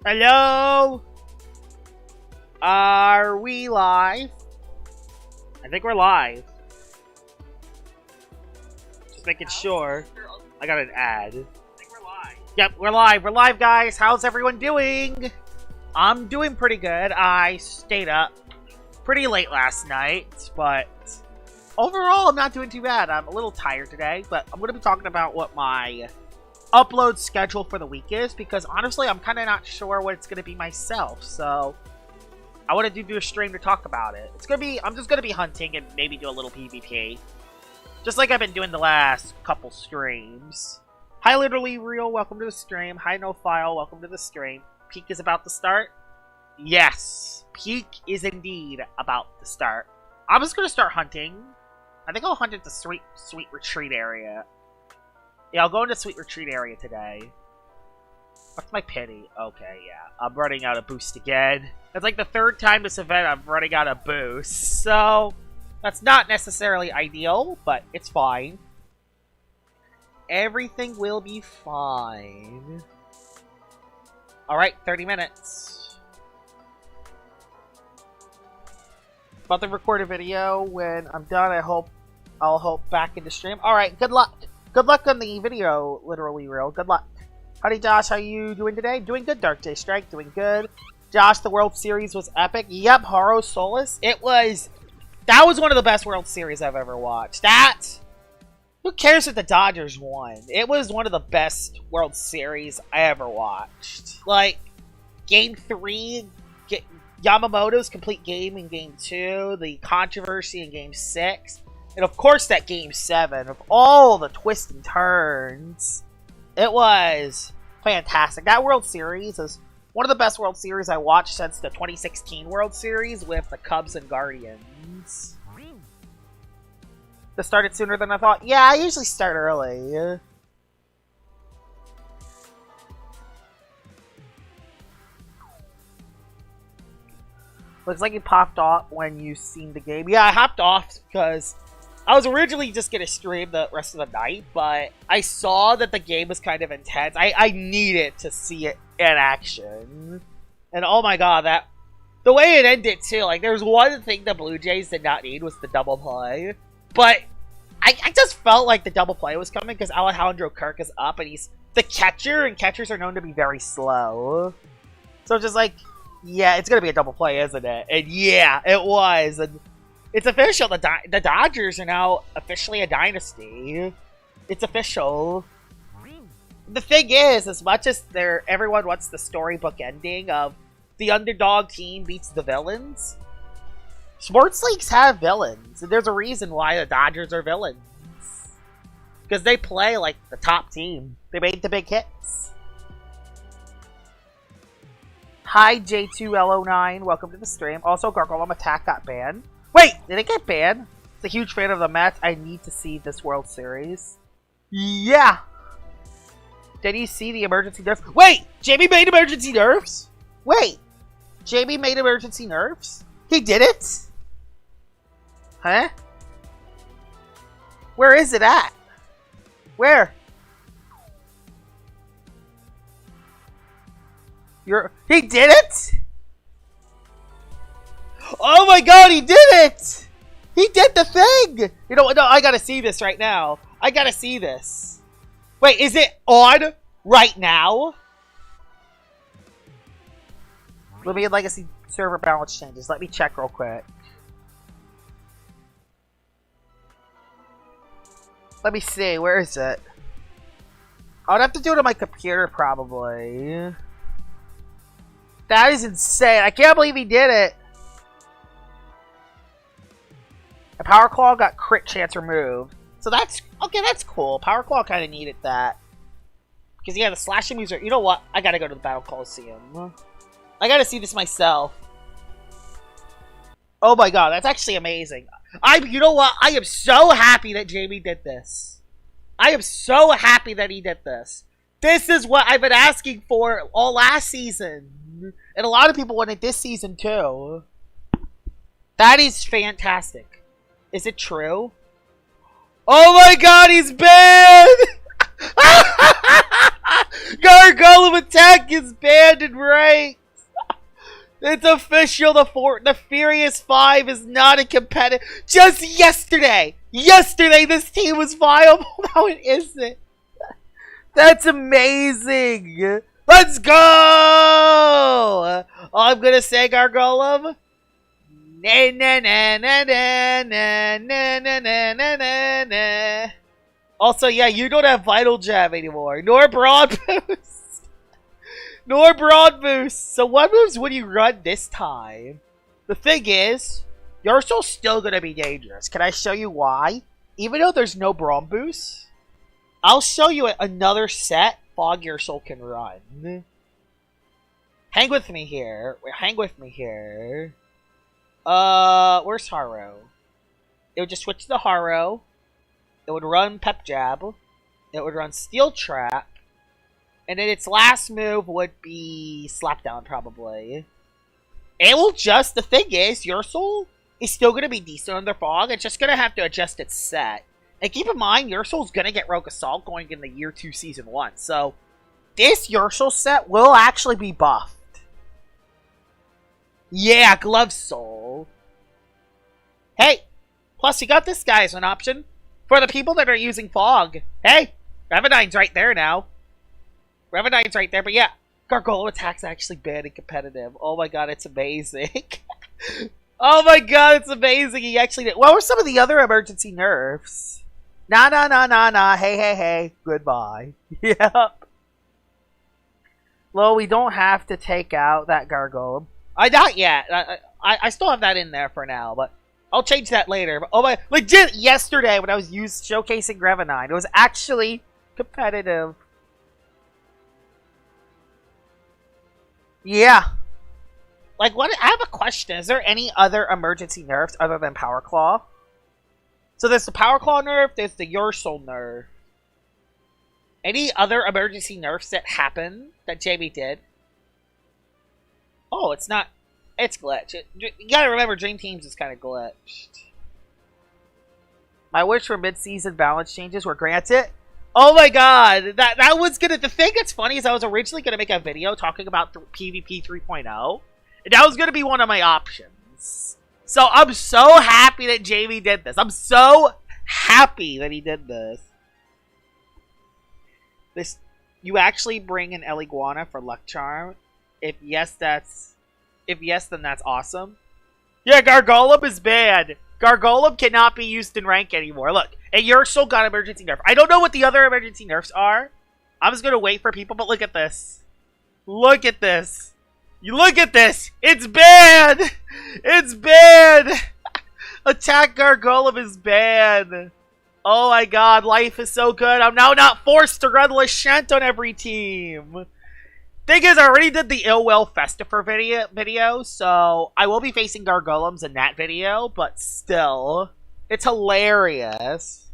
Hello? Are we live? I think we're live. Just making sure. I got an ad. I think we're live. Yep, we're live. We're live, guys. How's everyone doing? I'm doing pretty good. I stayed up pretty late last night, but overall, I'm not doing too bad. I'm a little tired today, but I'm going to be talking about what my upload schedule for the week is, because honestly, I'm kind of not sure what it's going to be myself, so I want to do a stream to talk about it. I'm just going to be hunting and maybe do a little PvP, just like I've been doing the last couple streams. Hi, Literally Real, welcome to the stream. Hi, No File, welcome to the stream. Peak is about to start? Yes, Peak is indeed about to start. I'm just going to start hunting. I think I'll hunt at the Sweet Retreat area. Yeah, I'll go into Sweet Retreat area today. What's my pity? Okay, yeah. I'm running out of boost again. It's like the third time this event I'm running out of boost. So, that's not necessarily ideal, but it's fine. Everything will be fine. Alright, 30 minutes. About to record a video. When I'm done, I'll hop back into stream. Alright, good luck. Good luck on the video, Literally Real. Good luck. Howdy, Josh. How you doing today? Doing good, Dark J Strike. Doing good. Josh, the World Series was epic. Yep, Haro Solus. That was one of the best World Series I've ever watched. Who cares if the Dodgers won? It was one of the best World Series I ever watched. Like, Game 3, Yamamoto's complete game in Game 2, the controversy in Game 6, and of course that Game 7, of all the twists and turns. It was fantastic. That World Series is one of the best World Series I watched since the 2016 World Series with the Cubs and Guardians. This started sooner than I thought. Yeah, I usually start early. Looks like you popped off when you seen the game. Yeah, I hopped off because I was originally just going to stream the rest of the night, but I saw that the game was kind of intense. I needed to see it in action. And oh my god, the way it ended too, like there's one thing the Blue Jays did not need was the double play. But I just felt like the double play was coming because Alejandro Kirk is up and he's the catcher, and catchers are known to be very slow. So just like, yeah, it's going to be a double play, isn't it? And yeah, it was. And it's official. The Dodgers are now officially a dynasty. It's official. The thing is, as much as everyone wants the storybook ending of the underdog team beats the villains, sports leagues have villains. And there's a reason why the Dodgers are villains. Because they play like the top team. They made the big hits. Hi, J2L09. Welcome to the stream. Also, Gargoyle Attack got banned. Wait, did it get banned? It's a huge fan of the Mets. I need to see this World Series. Yeah. Did you see the emergency nerfs? Wait, Jamie made emergency nerfs? Wait, Jamie made emergency nerfs? He did it? Huh? Where is it at? Where? He did it? Oh my god, he did it! He did the thing! You know what? No, I gotta see this right now. I gotta see this. Wait, is it on right now? Libyan Legacy server balance changes. Let me check real quick. Let me see. Where is it? I would have to do it on my computer, probably. That is insane. I can't believe he did it. A Power Claw got crit chance removed. So that's... Okay, that's cool. Power Claw kind of needed that. Because, yeah, the slashing moves are... You know what? I gotta go to the Battle Coliseum. I gotta see this myself. Oh my god, that's actually amazing. You know what? I am so happy that Jamie did this. I am so happy that he did this. This is what I've been asking for all last season. And a lot of people wanted this season too. That is fantastic. Is it true? Oh my god, he's banned! Gargolem attack is banned in ranks! It's official, the Furious 5 is not a competitive. Just yesterday! Yesterday this team was viable, now it isn't! That's amazing! Let's go! All I'm gonna say, Gargolem. Na na na na na na na na na na na. Also, yeah, you don't have Vital Gem anymore, nor Broad Boost, nor Broad Boost. So what moves would you run this time? The thing is, Ursul's still gonna be dangerous. Can I show you why? Even though there's no Broad Boost, I'll show you another set Fog Ursul can run. Hang with me here. Hang with me here. Where's Haro? It would just switch to Haro. It would run Pep Jab. It would run Steel Trap. And then its last move would be Slapdown, probably. It will just... The thing is, Ursul is still going to be decent under Fog. It's just going to have to adjust its set. And keep in mind, Ursul's going to get Rogue Assault going in the Year 2 Season 1. So, this Ursul set will actually be buffed. Yeah, Glove Soul. Hey! Plus, you got this guy as an option. For the people that are using Fog. Hey! Revanine's right there now. Revanine's right there, but yeah. Gargolem attack's actually bad and competitive. Oh my god, it's amazing. Oh my god, it's amazing. He actually did. What were some of the other emergency nerfs? Nah, nah, nah, nah, nah. Hey, hey, hey. Goodbye. Yep. Well, we don't have to take out that Gargolem. Not yet. I still have that in there for now, but I'll change that later. But, oh my, legit, yesterday when I was showcasing Revanine, it was actually competitive. Yeah. Like, what? I have a question. Is there any other emergency nerfs other than Power Claw? So there's the Power Claw nerf, there's the Ursul nerf. Any other emergency nerfs that happened that JB did? Oh, it's not... It's glitched. You gotta remember, Dream Teams is kind of glitched. My wish for mid-season balance changes were granted. Oh my god! That was gonna... The thing that's funny is I was originally gonna make a video talking about PvP 3.0. And that was gonna be one of my options. So I'm so happy that JB did this. I'm so happy that he did this. You actually bring an Eliguana for Luck Charm? If yes, then that's awesome. Yeah, Gargolem is bad. Gargolem cannot be used in rank anymore. Look, and Ursul got emergency nerf. I don't know what the other emergency nerfs are. I'm just gonna wait for people, but look at this. Look at this. You look at this. It's bad. It's bad. Attack Gargolem is bad. Oh my god, life is so good. I'm now not forced to run Lashent on every team. Thing is, I already did the Illwell Festifer video, so I will be facing Gargolems in that video, but still, it's hilarious.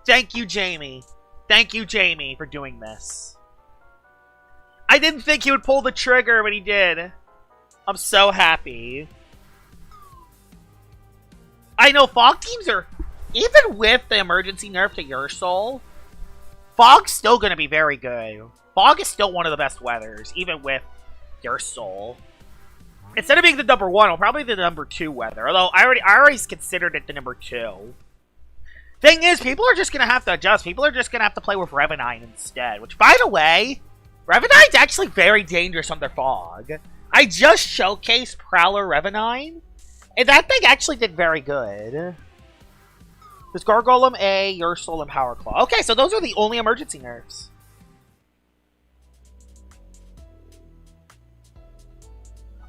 Thank you, Jamie. Thank you, Jamie, for doing this. I didn't think he would pull the trigger, but he did. I'm so happy. I know Fog teams are... Even with the emergency nerf to Ursul, Fog's still going to be very good. Fog is still one of the best weathers, even with Ursul. Instead of being the number 1, it'll probably be the number 2 weather. Although, I already considered it the number 2. Thing is, people are just going to have to adjust. People are just going to have to play with Revanine instead. Which, by the way, Revanine's actually very dangerous under Fog. I just showcased Prowler Revanine, and that thing actually did very good. There's Gargolem, A, Ursul, and Power Claw. Okay, so those are the only emergency nerfs.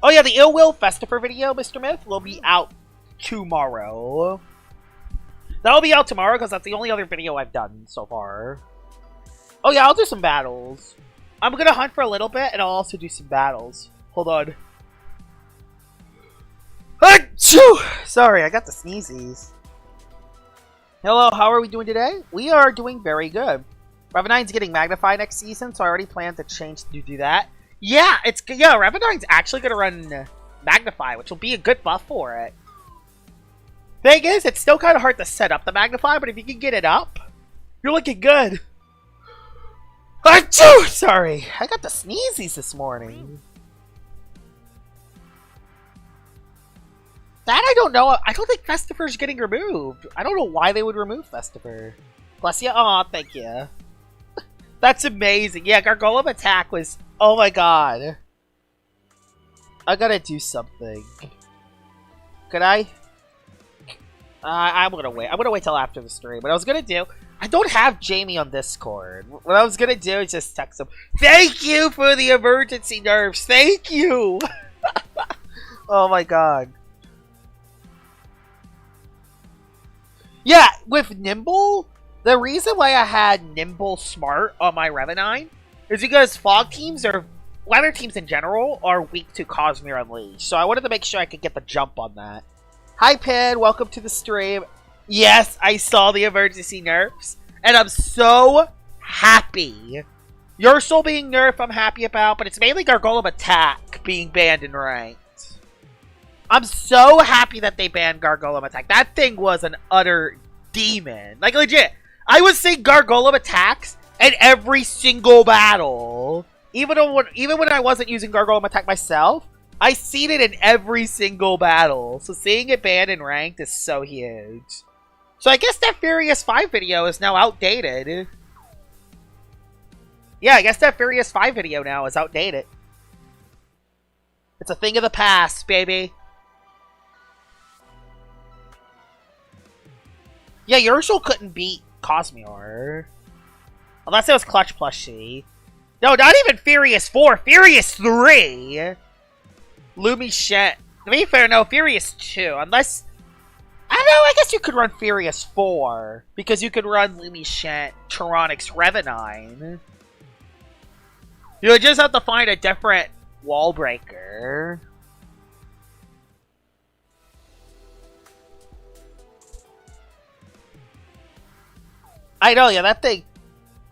Oh yeah, the Ill Will Festifer video, Mr. Myth, will be out tomorrow. That'll be out tomorrow because that's the only other video I've done so far. Oh yeah, I'll do some battles. I'm gonna hunt for a little bit, and I'll also do some battles. Hold on. Achoo! Sorry, I got the sneezies. Hello, how are we doing today? We are doing very good. Revanine's getting Magnify next season, so I already plan to change to do that. Yeah, Revanine's actually gonna run Magnify, which will be a good buff for it. Thing is, it's still kind of hard to set up the Magnify, but if you can get it up, you're looking good. Achoo! Sorry, I got the sneezies this morning. That I don't know. I don't think Festifer's getting removed. I don't know why they would remove Festifer. Bless you. Aw, thank you. That's amazing. Yeah, Gargolem attack was... Oh my god. I gotta do something. Could I? I'm gonna wait. I'm gonna wait till after the stream. What I was gonna do... I don't have Jamie on Discord. What I was gonna do is just text him. Thank you for the emergency nerfs. Thank you. Oh my god. Yeah, with Nimble, the reason why I had Nimble Smart on my Revenine is because fog teams or weather teams in general are weak to Cosmere Unleashed. So I wanted to make sure I could get the jump on that. Hi, Pin. Welcome to the stream. Yes, I saw the emergency nerfs, and I'm so happy. Your Soul being nerfed, I'm happy about, but it's mainly Gargolem Attack being banned in ranked. I'm so happy that they banned Gargolem Attack. That thing was an utter demon. Like, legit. I was seeing Gargolem attacks in every single battle. Even when I wasn't using Gargolem Attack myself, I seen it in every single battle. So seeing it banned in ranked is so huge. So I guess that Furious 5 video is now outdated. Yeah, I guess that Furious 5 video now is outdated. It's a thing of the past, baby. Yeah, Ursul couldn't beat Cosmere. Unless it was Clutch plushie. No, not even Furious 4. Furious 3! Lumiescent. To be fair, no, Furious 2. Unless... I don't know, I guess you could run Furious 4. Because you could run Lumiescent, Tyranix, Revenine. You would just have to find a different wall breaker. I know, yeah, that thing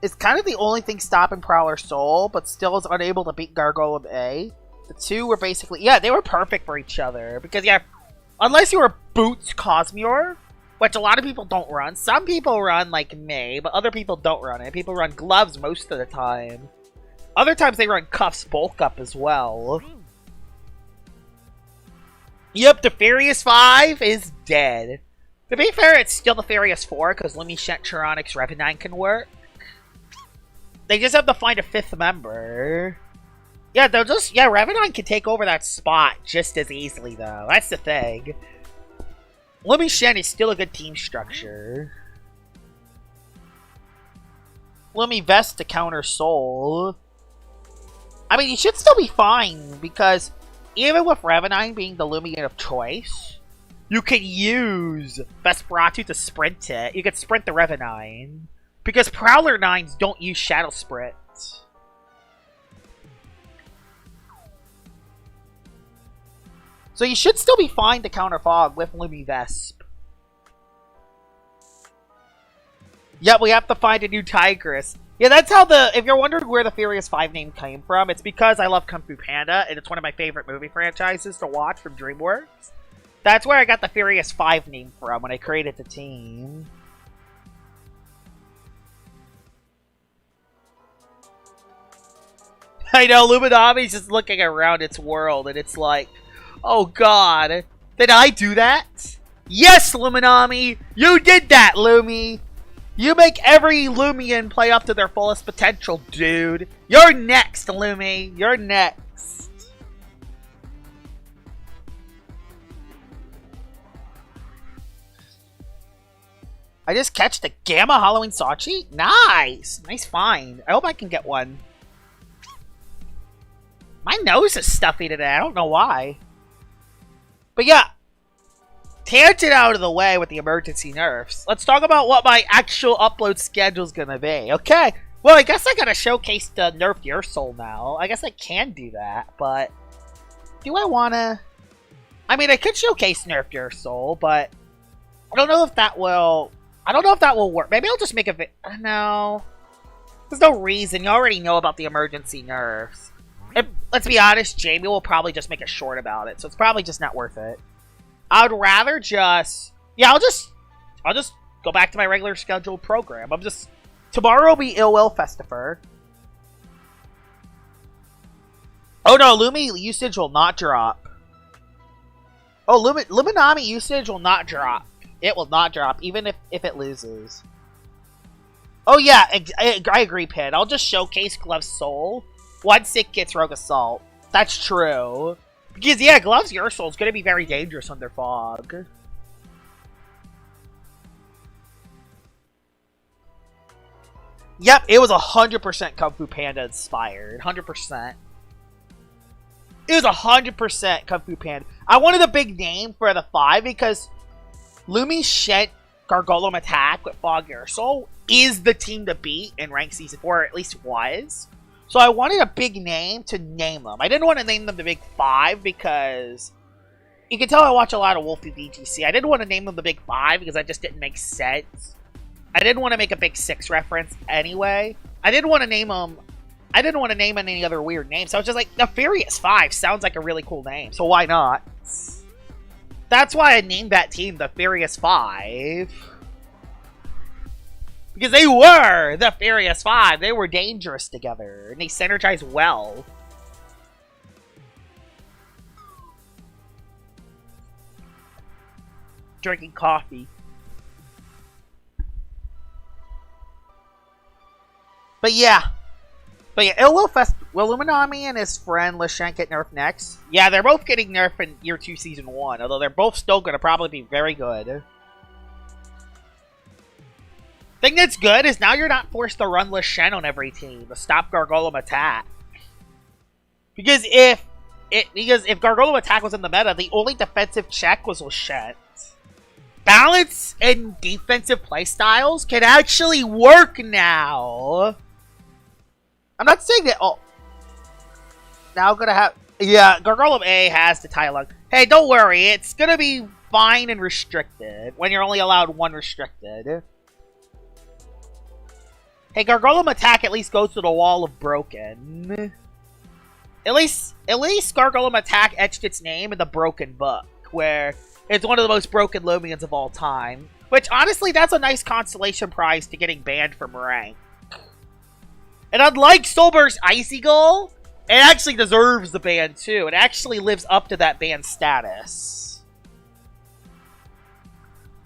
is kind of the only thing stopping Prowler Soul, but still is unable to beat Gargolem A. The two were basically... Yeah, they were perfect for each other. Because, yeah, unless you were Boots Cosmere, which a lot of people don't run. Some people run like me, but other people don't run it. People run Gloves most of the time. Other times they run Cuffs Bulk Up as well. Yep, the Furious 5 is dead. To be fair, it's still the Furious 4, because Lumiescent, Tyranix, Revenine can work. They just have to find a 5th member. Yeah, they'll just... Yeah, Revenine can take over that spot just as easily, though. That's the thing. Lumiescent is still a good team structure. Lumivest to counter Soul. I mean, he should still be fine, because even with Revenine being the Lumion of choice... You can use Vesperatu to sprint it. You can sprint the Revenine. Because Prowler 9s don't use Shadow Sprint. So you should still be fine to counter Fog with Lumivesp. Yep, we have to find a new Tigress. Yeah, that's how the... If you're wondering where the Furious 5 name came from, it's because I love Kung Fu Panda, and it's one of my favorite movie franchises to watch from DreamWorks. That's where I got the Furious 5 name from when I created the team. I know, Luminami's just looking around its world and it's like, oh god, did I do that? Yes, Luminami! You did that, Lumi! You make every Lumion play up to their fullest potential, dude! You're next, Lumi! You're next! I just catched a Gamma Halloween Sachi? Nice! Nice find. I hope I can get one. My nose is stuffy today. I don't know why. But yeah. Tangent out of the way with the emergency nerfs. Let's talk about what my actual upload schedule is going to be. Okay. Well, I guess I got to showcase the nerfed Ursul now. I guess I can do that, but... Do I want to... I mean, I could showcase nerfed Ursul, but... I don't know if that will... I don't know if that will work. Maybe I'll just make a no. There's no reason. You already know about the emergency nerfs. Let's be honest, Jamie will probably just make a short about it, so it's probably just not worth it. I would rather just Yeah, I'll just go back to my regular scheduled program. Tomorrow will be Ill Will Festifer. Oh no, Lumi usage will not drop. Oh, Luminami usage will not drop. It will not drop, even if it loses. Oh yeah, I agree, Pin. I'll just showcase Glove's Soul once it gets Rogue Assault. That's true. Because, yeah, Glove's Ursul is going to be very dangerous under Fog. Yep, it was 100% Kung Fu Panda inspired. 100%. It was 100% Kung Fu Panda. I wanted a big name for the 5 because Lumi Shet Gargolem Attack with Fog Ursul is the team to beat in Ranked Season 4, or at least was. So I wanted a big name to name them. I didn't want to name them the Big 5 because you can tell I watch a lot of Wolfie VGC. I didn't want to name them the Big 5 because that just didn't make sense. I didn't want to make a Big 6 reference anyway. I didn't want to name any other weird names. So I was just like, the Furious 5 sounds like a really cool name, so why not? That's why I named that team the Furious 5. Because they were the Furious 5. They were dangerous together, and they synergized well. Drinking coffee. But yeah, Will Luminami and his friend Leshent get nerfed next? Yeah, they're both getting nerfed in Year 2 Season 1, although they're both still going to probably be very good. Thing that's good is now you're not forced to run Leshent on every team to stop Gargolem Attack. Because if Gargolem Attack was in the meta, the only defensive check was Leshent. Balance and defensive playstyles can actually work now. I'm not saying that. Oh, now I'm gonna have. Yeah, Gargolem A has the Tylung. Hey, don't worry. It's gonna be fine and restricted when you're only allowed 1 restricted. Hey, Gargolem Attack at least goes to the Wall of Broken. At least Gargolem Attack etched its name in the Broken Book, where it's one of the most broken Lumians of all time. Which, honestly, that's a nice consolation prize to getting banned from rank. And unlike Solberg's Icicle, it actually deserves the ban too. It actually lives up to that ban status.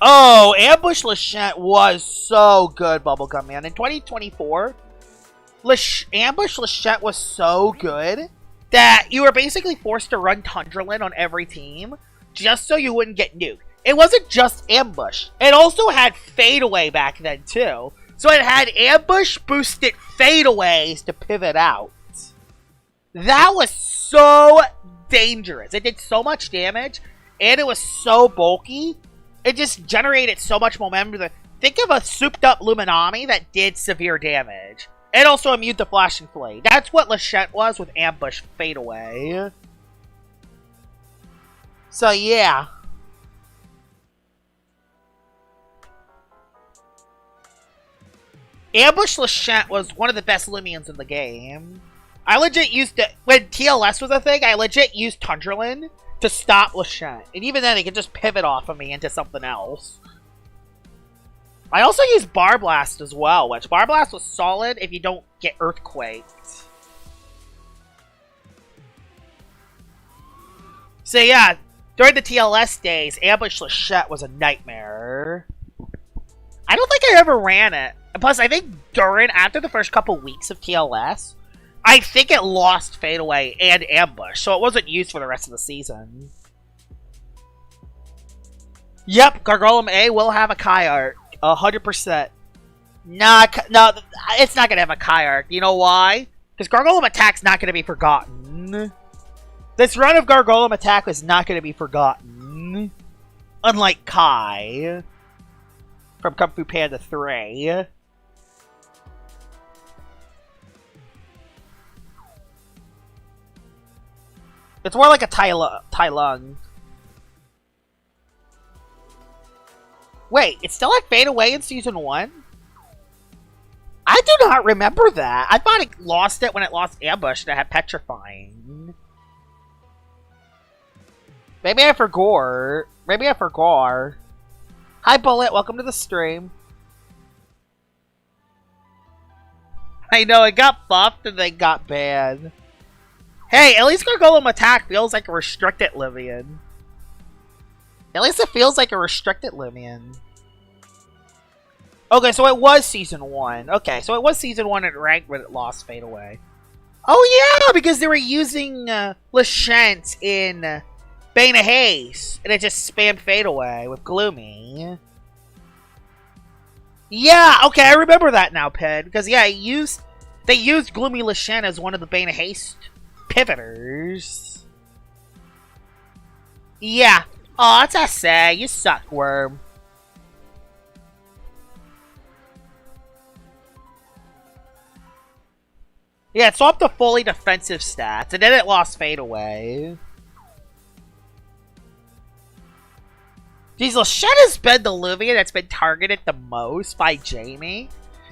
Oh, Ambush Leshent was so good, Bubblegum Man. In 2024, Ambush Leshent was so good that you were basically forced to run Tundralin on every team just so you wouldn't get nuked. It wasn't just Ambush. It also had Fadeaway back then too. So it had Ambush boosted Fadeaways to pivot out. That was so dangerous. It did so much damage, and it was so bulky. It just generated so much momentum. Think of a souped-up Luminami that did severe damage. And also immune to Flash and Flame. That's what Leshent was with Ambush Fadeaway. So yeah. Ambush Leshent was one of the best Lumians in the game. I legit used to, when TLS was a thing, I legit used Tundralin to stop Leshent. And even then, it could just pivot off of me into something else. I also used Barblast as well, which Barblast was solid if you don't get Earthquaked. So yeah, during the TLS days, Ambush Leshent was a nightmare. I don't think I ever ran it. Plus, I think after the first couple weeks of TLS, I think it lost Fadeaway and Ambush, so it wasn't used for the rest of the season. Yep, Gargolem A will have a Kai arc. 100%. No, it's not going to have a Kai arc. You know why? Because Gargolem Attack's not going to be forgotten. This run of Gargolem Attack is not going to be forgotten. Unlike Kai from Kung Fu Panda 3. It's more like a Tai Lung. Wait, it still had Fadeaway in Season 1? I do not remember that. I thought it lost it when it lost Ambush and it had Petrifying. Maybe I forgot. Hi, Bullet. Welcome to the stream. I know, it got buffed and then got banned. Hey, at least Gargolem Attack feels like a restricted Livian. At least it feels like a restricted Livian. Okay, so it was Season 1. Okay, so it was Season 1 at rank when it lost Fade Away. Oh yeah, because they were using Lachance in Bane of Haste, and it just spammed Fade Away with Gloomy. Yeah, okay, I remember that now, Ped. Because yeah, they used Gloomy Lachance as one of the Bane of Haste pivoters. Yeah. Aw, it's a sad. You suck, Worm. Yeah, it swapped to fully defensive stats, and then it lost Fade Away. Jeez, Lachance has been the Luvia that's been targeted the most by Jamie.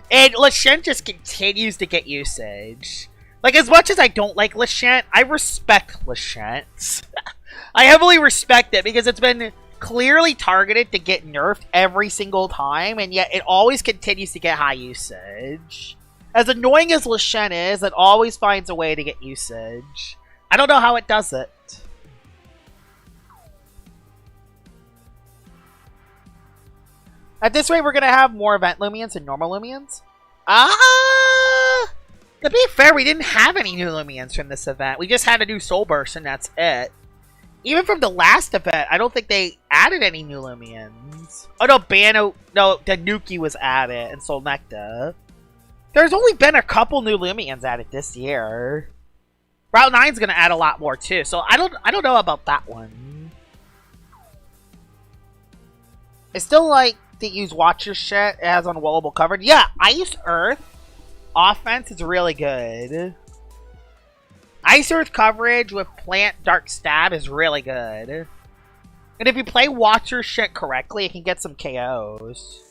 And Lachance just continues to get usage. Like, as much as I don't like Lachance, I respect Lachance. I heavily respect it because it's been clearly targeted to get nerfed every single time, and yet it always continues to get high usage. As annoying as Lachance is, it always finds a way to get usage. I don't know how it does it. At this rate, we're going to have more Event Lumians and normal Lumians. To be fair, we didn't have any new Lumians from this event. We just had a new Soul Burst, and that's it. Even from the last event, I don't think they added any new Lumians. Oh, no, no, Tanuki was added, and Solnecta. There's only been a couple new Lumians added this year. Route 9's going to add a lot more, too, so I don't know about that one. I still like to use Watcher shit as unwallable coverage. Yeah, Ice Earth offense is really good. Ice Earth coverage with Plant Dark Stab is really good. And if you play Watcher shit correctly, it can get some KOs.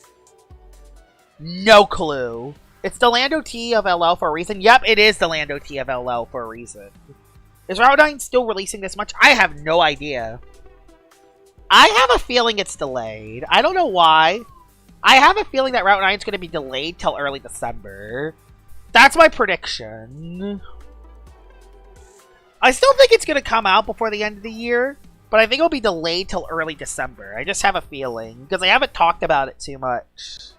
No clue. It's the Lando T of LL for a reason. Yep, it is the Lando T of LL for a reason. Is Route 9 still releasing this much? I have no idea. I have a feeling it's delayed. I don't know why. I have a feeling that Route 9 is going to be delayed till early December. That's my prediction. I still think it's going to come out before the end of the year, but I think it'll be delayed till early December. I just have a feeling, because I haven't talked about it too much.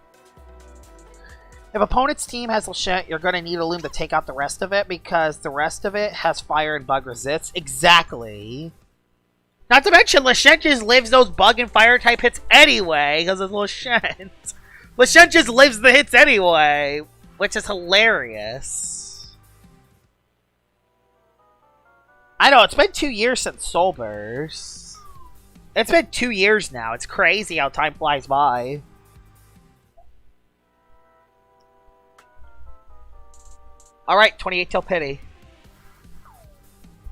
If opponent's team has Lachance, you're going to need a Loom to take out the rest of it, because the rest of it has fire and bug resist. Exactly. Not to mention, Lachance just lives those bug and fire type hits anyway, because it's Lachance. Lachance just lives the hits anyway, which is hilarious. I know, it's been 2 years since Soul Burst. It's been 2 years now. It's crazy how time flies by. Alright, 28 till Pity.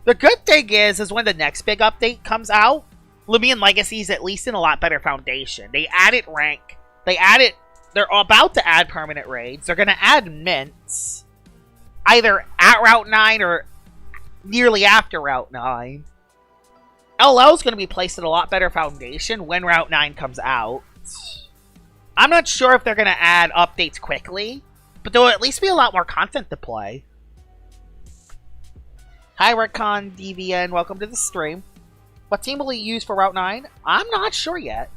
The good thing is when the next big update comes out, Lumion Legacy is at least in a lot better foundation. They added rank. They're about to add permanent raids. They're going to add mints. Either at Route 9 or nearly after Route 9. LL is going to be placed in a lot better foundation when Route 9 comes out. I'm not sure if they're going to add updates quickly, but there will at least be a lot more content to play. Hi, Redcon DVN. Welcome to the stream. What team will you use for Route 9? I'm not sure yet.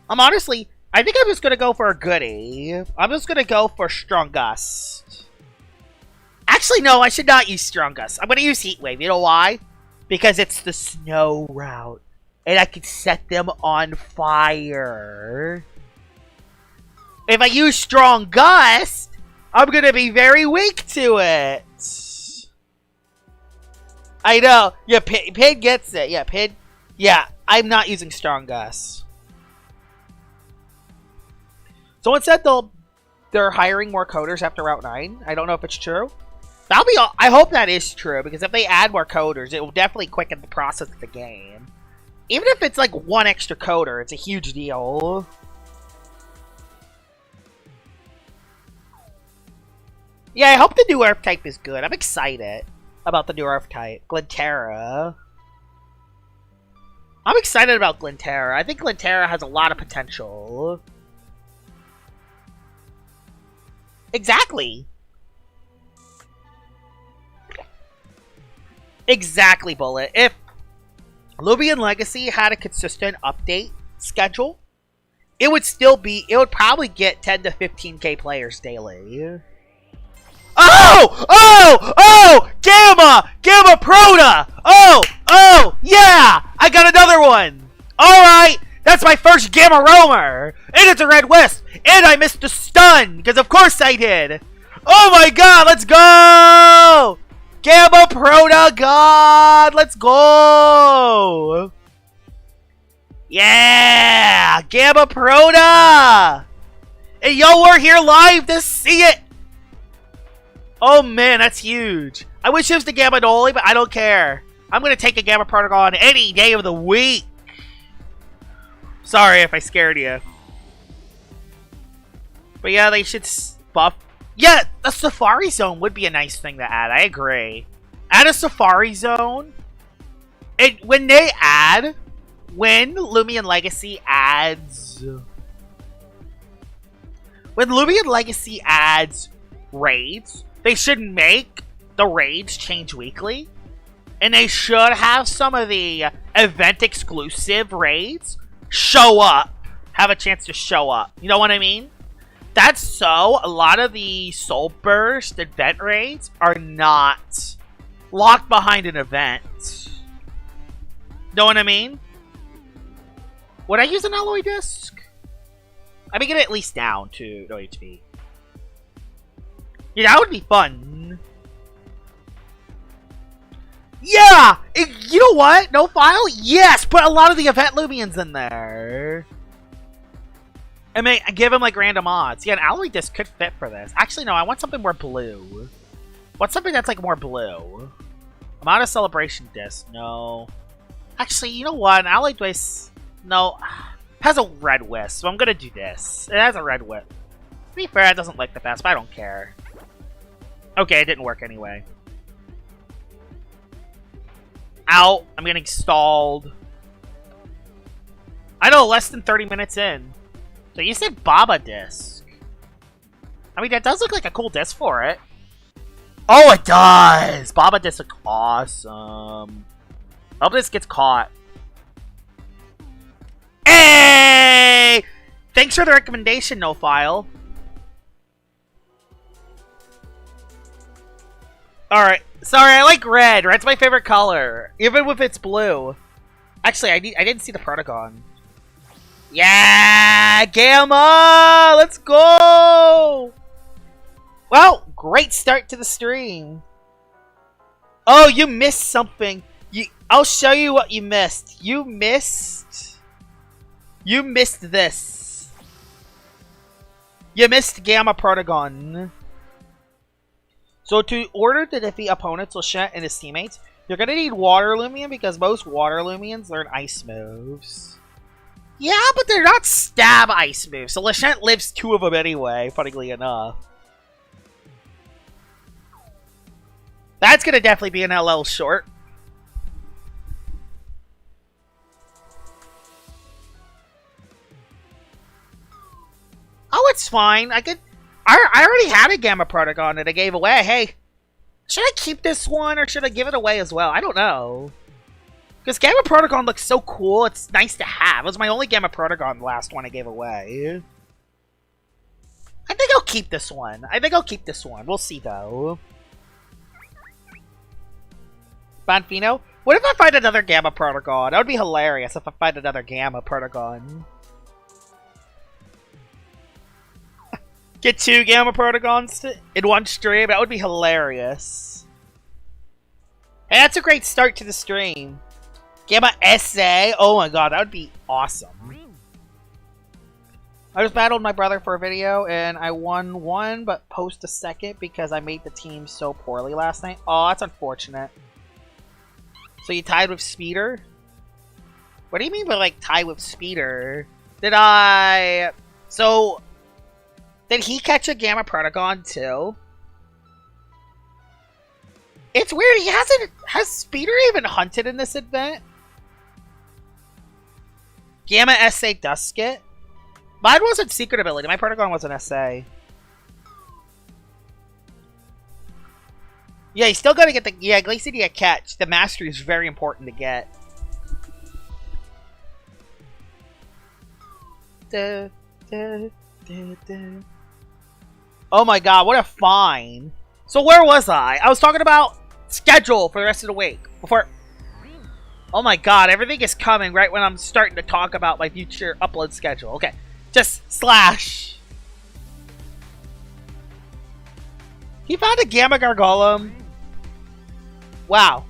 I think I'm just going to go for a goodie. I'm just going to go for Strong Gust. Actually, no, I should not use Strong Gust. I'm going to use Heat Wave. You know why? Because it's the snow route. And I can set them on fire. If I use Strong Gust, I'm going to be very weak to it. I know. Yeah, Pid gets it. Yeah, Pid. Yeah, I'm not using Strong Gust. Someone said they're hiring more coders after Route 9. I don't know if it's true. That'll be all. I hope that is true, because if they add more coders, it will definitely quicken the process of the game. Even if it's like one extra coder, it's a huge deal. Yeah, I hope the new Earth type is good. I'm excited about the new Earth type. Glenterra. I'm excited about Glinterra. I think Glinterra has a lot of potential. Exactly. Exactly, Bullet. If Lumion Legacy had a consistent update schedule, it would probably get 10 to 15k players daily. Oh! Oh! Oh! Gamma! Gamma Proto! Oh! Yeah! I got another one! Alright! That's my first Gamma Roamer! And it's a Red Wisp! And I missed the stun! Because of course I did! Oh my god! Let's go! Gamma Proto God! Let's go! Yeah! Gamma Proto! Hey, yo, we're here live to see it! Oh man, that's huge. I wish it was the Gamma Noli, but I don't care. I'm gonna take a Gamma Protogon any day of the week. Sorry if I scared you. But yeah, they should buff. Yeah, a Safari Zone would be a nice thing to add. I agree. Add a Safari Zone. When Lumion Legacy adds... When Lumion Legacy adds raids, they should make the raids change weekly. And they should have some of the event-exclusive raids show up. Have a chance to show up. You know what I mean? That's so a lot of the Soul Burst event raids are not locked behind an event. Know what I mean? Would I use an alloy disc? I mean, get it at least down to no HP. Yeah, that would be fun. Yeah! You know what? No file? Yes! Put a lot of the event Lumions in there. I mean, give him like random odds. Yeah, an alloy disc could fit for this. Actually, no, I want something more blue. What's something that's like more blue? I'm out of celebration disc. No. Actually, you know what? An alloy disc. No. It has a red wisp, so I'm gonna do this. It has a red wisp. To be fair, it doesn't look the best, but I don't care. Okay, it didn't work anyway. Out. I'm getting stalled. I know, less than 30 minutes in. So you said Baba disc. I mean, that does look like a cool disc for it. Oh, it does! Baba disc look awesome. Hope this gets caught. Hey! Thanks for the recommendation, No File. Alright. Sorry, I like red. Red's my favorite color. Even if it's blue. Actually, I didn't see the Protogon. Yeah! Gamma! Let's go! Well, great start to the stream. Oh, you missed something. I'll show you what you missed. You missed this. You missed Gamma Protogon. So to order to defeat opponents Lechonk and his teammates, you're gonna need Water Lumion because most Water Lumions learn ice moves. Yeah, but they're not stab ice moves, so Lechonk lives 2 of them anyway, funnily enough. That's gonna definitely be an LL short. Oh, it's fine. I already had a Gamma Protogon that I gave away. Hey, should I keep this one or should I give it away as well? I don't know. Because Gamma Protogon looks so cool. It's nice to have. It was my only Gamma Protogon, the last one I gave away. I think I'll keep this one. We'll see, though. Bonfino? What if I find another Gamma Protogon? That would be hilarious if I find another Gamma Protogon. Get 2 Gamma Protogons in one stream? That would be hilarious. Hey, that's a great start to the stream. Gamma SA? Oh my god, that would be awesome. I just battled my brother for a video, and I won 1, but post a 2nd because I made the team so poorly last night. Oh, that's unfortunate. So you tied with Speeder? What do you mean by, like, tied with Speeder? Did he catch a Gamma Protogon too? It's weird, has Speeder even hunted in this event? Gamma SA Dusket? Mine wasn't secret ability. My Pertagon was an SA. Yeah, you still gotta get the... Yeah, Glacidia catch. The mastery is very important to get. Oh my god, what a find. So where was I? I was talking about schedule for the rest of the week. Before... Oh my god, everything is coming right when I'm starting to talk about my future upload schedule. Okay, just slash. He found a Gamma Gargolem. Wow.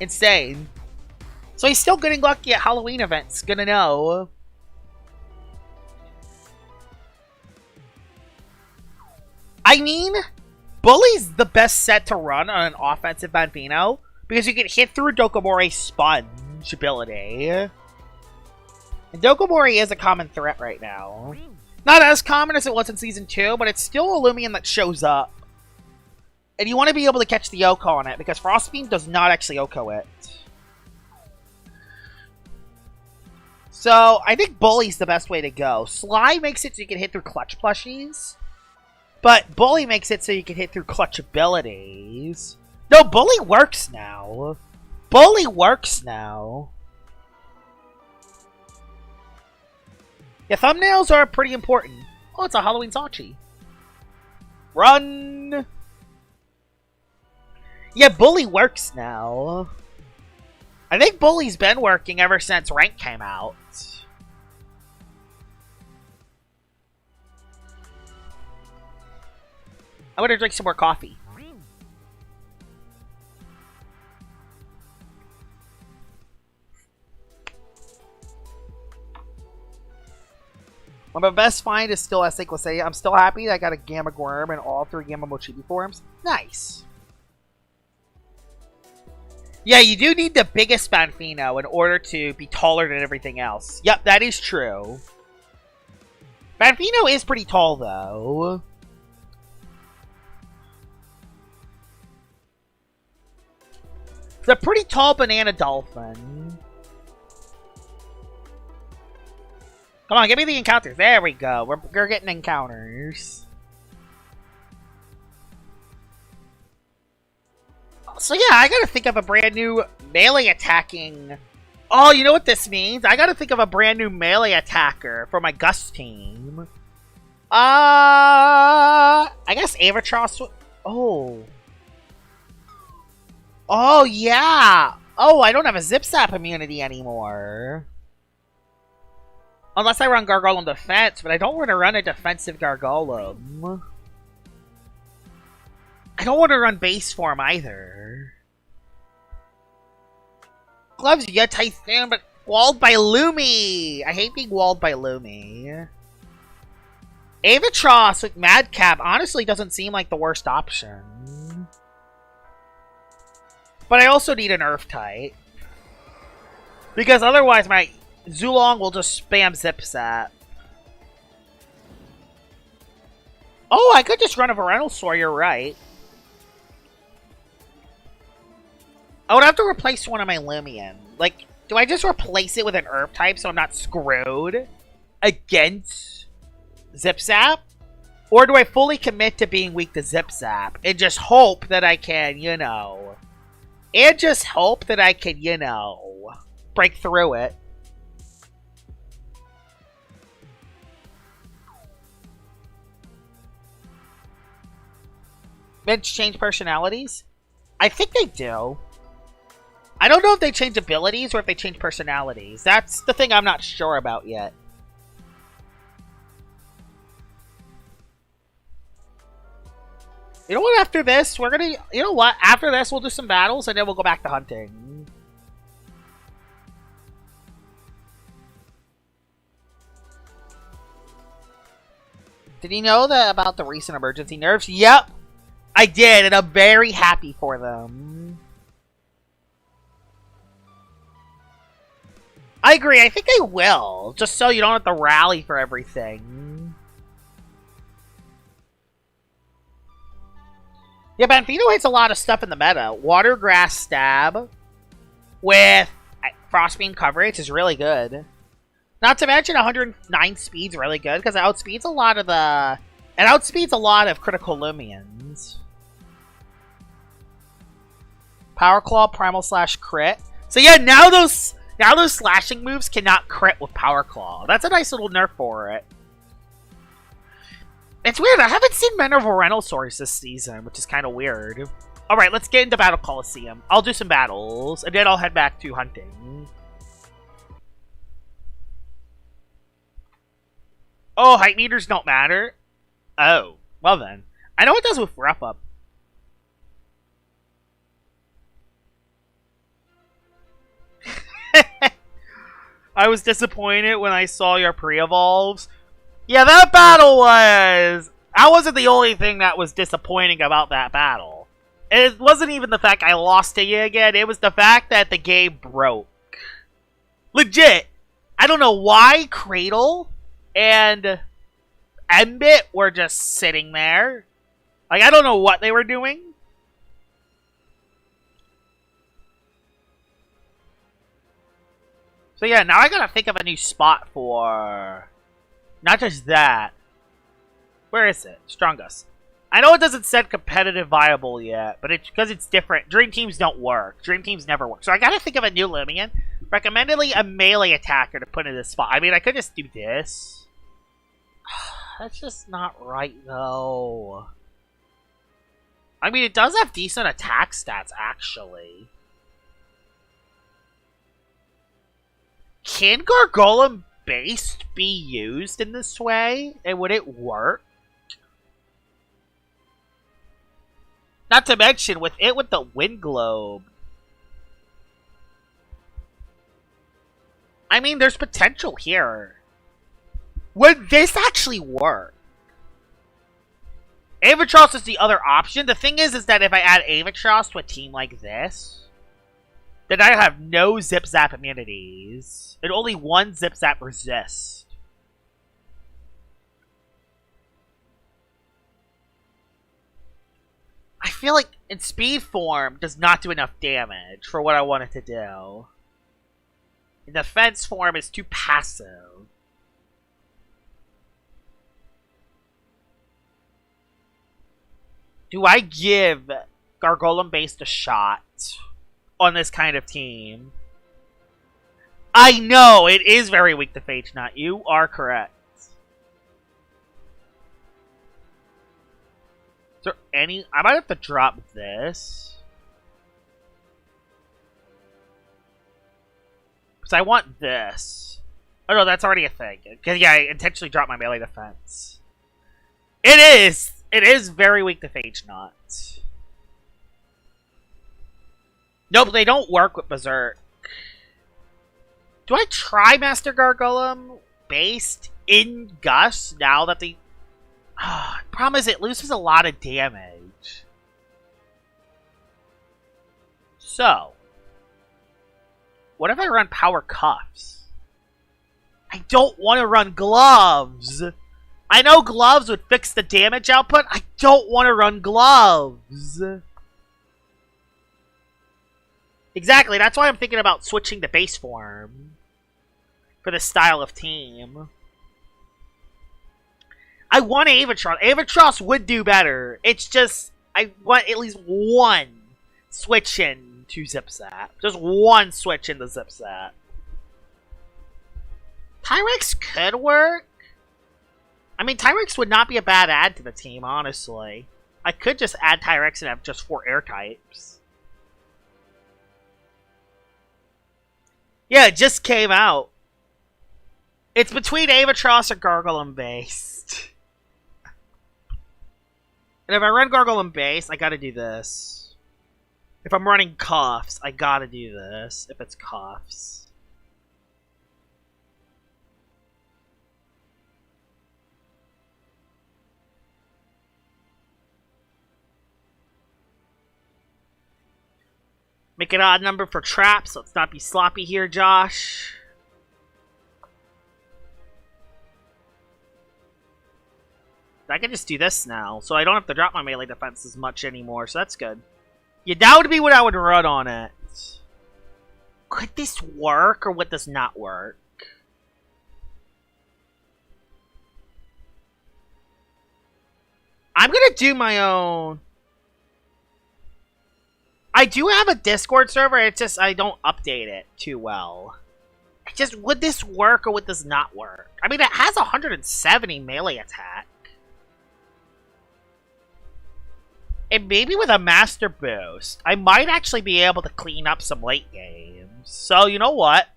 Insane. So he's still getting lucky at Halloween events. Gonna know. I mean, Bully's the best set to run on an offensive Banfino because you can hit through Dokomori's Sponge ability. And Dokomori is a common threat right now. Not as common as it was in Season 2, but it's still a Lumion that shows up. And you want to be able to catch the Oko on it, because Frostbeam does not actually Oko it. So, I think Bully's the best way to go. Sly makes it so you can hit through Clutch plushies. But Bully makes it so you can hit through Clutch abilities. No, Bully works now. Bully works now. Yeah, thumbnails are pretty important. Oh, it's a Halloween Sachi. Run! Yeah, Bully works now. I think Bully's been working ever since Rank came out. I'm gonna drink some more coffee. Well, my best find is still SA Glaceia. I'm still happy that I got a Gamma Gorm and all 3 Gamma Mochibi forms. Nice. Yeah, you do need the biggest Banfino in order to be taller than everything else. Yep, that is true. Banfino is pretty tall, though. It's a pretty tall banana dolphin. Come on, give me the encounters. There we go. We're getting encounters. So yeah, I gotta think of a brand new melee attacking... Oh, you know what this means? I gotta think of a brand new melee attacker for my Gus team. I guess Avatros would... Oh. Oh, yeah. Oh, I don't have a Zip Zap immunity anymore. Unless I run Gargolem Defense, but I don't want to run a defensive Gargolem. I don't want to run base form either. Gloves, yeah, Typhoon, but walled by Lumi. I hate being walled by Lumi. Avatros with Madcap honestly doesn't seem like the worst option. But I also need an Earth type. Because otherwise my Zulong will just spam Zip Zap. Oh, I could just run a Venusaur, you're right. I would have to replace one of my Lumion. Like, do I just replace it with an Earth type so I'm not screwed against Zip Zap? Or do I fully commit to being weak to Zip Zap and just hope that I can, you know... And just hope that I can, you know, break through it. Bench change personalities? I think they do. I don't know if they change abilities or if they change personalities. That's the thing I'm not sure about yet. You know what, after this, we're gonna... You know what, after this, we'll do some battles, and then we'll go back to hunting. Did you know that about the recent emergency nerfs? Yep! I did, and I'm very happy for them. I agree, I think they will. Just so you don't have to rally for everything. Yeah, Banfino hits a lot of stuff in the meta. Water Grass Stab with Frostbeam coverage is really good. Not to mention 109 speed's really good because it outspeeds a lot of the... It outspeeds a lot of critical Lumions. Power Claw, Primal Slash, crit. So yeah, now those slashing moves cannot crit with Power Claw. That's a nice little nerf for it. It's weird, I haven't seen Minerval Rhinosaurs this season, which is kind of weird. Alright, let's get into Battle Coliseum. I'll do some battles, and then I'll head back to hunting. Oh, height meters don't matter? Oh, well then. I know it does with Wrap Up. I was disappointed when I saw your pre-evolves. Yeah, that battle was... That wasn't the only thing that was disappointing about that battle. It wasn't even the fact I lost to you again. It was the fact that the game broke. Legit. I don't know why Cradle and Mbit were just sitting there. Like, I don't know what they were doing. So yeah, now I gotta think of a new spot for... Not just that. Where is it? Strongest. I know it doesn't set competitive viable yet, but it's because it's different. Dream Teams don't work. Dream Teams never work. So I gotta think of a new Lumion. Recommendedly a melee attacker to put in this spot. I mean, I could just do this. That's just not right, though. I mean, it does have decent attack stats, actually. Can Gargolem Based be used in this way? And would it work? Not to mention, with the Wind Globe. I mean, there's potential here. Would this actually work? Avatros is the other option. The thing is that if I add Avatros to a team like this, then I have no Zip Zap immunities. And only one Zip Zap resist. I feel like in speed form does not do enough damage for what I want it to do. In defense form is too passive. Do I give Gargolem Based a shot on this kind of team? I know, it is very weak to Phage Knot. You are correct. Is there any... I might have to drop this. Because I want this. Oh no, that's already a thing. Because yeah, I intentionally dropped my melee defense. It is! It is very weak to Phage Knot. Nope, they don't work with Berserk. Do I try Master Gargolem Based in Gus now that the... problem is it loses a lot of damage. So, what if I run Power Cuffs? I don't want to run Gloves. I know Gloves would fix the damage output. I don't want to run Gloves. Exactly, that's why I'm thinking about switching to base form for this style of team. I want Avatros. Avatros would do better. It's just, I want at least one switch in to Zip Zap. Just one switch in the Zip Zap. Tyrex could work. I mean, Tyrex would not be a bad add to the team, honestly. I could just add Tyrex and have just 4 air types. Yeah, it just came out. It's between Avatros or Gargolem Based. And if I run Gargolem Based, I gotta do this. If I'm running Cuffs, I gotta do this. If it's Cuffs. Make an odd number for traps. Let's not be sloppy here, Josh. I can just do this now, so I don't have to drop my melee defense as much anymore, so that's good. Yeah, that would be what I would run on it. Could this work, or would this not work? I'm gonna do my own. I do have a Discord server, it's just I don't update it too well. Just, would this work or would this not work? I mean, it has 170 melee attack. And maybe with a Master Boost, I might actually be able to clean up some late games. So, you know what?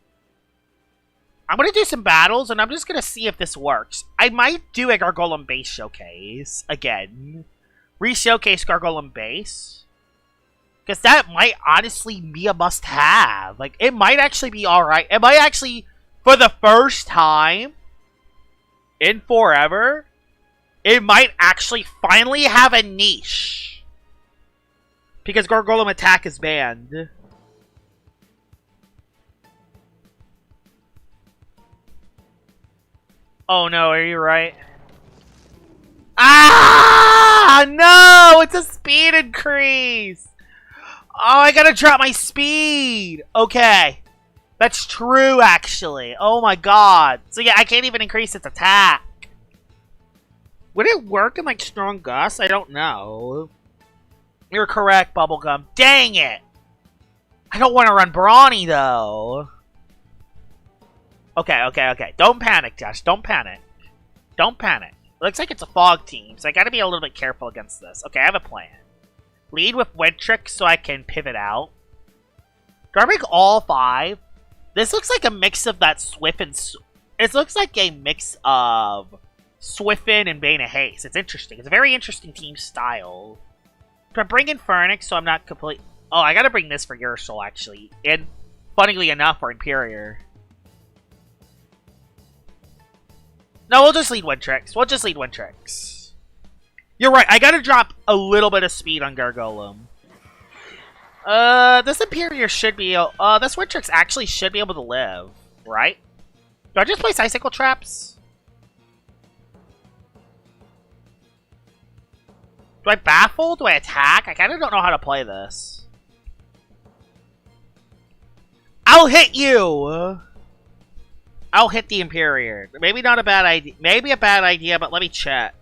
I'm going to do some battles, and I'm just going to see if this works. I might do a Gargolem base showcase again. Re-showcase Gargolem base. Because that might honestly be a must-have. Like, it might actually be alright. It might actually, for the first time in forever, it might actually finally have a niche. Because Gargolem attack is banned. Oh no, are you right? Ah! No! It's a speed increase! Oh, I gotta drop my speed! Okay. That's true, actually. Oh my god. So yeah, I can't even increase its attack. Would it work in, like, Strong Gust? I don't know. You're correct, Bubblegum. Dang it! I don't want to run Brawny, though. Okay. Don't panic, Josh. Don't panic. Don't panic. Looks like it's a fog team, so I gotta be a little bit careful against this. Okay, I have a plan. Lead with Wintrix so I can pivot out. Do I make all 5? This looks like a mix of that Swift. It looks like a mix of Swiffin and Bane of Haste. It's interesting. It's a very interesting team style. Do I bring in Phoenix so I'm not complete? Oh, I gotta bring this for Ursul, actually. And, funnily enough, for Imperior. No, we'll just lead Wintrix. You're right, I gotta drop a little bit of speed on Gargolem. This Imperior should be... this Wintrix actually should be able to live, right? Do I just place Icicle Traps? Do I baffle? Do I attack? I kinda don't know how to play this. I'll hit you! I'll hit the Imperior. Maybe not a bad idea. Maybe a bad idea, but let me check.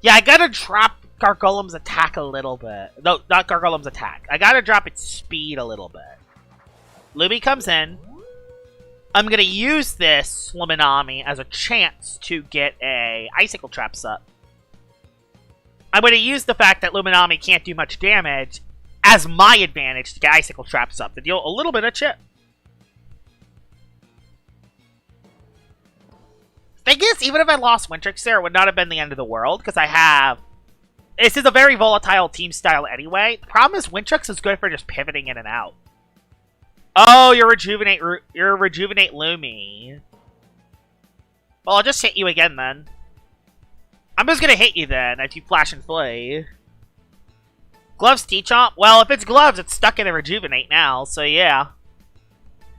Yeah, I gotta drop Gargolem's attack a little bit. No, not Gargolem's attack. I gotta drop its speed a little bit. Lumi comes in. I'm gonna use this Luminami as a chance to get a Icicle Traps up. I'm gonna use the fact that Luminami can't do much damage as my advantage to get Icicle Traps up to deal a little bit of chip. Thing is, even if I lost Wintrix there, it would not have been the end of the world, because I have... This is a very volatile team style anyway. The problem is Wintrix is good for just pivoting in and out. Oh, you're Rejuvenate Lumi. Well, I'll just hit you again then. I'm just gonna hit you then, as you flash and flee. Gloves T-Chomp? Well, if it's gloves, it's stuck in a Rejuvenate now, so yeah.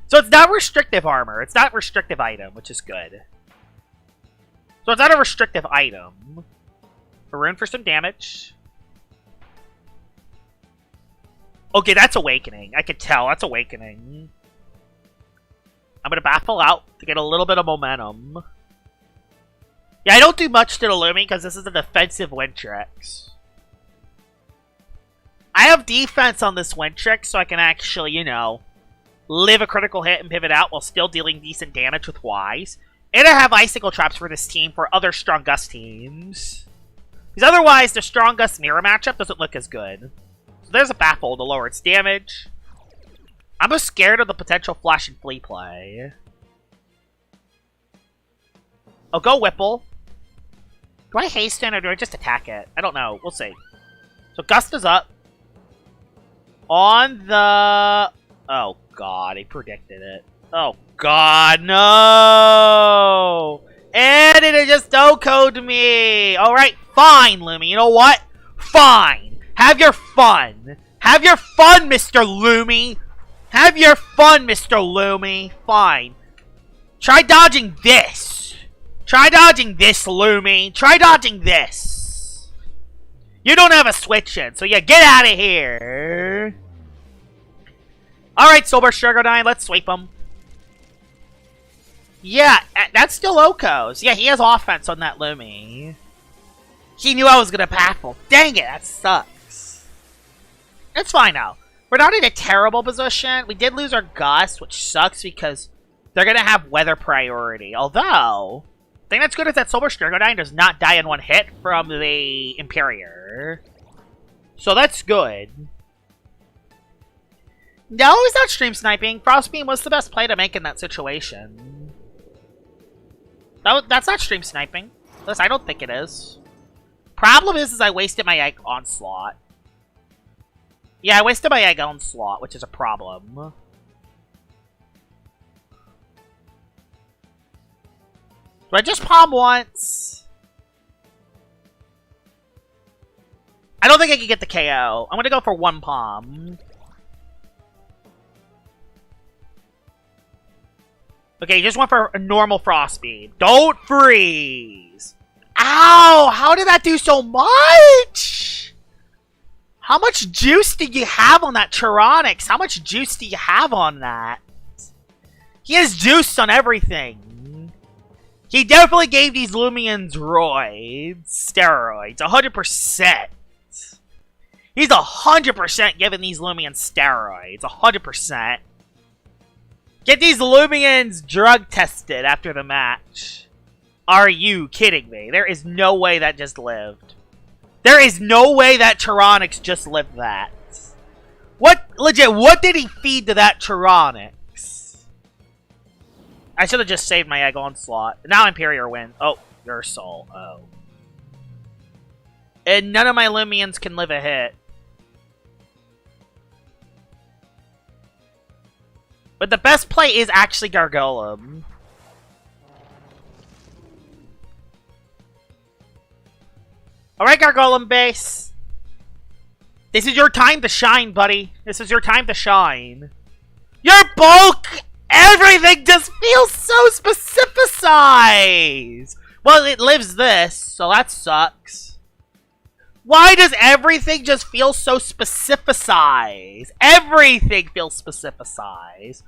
So it's not restrictive armor. It's not restrictive item, which is good. So it's not a restrictive item. Maroon for some damage. Okay, that's Awakening. I could tell. That's Awakening. I'm gonna Baffle out to get a little bit of momentum. Yeah, I don't do much to the Lumi because this is a defensive Wintrix. I have defense on this Wintrix so I can actually, you know, live a critical hit and pivot out while still dealing decent damage with Wise. And I have Icicle Traps for this team for other Strong Gust teams. Because otherwise, the Strong Gust mirror matchup doesn't look as good. So there's a Baffle to lower its damage. I'm just scared of the potential Flash and Flee play. I'll go Whipple. Do I hasten or do I just attack it? I don't know. We'll see. So Gust is up. On the... Oh, God. I predicted it. Oh, God. No! And it just no-code me. Alright, fine, Lumi. You know what? Fine. Have your fun. Have your fun, Mr. Lumi. Have your fun, Mr. Lumi. Fine. Try dodging this. Try dodging this, Lumi. Try dodging this. You don't have a switch in, so yeah, get out of here. Alright, Sober Sugar 9, let's sweep him. Yeah, that's still Oko's. Yeah, he has offense on that Lumi. He knew I was gonna baffle. Dang it, that sucks. It's fine now. We're not in a terrible position. We did lose our Gus, which sucks because they're gonna have weather priority. Although, the thing that's good is that Solar Strigodyne does not die in one hit from the Imperior. So that's good. No, he's not stream sniping. Frostbeam was the best play to make in that situation. That's not stream sniping. At least I don't think it is. Problem is I wasted my Egg Onslaught. Yeah, I wasted my Egg Onslaught, which is a problem. Do I just palm once? I don't think I can get the KO. I'm gonna go for one palm. Okay, you just went for a normal Frostbeam. Don't freeze! Ow! How did that do so much? How much juice did you have on that Tyrannox? How much juice do you have on that? He has juice on everything. He definitely gave these Lumions steroids. 100%. He's 100% giving these Lumions steroids. 100%. Get these Lumions drug tested after the match. Are you kidding me? There is no way that just lived. There is no way that Tyrannox just lived that. What, legit, what did he feed to that Tyrannox? I should have just saved my Egg Onslaught. Now Imperior wins. Oh, your soul. Oh. And none of my Lumions can live a hit. But the best play is actually Gargolem. Alright, Gargolem base. This is your time to shine, buddy. This is your time to shine. Your bulk! Everything just feels so specificized! Well, it lives this, so that sucks. Why does everything just feel so specificized? Everything feels specificized.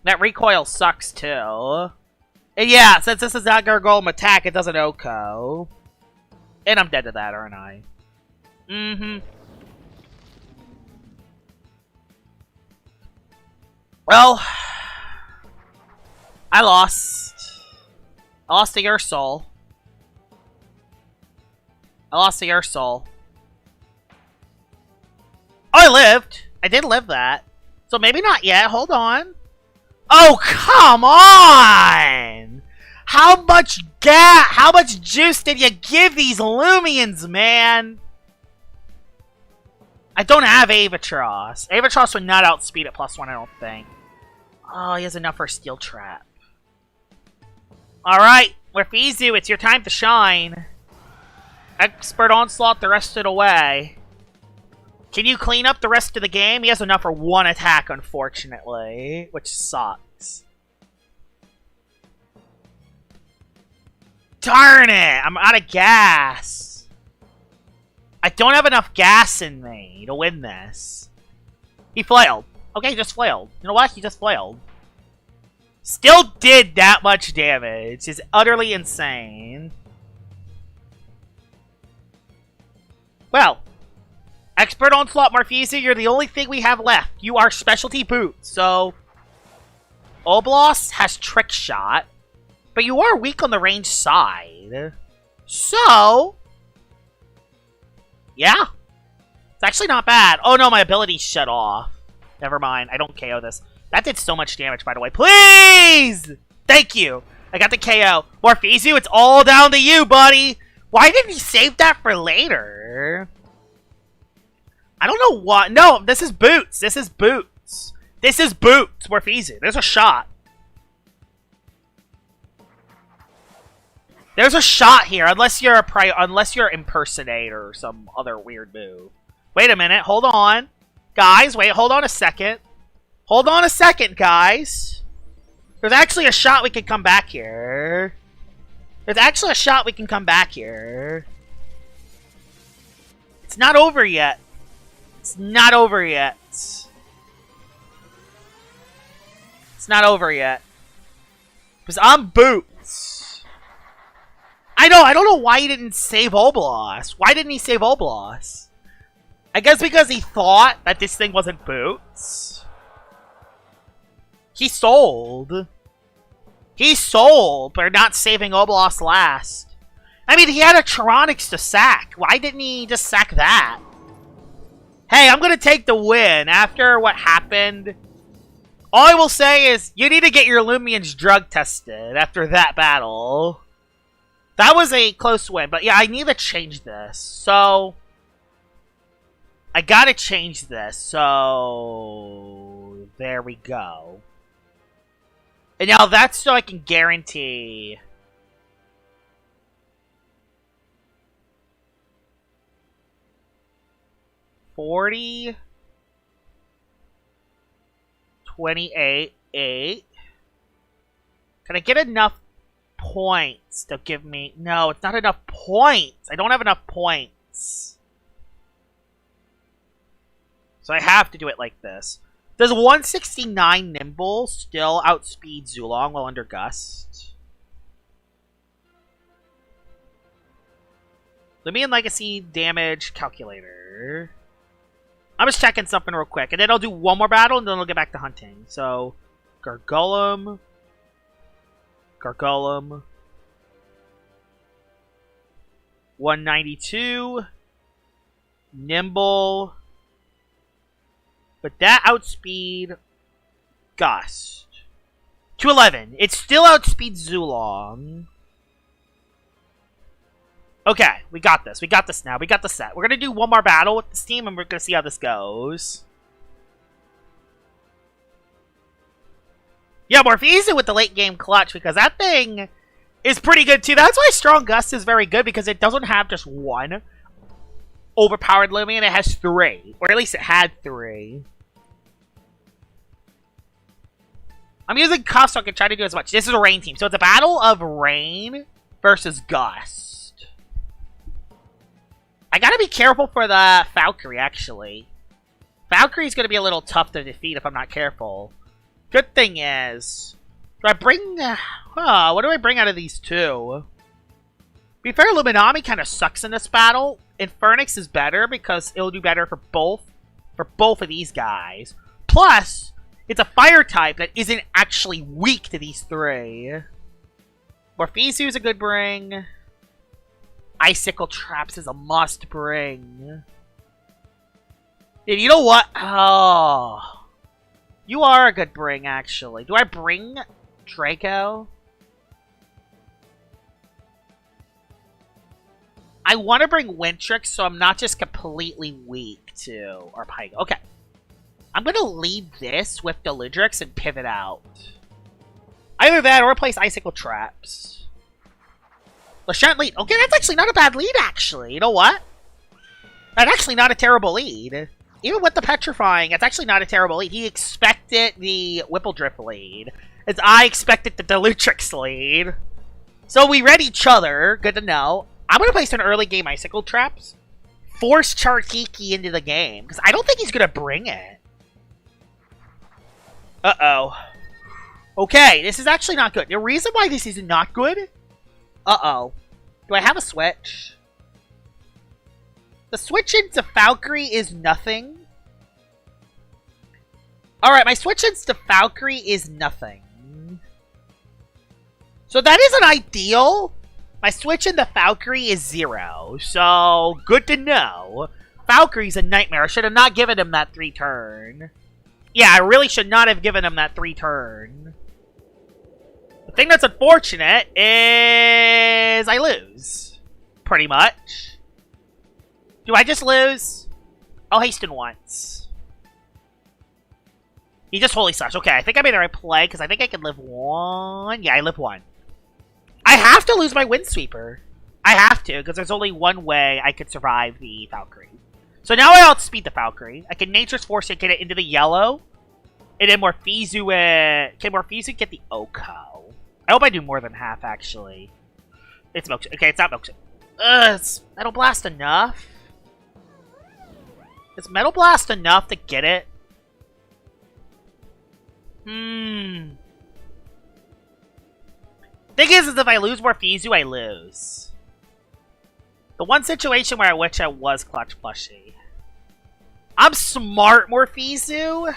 That recoil sucks, too. And yeah, since this is not Gargolem attack, it doesn't OHKO. And I'm dead to that, aren't I? Mm-hmm. Well, I lost. I lost to your soul. I lost to your soul. Oh, I lived. I did live that. So maybe not yet. Hold on. Oh, come on! How much juice did you give these Lumions, man? I don't have Avatros. Avatros would not outspeed at +1, I don't think. Oh, he has enough for a Steel Trap. Alright, Warfizu, it's your time to shine. Expert Onslaught the rest of the way. Can you clean up the rest of the game? He has enough for one attack, unfortunately, which sucks. Darn it! I'm out of gas. I don't have enough gas in me to win this. He flailed. Okay, he just flailed. You know what? He just flailed. Still did that much damage. It's utterly insane. Well, Expert Onslaught Morpheus, you're the only thing we have left. You are Specialty Boots, so... Oblos has Trick Shot, but you are weak on the range side. So... yeah. It's actually not bad. Oh no, my ability's shut off. Never mind, I don't KO this. That did so much damage, by the way. Please! Thank you! I got the KO. Morpheus, it's all down to you, buddy! Why didn't he save that for later? I don't know what. No, this is Boots. This is Boots. This is Boots. Morpheus. There's a shot. There's a shot here, unless you're a impersonator or some other weird move. Wait a minute. Hold on, guys. Wait. Hold on a second. Hold on a second, guys. There's actually a shot we can come back here. There's actually a shot we can come back here. It's not over yet. It's not over yet. It's not over yet. Because I'm Boots. I don't know why he didn't save Oblas. Why didn't he save Oblas? I guess because he thought that this thing wasn't Boots. He sold. He sold, but not saving Oblas last. I mean, he had a Tronix to sack. Why didn't he just sack that? Hey, I'm gonna take the win after what happened. All I will say is, you need to get your Lumions drug tested after that battle. That was a close win, but yeah, I need to change this. So, I gotta change this. So, there we go. And now that's so I can guarantee... $40... 28, 8. Can I get enough points to give me... No, it's not enough points. I don't have enough points. So I have to do it like this. Does 169 Nimble still outspeed Zulong while under Gust? Lumion Legacy damage calculator. I'm just checking something real quick, and then I'll do one more battle, and then I'll get back to hunting. So, Gargolem. Gargolem. 192. Nimble. But that outspeed Gust. 211. It still outspeeds Zulong. Okay, we got this. We got this now. We got the set. We're going to do one more battle with this team, and we're going to see how this goes. Yeah, Morpheus with the late game clutch, because that thing is pretty good, too. That's why Strong Gust is very good, because it doesn't have just one overpowered Lumion. It has 3. Or at least it had 3. I'm using Cuff so I can try to do as much. This is a Rain team. So it's a battle of Rain versus Gust. I gotta be careful for the Valkyrie, actually. Valkyrie's gonna be a little tough to defeat if I'm not careful. Good thing is... Do I bring... what do I bring out of these two? Be fair, Luminami kind of sucks in this battle. Infernix is better because it'll do better for both of these guys. Plus, it's a fire type that isn't actually weak to these 3. Morpheus is a good bring. Icicle Traps is a must bring. Dude, you know what? Oh. You are a good bring, actually. Do I bring Draco? I want to bring Wintrix so I'm not just completely weak to Arpaigo. Okay. I'm going to lead this with Deludrix and pivot out. Either that or replace Icicle Traps. Lashant lead. Okay, that's actually not a bad lead, actually. You know what? That's actually not a terrible lead. Even with the Petrifying, it's actually not a terrible lead. He expected the Whippledrift lead, as I expected the Delutrix lead. So we read each other. Good to know. I'm going to place an early game Icicle Traps. Force Chartiki into the game, because I don't think he's going to bring it. Uh-oh. Okay, this is actually not good. The reason why this is not good... Uh-oh. Do I have a switch? The switch into Valkyrie is nothing. Alright, my switch into Valkyrie is nothing. So that isn't ideal. My switch into Valkyrie is 0. So, good to know. Valkyrie's a nightmare. I should have not given him that 3 turn. Yeah, I really should not have given him that 3 turn. The thing that's unfortunate is I lose. Pretty much. Do I just lose? I'll hasten once. He just Holy Slash. Okay, I think I made the right play because I think I can live 1. Yeah, I live 1. I have to lose my Windsweeper. I have to because there's only one way I could survive the Valkyrie. So now I outspeed the Valkyrie. I can Nature's Force and get it into the yellow. And then Morpheus it. Can Morpheus get the Oko? I hope I do more than half, actually. It's Milkshake. Okay, it's not Milkshake. Is Metal Blast enough? Is Metal Blast enough to get it? Thing is if I lose Morpheus, I lose. The one situation where I wish I was Clutch Plushie. I'm smart, Morphezu.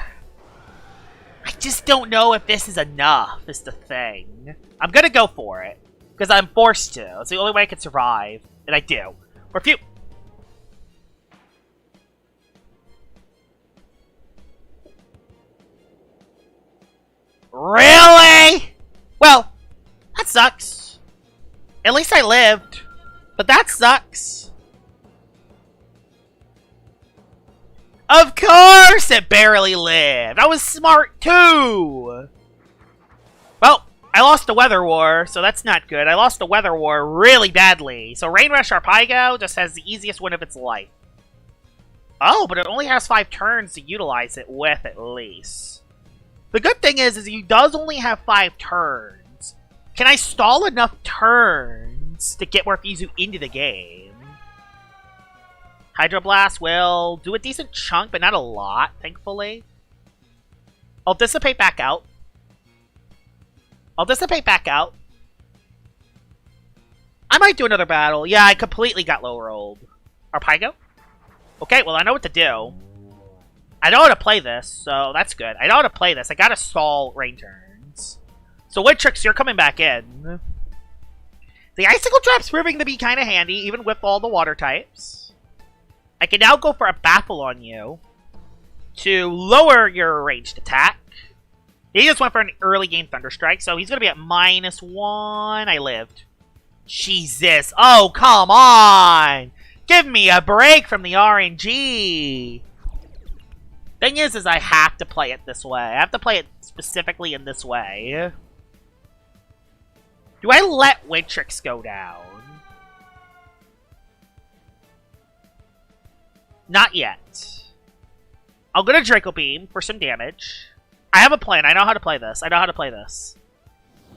I just don't know if this is enough, is the thing. I'm gonna go for it. Because I'm forced to. It's the only way I can survive. And I do. Morphew! Really? Well, that sucks. At least I lived. But that sucks. Of course it barely lived. I was smart too. Well, I lost the Weather War, so that's not good. I lost the Weather War really badly. So Rain Rush Arpaigo just has the easiest win of its life. Oh, but it only has 5 turns to utilize it with, at least. The good thing is he does only have 5 turns. Can I stall enough turns to get Morphezu into the game? Hydroblast will do a decent chunk, but not a lot, thankfully. I'll dissipate back out. I'll dissipate back out. I might do another battle. Yeah, I completely got low rolled. Arpaigo? Okay, well, I know what to do. I know how to play this, so that's good. I know how to play this. I gotta stall rain turns. So, Wittrix, you're coming back in. The Icicle Trap's proving to be kind of handy, even with all the water types. I can now go for a Baffle on you to lower your ranged attack. He just went for an early game Thunderstrike, so he's going to be at -1. I lived. Jesus. Oh, come on! Give me a break from the RNG! Thing is I have to play it this way. I have to play it specifically in this way. Do I let Wittrix go down? Not yet. I'll go to Draco Beam for some damage. I have a plan. I know how to play this. I know how to play this.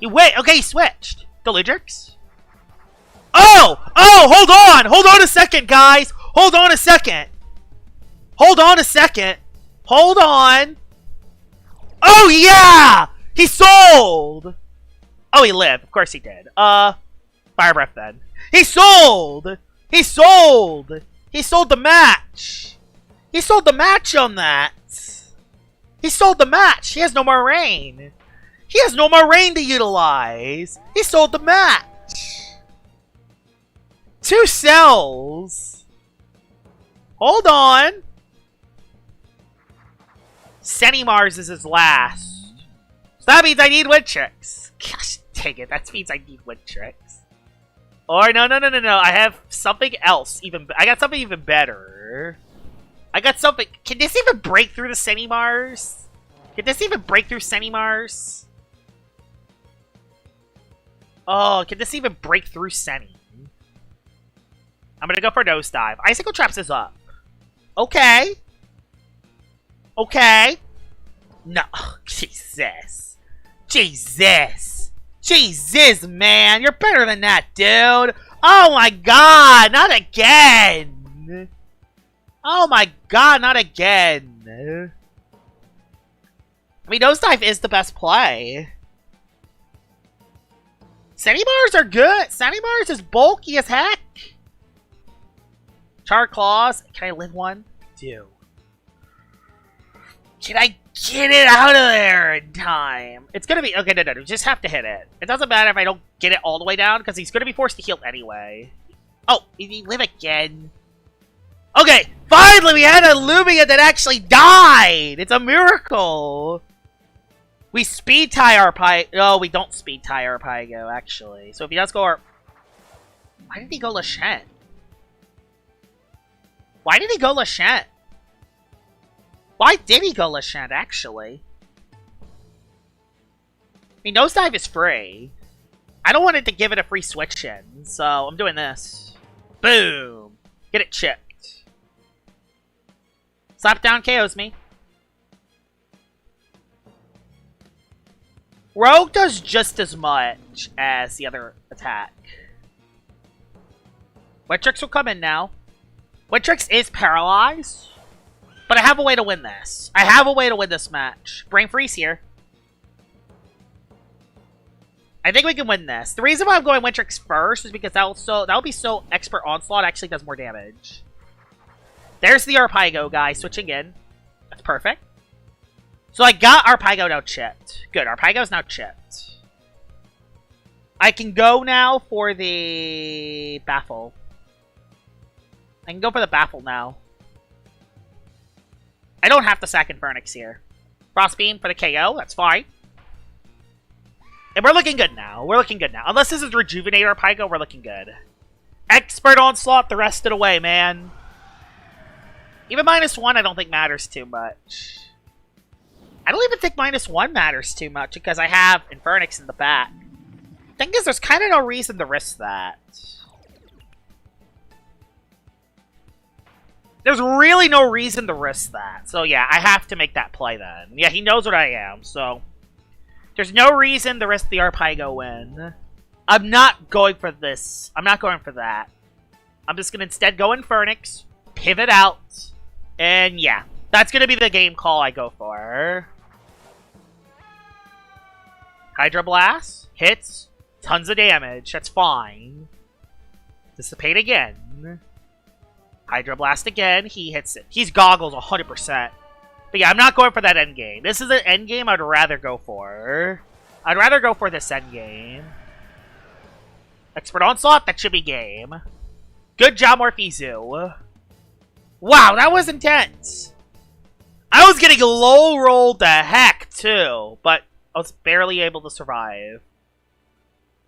Wait, okay, he switched. Deludrix? Oh! Oh, hold on! Hold on a second, guys! Hold on a second! Hold on a second! Hold on! Oh, yeah! He sold! Oh, he lived. Of course he did. Fire Breath then. He sold! He sold! He sold the match! He sold the match on that! He sold the match! He has no more rain! He has no more rain to utilize! He sold the match! 2 cells! Hold on! Senimars is his last. So that means I need Wittrix. Gosh dang it, that means I need Wittrix. Or no, I have something else. I got something even better. I got something. Can this even break through the Senimars? Can this even break through Senimars? Oh, can this even break through Seni? I'm gonna go for Nosedive. Icicle Traps is up. Okay. Okay. No. Jesus. Jesus. Jesus, man. You're better than that, dude. Oh my god. Not again. Oh my god. Not again. I mean, Nosedive is the best play. Senimars are good. Senimars is bulky as heck. Charred Claws. Can I live one? I do. Can I get it out of there in time? It's gonna be... Okay, no. You just have to hit it. It doesn't matter if I don't get it all the way down, because he's gonna be forced to heal anyway. Oh, did he live again? Okay, finally we had a Lumia that actually died! It's a miracle! We speed tie our No, we don't speed tie our Pygo, actually. So if he does go... Why did he go Lachette? Why did he go Lachette? Why did he go Lachette, actually? I mean, Nosedive is free. I don't want it to give it a free switch in, so I'm doing this. Boom! Get it chipped. Slap down KOs me. Rogue does just as much as the other attack. Wittrix will come in now. Wittrix is paralyzed. But I have a way to win this. I have a way to win this match. Brain Freeze here. I think we can win this. The reason why I'm going Wintrix first is because that'll be so Expert Onslaught actually does more damage. There's the Arpaigo guy switching in. That's perfect. So I got Arpaigo now chipped. Good, Arpaigo's now chipped. I can go now for the Baffle. I can go for the Baffle now. I don't have to sack Infernix here. Frostbeam for the KO, that's fine. And we're looking good now. We're looking good now. Unless this is Rejuvenate Arpaigo, we're looking good. Expert Onslaught the rest of the way, man. Even -1 I don't think matters too much. I don't even think -1 matters too much because I have Infernix in the back. Thing is, there's kind of no reason to risk that. There's really no reason to risk that. So yeah, I have to make that play then. Yeah, he knows what I am, so... There's no reason to risk the Arpaigo win. I'm not going for this. I'm not going for that. I'm just going to instead go Infernix, pivot out, and yeah. That's going to be the game call I go for. Hydro Blast. Hits. Tons of damage. That's fine. Dissipate again. Hydro Blast again. He hits it. He's Goggles 100%. But yeah, I'm not going for that endgame. This is an endgame I'd rather go for. I'd rather go for this endgame. Expert Onslaught, that should be game. Good job, Morphizu. Wow, that was intense. I was getting low rolled the heck, too. But I was barely able to survive.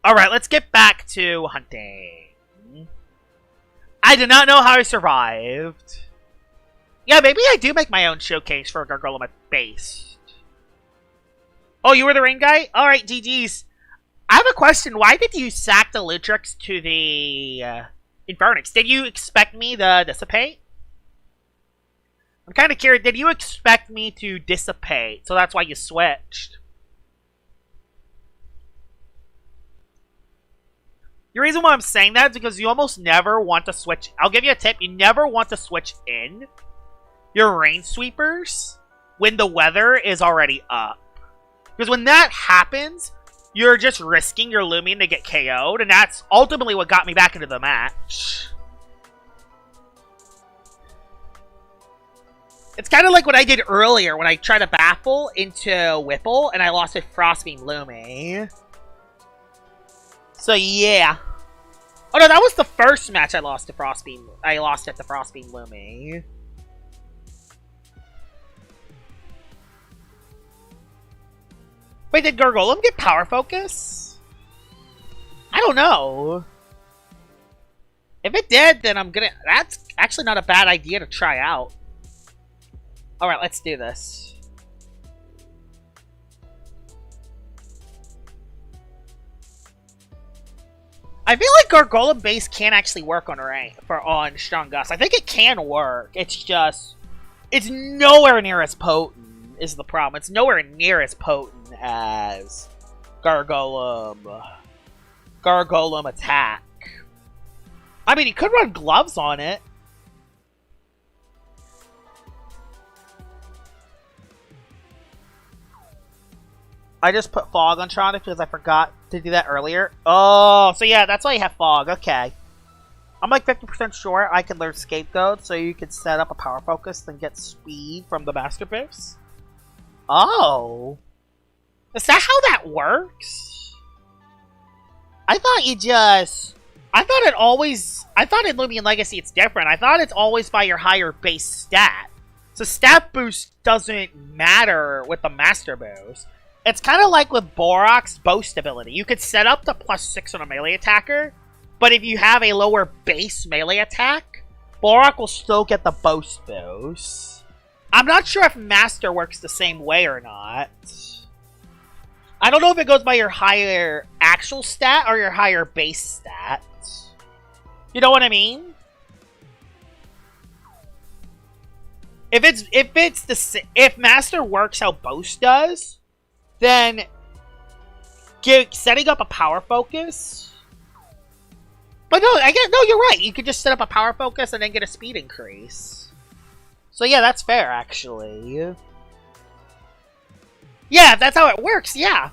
Alright, let's get back to hunting. I did not know how I survived. Yeah, maybe I do make my own showcase for Gargolema Based. Oh, you were the rain guy? Alright, GG's. I have a question. Why did you sack the Lutrix to the Infernix? Did you expect me to dissipate? I'm kind of curious. Did you expect me to dissipate? So that's why you switched. The reason why I'm saying that is because you almost never want to switch. I'll give you a tip. You never want to switch in your rain sweepers when the weather is already up. Because when that happens, you're just risking your Lumion to get KO'd, and that's ultimately what got me back into the match. It's kind of like what I did earlier when I tried to Baffle into Whipple, and I lost with Frostbeam Lumi. So yeah. Oh no, that was the first match I lost to Frostbeam. I lost at the Frostbeam Lumi. Wait, did Gargolem get Power Focus? I don't know. If it did, then I'm gonna... That's actually not a bad idea to try out. Alright, let's do this. I feel like Gargolem base can actually work on on Strong Gust. I think it can work. It's just... It's nowhere near as potent, is the problem. It's nowhere near as potent as Gargolem attack. I mean, he could run gloves on it. I just put Fog on Tronic because I forgot to do that earlier. Oh, so yeah, that's why you have Fog. Okay. I'm like 50% sure I can learn Scapegoat so you can set up a Power Focus and get speed from the Master Boost. Oh. Is that how that works? I thought you just... I thought in Lumion Legacy it's different. I thought it's always by your higher base stat. So stat boost doesn't matter with the Master Boost. It's kind of like with Borok's Boast ability. You could set up the +6 on a melee attacker, but if you have a lower base melee attack, Borok will still get the Boast boost. I'm not sure if Master works the same way or not. I don't know if it goes by your higher actual stat or your higher base stat. You know what I mean? If Master works how Boast does, then setting up a Power Focus. But no, you're right. You could just set up a Power Focus and then get a speed increase. So yeah, that's fair actually. Yeah, if that's how it works, yeah.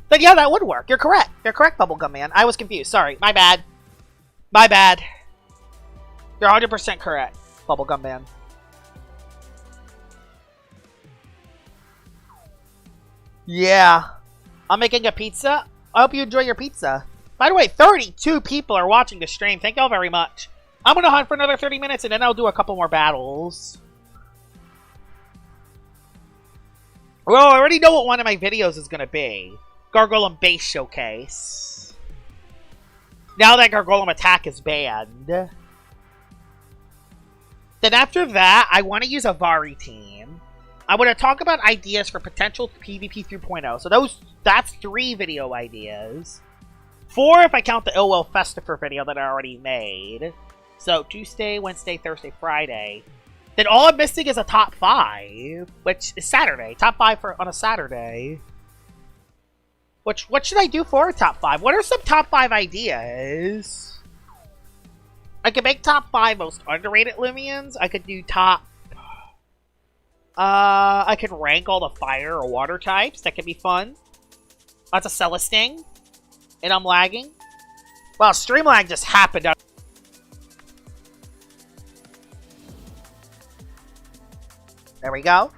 then yeah, that would work. You're correct. You're correct, Bubblegum Man. I was confused. Sorry. My bad. My bad. You're 100% correct, Bubblegum Man. Yeah. I'm making a pizza. I hope you enjoy your pizza. By the way, 32 people are watching the stream. Thank y'all very much. I'm going to hunt for another 30 minutes, and then I'll do a couple more battles. Well, I already know what one of my videos is going to be. Gargolem Base Showcase. Now that Gargolem Attack is banned. Then after that, I want to use a Vari team. I want to talk about ideas for potential PvP 3.0. So that's 3 video ideas. 4 if I count the Illwell Festifer video that I already made. So Tuesday, Wednesday, Thursday, Friday. Then all I'm missing is a top 5, which is Saturday. Top 5 on a Saturday. What should I do for a top 5? What are some top 5 ideas? I could make top 5 most underrated Lumions. I could do top... I could rank all the fire or water types. That could be fun. That's a Celesting. And I'm lagging. Well, stream lag just happened. There we go.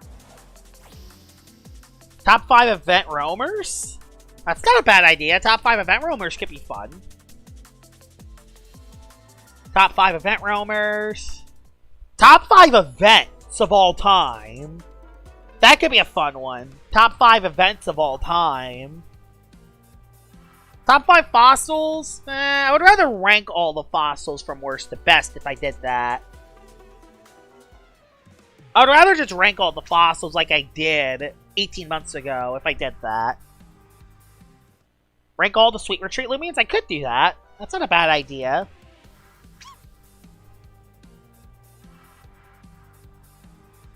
Top 5 event roamers? That's not a bad idea. Top 5 event roamers could be fun. Top 5 event roamers. Top 5 events of all time. That could be a fun one. Top 5 events of all time. Top 5 fossils? I would rather rank all the fossils from worst to best if I did that. I would rather just rank all the fossils like I did 18 months ago if I did that. Rank all the Sweet Retreat Lumions? I could do that. That's not a bad idea.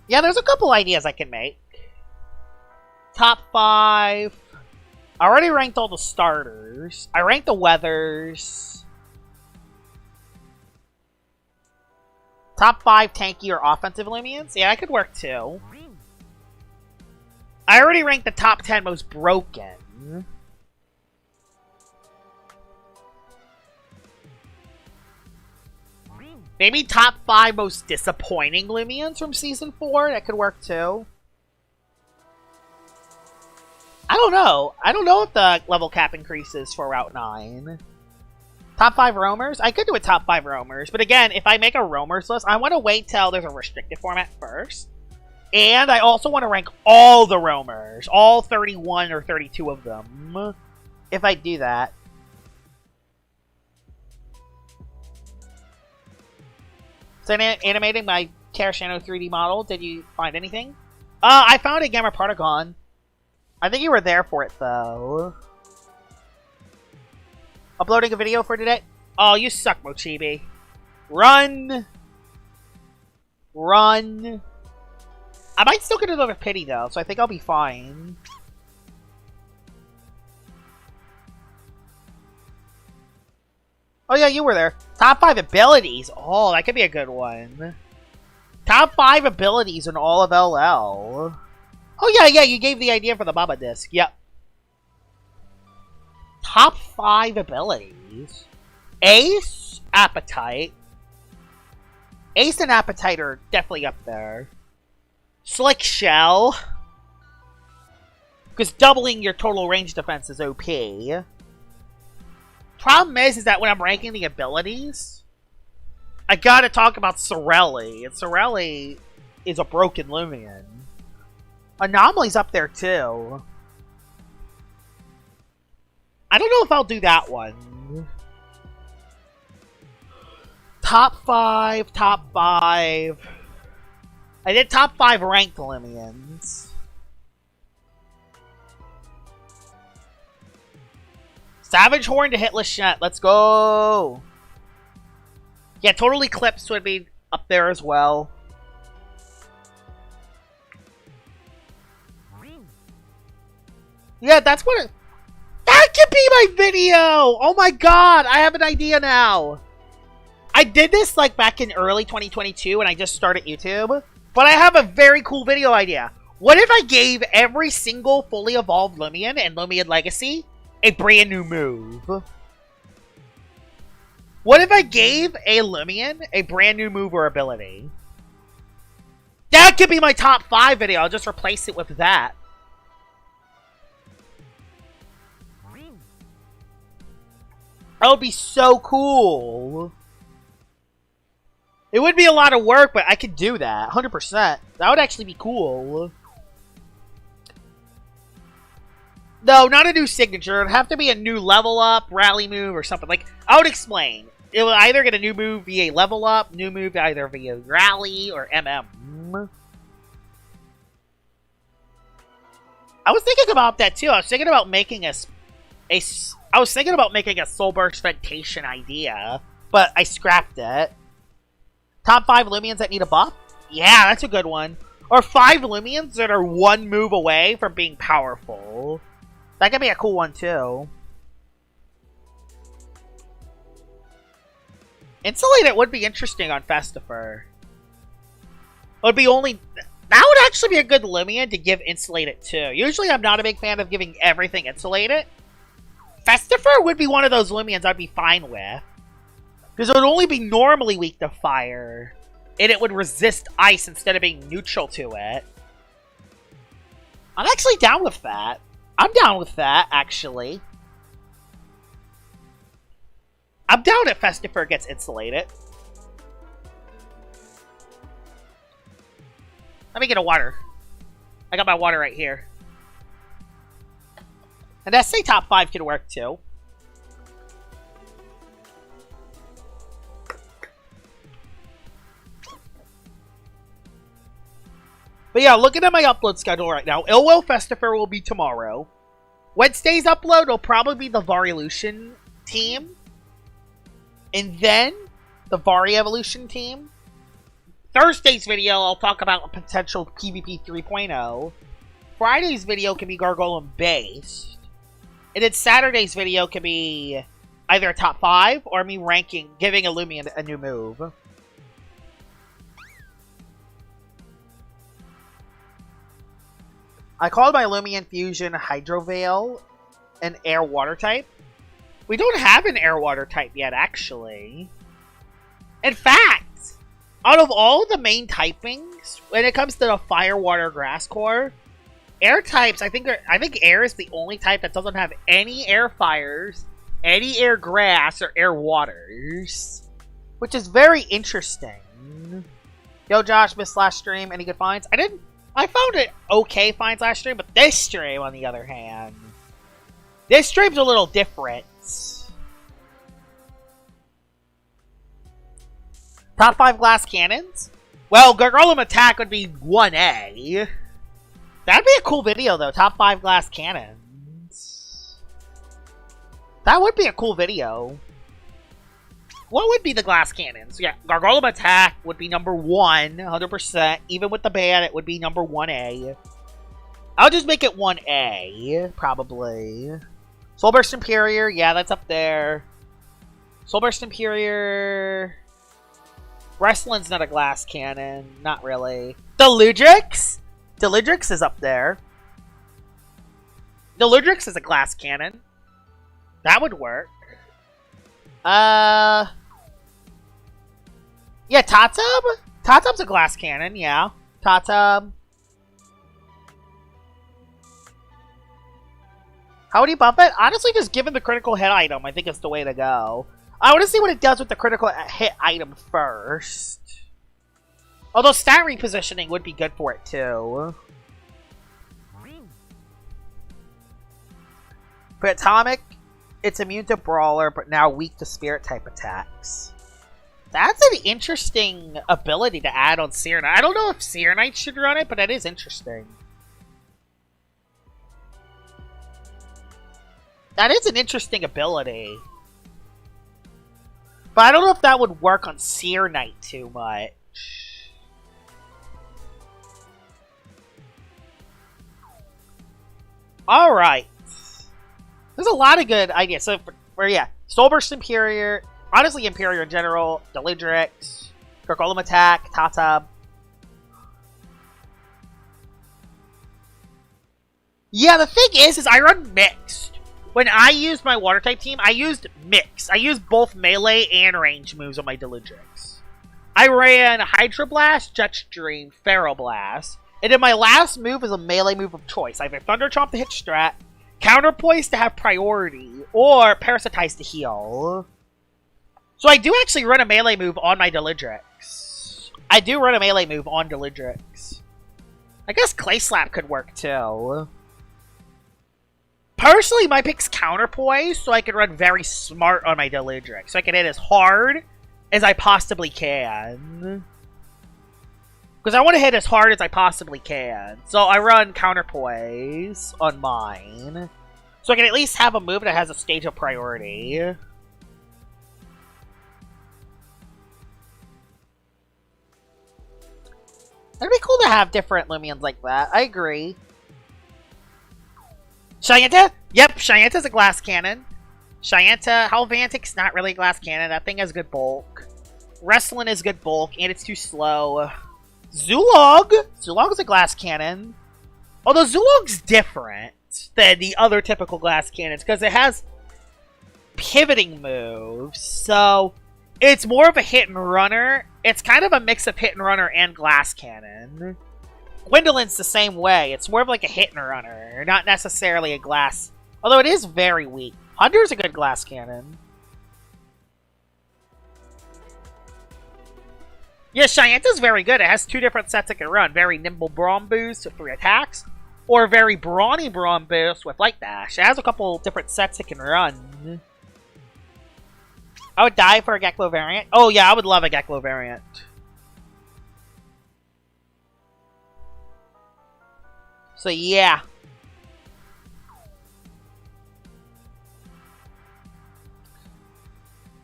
Yeah, there's a couple ideas I can make. Top 5. I already ranked all the starters. I ranked the weathers. Top 5 tanky or offensive Lumions? Yeah, I could work too. I already ranked the top 10 most broken. Maybe top 5 most disappointing Lumions from Season 4? That could work too. I don't know. I don't know if the level cap increases for Route 9. Top 5 roamers? I could do a top 5 roamers. But again, if I make a roamers list, I want to wait till there's a restricted format first. And I also want to rank all the roamers. All 31 or 32 of them. If I do that. So animating my Karashano 3D model. Did you find anything? I found a Gamma Partigon. I think you were there for it, though. Uploading a video for today? Oh, you suck, Mochibi. Run! Run! I might still get another pity, though, so I think I'll be fine. Oh, yeah, you were there. Top 5 abilities. Oh, that could be a good one. Top 5 abilities in all of LL. Oh, yeah, you gave the idea for the Baba Disc. Yep. Top 5 abilities. Ace, Appetite. Ace and Appetite are definitely up there. Slick Shell. Because doubling your total range defense is OP. Problem is that when I'm ranking the abilities, I gotta talk about Sorelli. And Sorelli is a broken Lumion. Anomaly's up there too. I don't know if I'll do that one. Top 5, top 5. I did top 5 ranked Lumions. Savage Horn to hit Lachette. Let's go. Yeah, Total Eclipse would be up there as well. Yeah, that's what it... That could be my video! Oh my god, I have an idea now. I did this like back in early 2022 when I just started YouTube. But I have a very cool video idea. What if I gave every single fully evolved Lumion and Lumion Legacy a brand new move? What if I gave a Lumion a brand new move or ability? That could be my top 5 video. I'll just replace it with that. That would be so cool. It would be a lot of work, but I could do that. 100%. That would actually be cool. No, not a new signature. It'd have to be a new level up, rally move, or something. Like, I would explain. It will either get a new move via level up, new move either via rally, or MM. I was thinking about that too. I was thinking about making I was thinking about making a Soul Burst Ventation idea, but I scrapped it. Top 5 Lumions that need a buff? Yeah, that's a good one. Or 5 Lumions that are 1 move away from being powerful. That could be a cool one too. Insulated would be interesting on Festifer. It would be only... That would actually be a good Lumion to give Insulated too. Usually I'm not a big fan of giving everything Insulated. Festifer would be one of those Lumions I'd be fine with. Because it would only be normally weak to fire. And it would resist ice instead of being neutral to it. I'm actually down with that. I'm down with that, actually. I'm down if Festifer gets insulated. Let me get a water. I got my water right here. And I say top 5 can work too. But yeah, looking at my upload schedule right now, Illwell Festifer will be tomorrow. Wednesday's upload will probably be the Variolution team. And then the Vari Evolution team. Thursday's video, I'll talk about a potential PvP 3.0. Friday's video can be Gargolem based. And then Saturday's video can be either a top 5 or me ranking, giving Illumian a new move. I called my Lumion Fusion Hydrovale an air-water type. We don't have an air-water type yet, actually. In fact, out of all the main typings, when it comes to the Fire, Water, Grass core, air types, I think air is the only type that doesn't have any air fires, any air grass, or air waters. Which is very interesting. Yo, Josh, missed last stream. Any good finds? I found it okay finds last stream, but this stream, on the other hand, this stream's a little different. Top 5 glass cannons? Well, Gargolem Attack would be 1A. That'd be a cool video, though. Top 5 glass cannons. That would be a cool video. What would be the glass cannons? Yeah, Gargolem Attack would be number 1, 100%. Even with the ban, it would be number 1A. I'll just make it 1A, probably. Soulburst Imperior, yeah, that's up there. Soulburst Imperior... Wrestling's not a glass cannon. Not really. Deludrix? Deludrix is up there. Deludrix is a glass cannon. That would work. Yeah, Tatab? Tatab's a glass cannon, yeah. Tatab. How would you buff it? Honestly, just give him the critical hit item. I think it's the way to go. I want to see what it does with the critical hit item first. Although stat repositioning would be good for it too. For Atomic, it's immune to Brawler, but now weak to Spirit type attacks. That's an interesting ability to add on Seer Knight. I don't know if Seer Knight should run it, but that is interesting. That is an interesting ability. But I don't know if that would work on Seer Knight too much. Alright. There's a lot of good ideas. So, yeah. Soulburst Imperior. Honestly, Imperior in general. Deludrix. Gargolem Attack. Tatab. Yeah, the thing is I run mixed. When I used my water type team, I used mix. I used both melee and range moves on my Delidrix. I ran Hydro Blast, Jet Stream, Feral Blast, and then my last move is a melee move of choice. Either Thunder Chomp to hit strat, Counterpoise to have priority, or Parasitize to heal. So I do actually run a melee move on my Delidrix. I do run a melee move on Delidrix. I guess Clay Slap could work too. Personally, my pick's Counterpoise, so I can run very smart on my Delidrix. So I can hit as hard as I possibly can. Because I want to hit as hard as I possibly can. So I run Counterpoise on mine. So I can at least have a move that has a stage of priority. It'd be cool to have different Lumions like that. I agree. Shyenta? Yep, Shyenta's a glass cannon. Shyenta, Halvantic's not really a glass cannon. That thing has good bulk. Wrestling is good bulk, and it's too slow. Zulog? Zulog is a glass cannon. Although Zulog's different than the other typical glass cannons, because it has pivoting moves. So, it's more of a hit and runner. It's kind of a mix of hit and runner and glass cannon. Gwendolyn's the same way. It's more of like a hit and runner, not necessarily a glass. Although it is very weak. Hunter's a good glass cannon. Yeah, Shyenta's very good. It has two different sets it can run. Very Nimble Braum Boost with 3 attacks, or very Brawny Braum Boost with Light Dash. It has a couple different sets it can run. I would die for a Geklo variant. Oh yeah, I would love a Geklo variant. So yeah.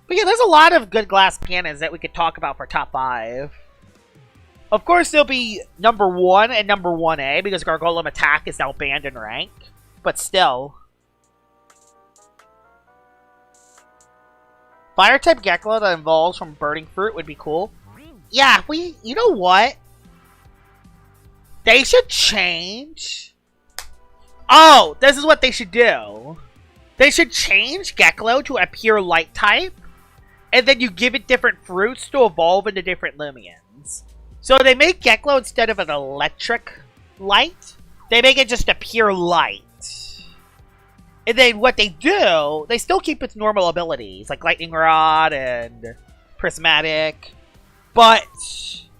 But yeah, there's a lot of good glass cannons that we could talk about for top 5. Of course, there'll be number 1 and number 1A, because Gargolem Attack is now banned in rank. But still. Fire-type Geklo that evolves from Burning Fruit would be cool. Yeah, you know what? They should change. Oh, this is what they should do. They should change Geklo to a pure light type, and then you give it different fruits to evolve into different Lumions. So they make Geklo, instead of an electric light, they make it just a pure light. And then what they do, they still keep its normal abilities, like Lightning Rod and Prismatic. But,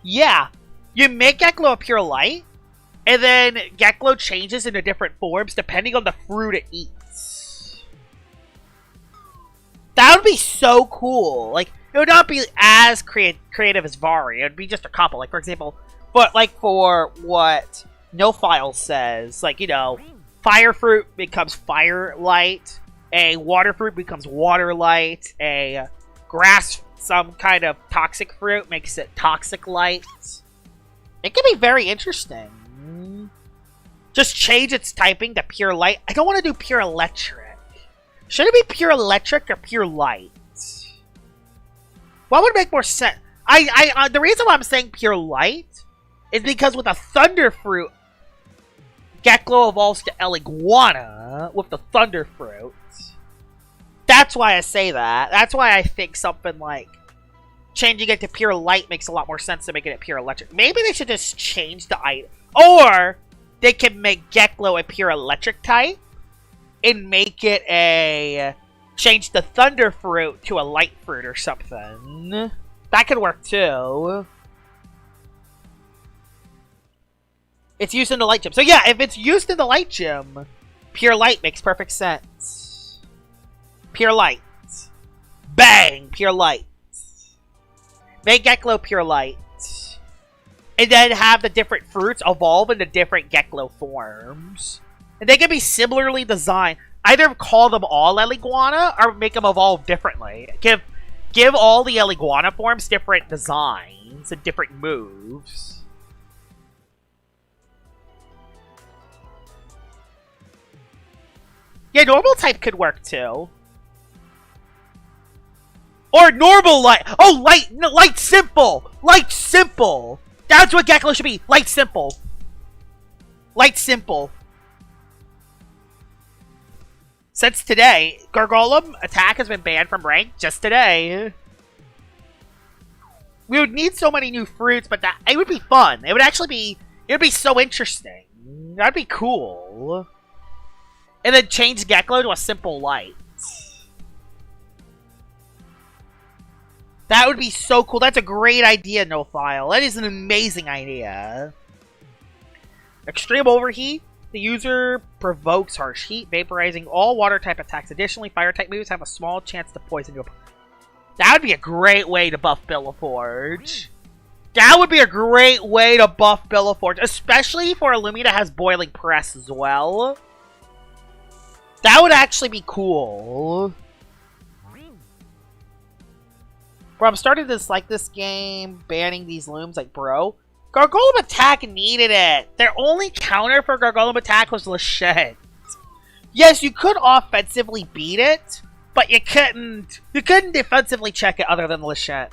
yeah, you make Geklo a pure light, and then Geklo changes into different forms depending on the fruit it eats. That would be so cool. Like, it would not be as creative as Vari. It would be just a couple. Like, for example, but like for what No File says, like, you know, Fire Fruit becomes Fire Light, a Water Fruit becomes Water Light, a Grass, some kind of toxic fruit, makes it Toxic Light. It could be very interesting. Just change its typing to pure light. I don't want to do pure electric. Should it be pure electric or pure light? What would make more sense? The reason why I'm saying pure light is because with a Thunder Fruit, Geklo evolves to Eliguana with the Thunder Fruit. That's why I say that. That's why I think something like changing it to pure light makes a lot more sense than making it pure electric. Maybe they should just change the item. Or they can make Geklo a pure electric type and make it a... change the Thunder Fruit to a Light Fruit or something. That could work too. It's used in the Light Gym. So yeah, if it's used in the Light Gym, pure light makes perfect sense. Pure light. Bang! Pure light. Make Geklo pure light. And then have the different fruits evolve into different Geklo forms. And they can be similarly designed. Either call them all Eliguana or make them evolve differently. Give all the Eliguana forms different designs and different moves. Yeah, normal type could work too. Or normal light. Oh, light. No, light simple. Light simple. That's what Geklo should be. Light simple. Light simple. Since today, Gargolem attack has been banned from rank just today. We would need so many new fruits, but it would be fun. It would actually be, it would be so interesting. That'd be cool. And then change Geklo to a simple light. That would be so cool. That's a great idea, NoFile. That is an amazing idea. Extreme Overheat. The user provokes harsh heat, vaporizing all water-type attacks. Additionally, fire-type moves have a small chance to poison you. That would be a great way to buff Bellaforge. That would be a great way to buff Bellaforge, especially for a Lumi that has Boiling Press as well. That would actually be cool. Bro, I'm starting to dislike this game, banning these looms, like, bro. Gargolem Attack needed it. Their only counter for Gargolem Attack was Lachette. Yes, you could offensively beat it, but you couldn't defensively check it other than Lachette.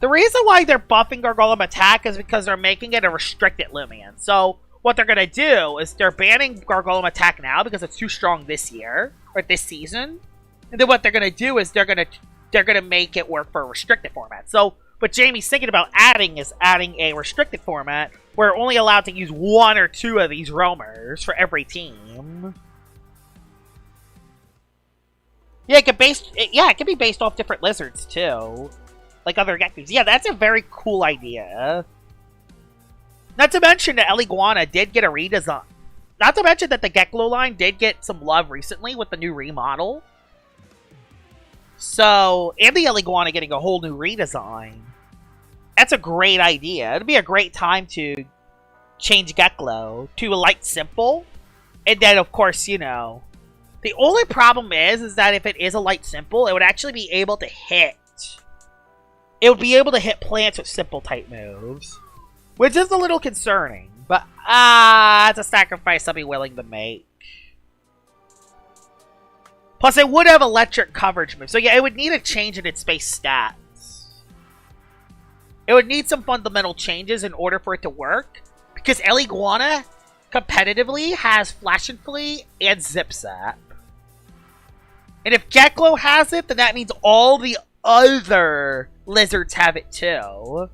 The reason why they're buffing Gargolem Attack is because they're making it a restricted Lumion. So, what they're gonna do is they're banning Gargolem Attack now because it's too strong this year, or this season. And then what they're gonna do is they're gonna make it work for a restricted format. So, what Jamie's thinking about adding is adding a restricted format where we're only allowed to use 1 or 2 of these roamers for every team. Yeah, it can be based off different lizards too. Like other Geckos. Yeah, that's a very cool idea. Not to mention that Eliguana did get a redesign. Not to mention that the Geklo line did get some love recently with the new remodel. So, and the Eliguana getting a whole new redesign. That's a great idea. It'd be a great time to change Geklo to a light simple. And then, of course, you know, the only problem is that if it is a light simple, it would actually be able to hit. It would be able to hit plants with simple type moves. Which is a little concerning. But, it's a sacrifice I'll be willing to make. Plus, it would have electric coverage moves. So yeah, it would need a change in its base stats. It would need some fundamental changes in order for it to work. Because Eliguana, competitively, has Flash and Flee and Zip Zap. And if Geklo has it, then that means all the other lizards have it too.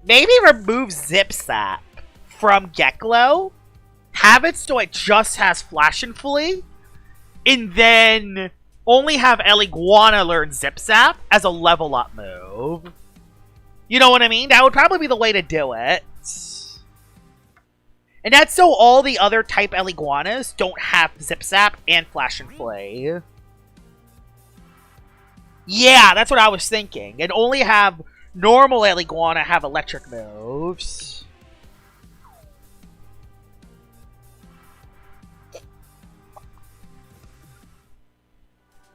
Maybe remove Zip Zap from Geklo. Have it so it just has Flash and Flee. And then only have Eliguana learn Zip Zap as a level up move. You know what I mean? That would probably be the way to do it. And that's so all the other type Eliguanas don't have Zip Zap and Flash and Flee. Yeah, that's what I was thinking. And only have normal Eliguana have electric moves.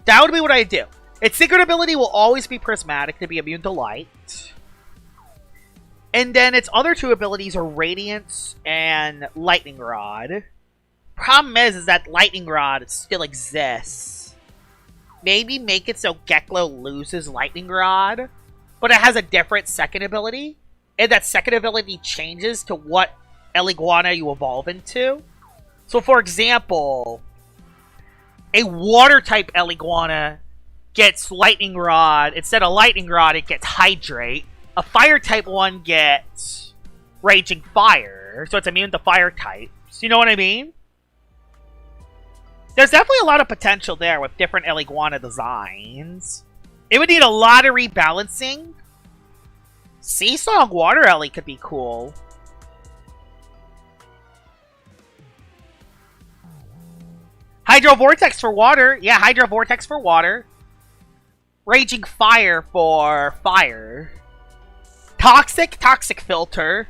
That would be what I'd do. Its secret ability will always be Prismatic to be immune to light. And then its other 2 abilities are Radiance and Lightning Rod. Problem is that Lightning Rod still exists. Maybe make it so Geklo loses Lightning Rod, but it has a different second ability. And that second ability changes to what Eliguana you evolve into. So for example, a water-type Eliguana gets Lightning Rod. Instead of Lightning Rod, it gets Hydrate. A Fire-type one gets Raging Fire, so it's immune to Fire types. You know what I mean? There's definitely a lot of potential there with different Eliguana designs. It would need a lot of rebalancing. Seasong Water Ellie could be cool. Hydro Vortex for water. Yeah, Hydro Vortex for water. Raging Fire for fire. Toxic Filter.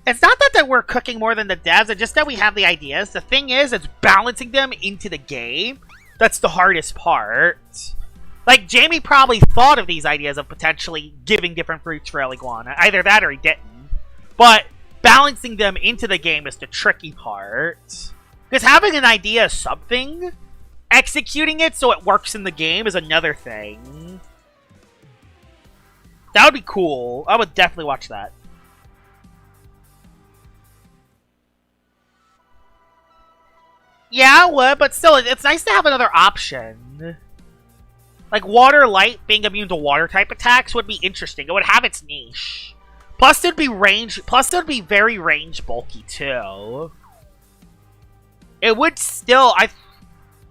It's not that we're cooking more than the devs, it's just that we have the ideas. The thing is, it's balancing them into the game. That's the hardest part. Like, Jamie probably thought of these ideas of potentially giving different fruits for Eliguana. Either that or he didn't. But balancing them into the game is the tricky part. Because having an idea is something. Executing it so it works in the game is another thing. That would be cool. I would definitely watch that. Yeah, I would, but still, it's nice to have another option. Like, Water Light being immune to water-type attacks would be interesting. It would have its niche. Plus, it would be very range bulky, too. It would still...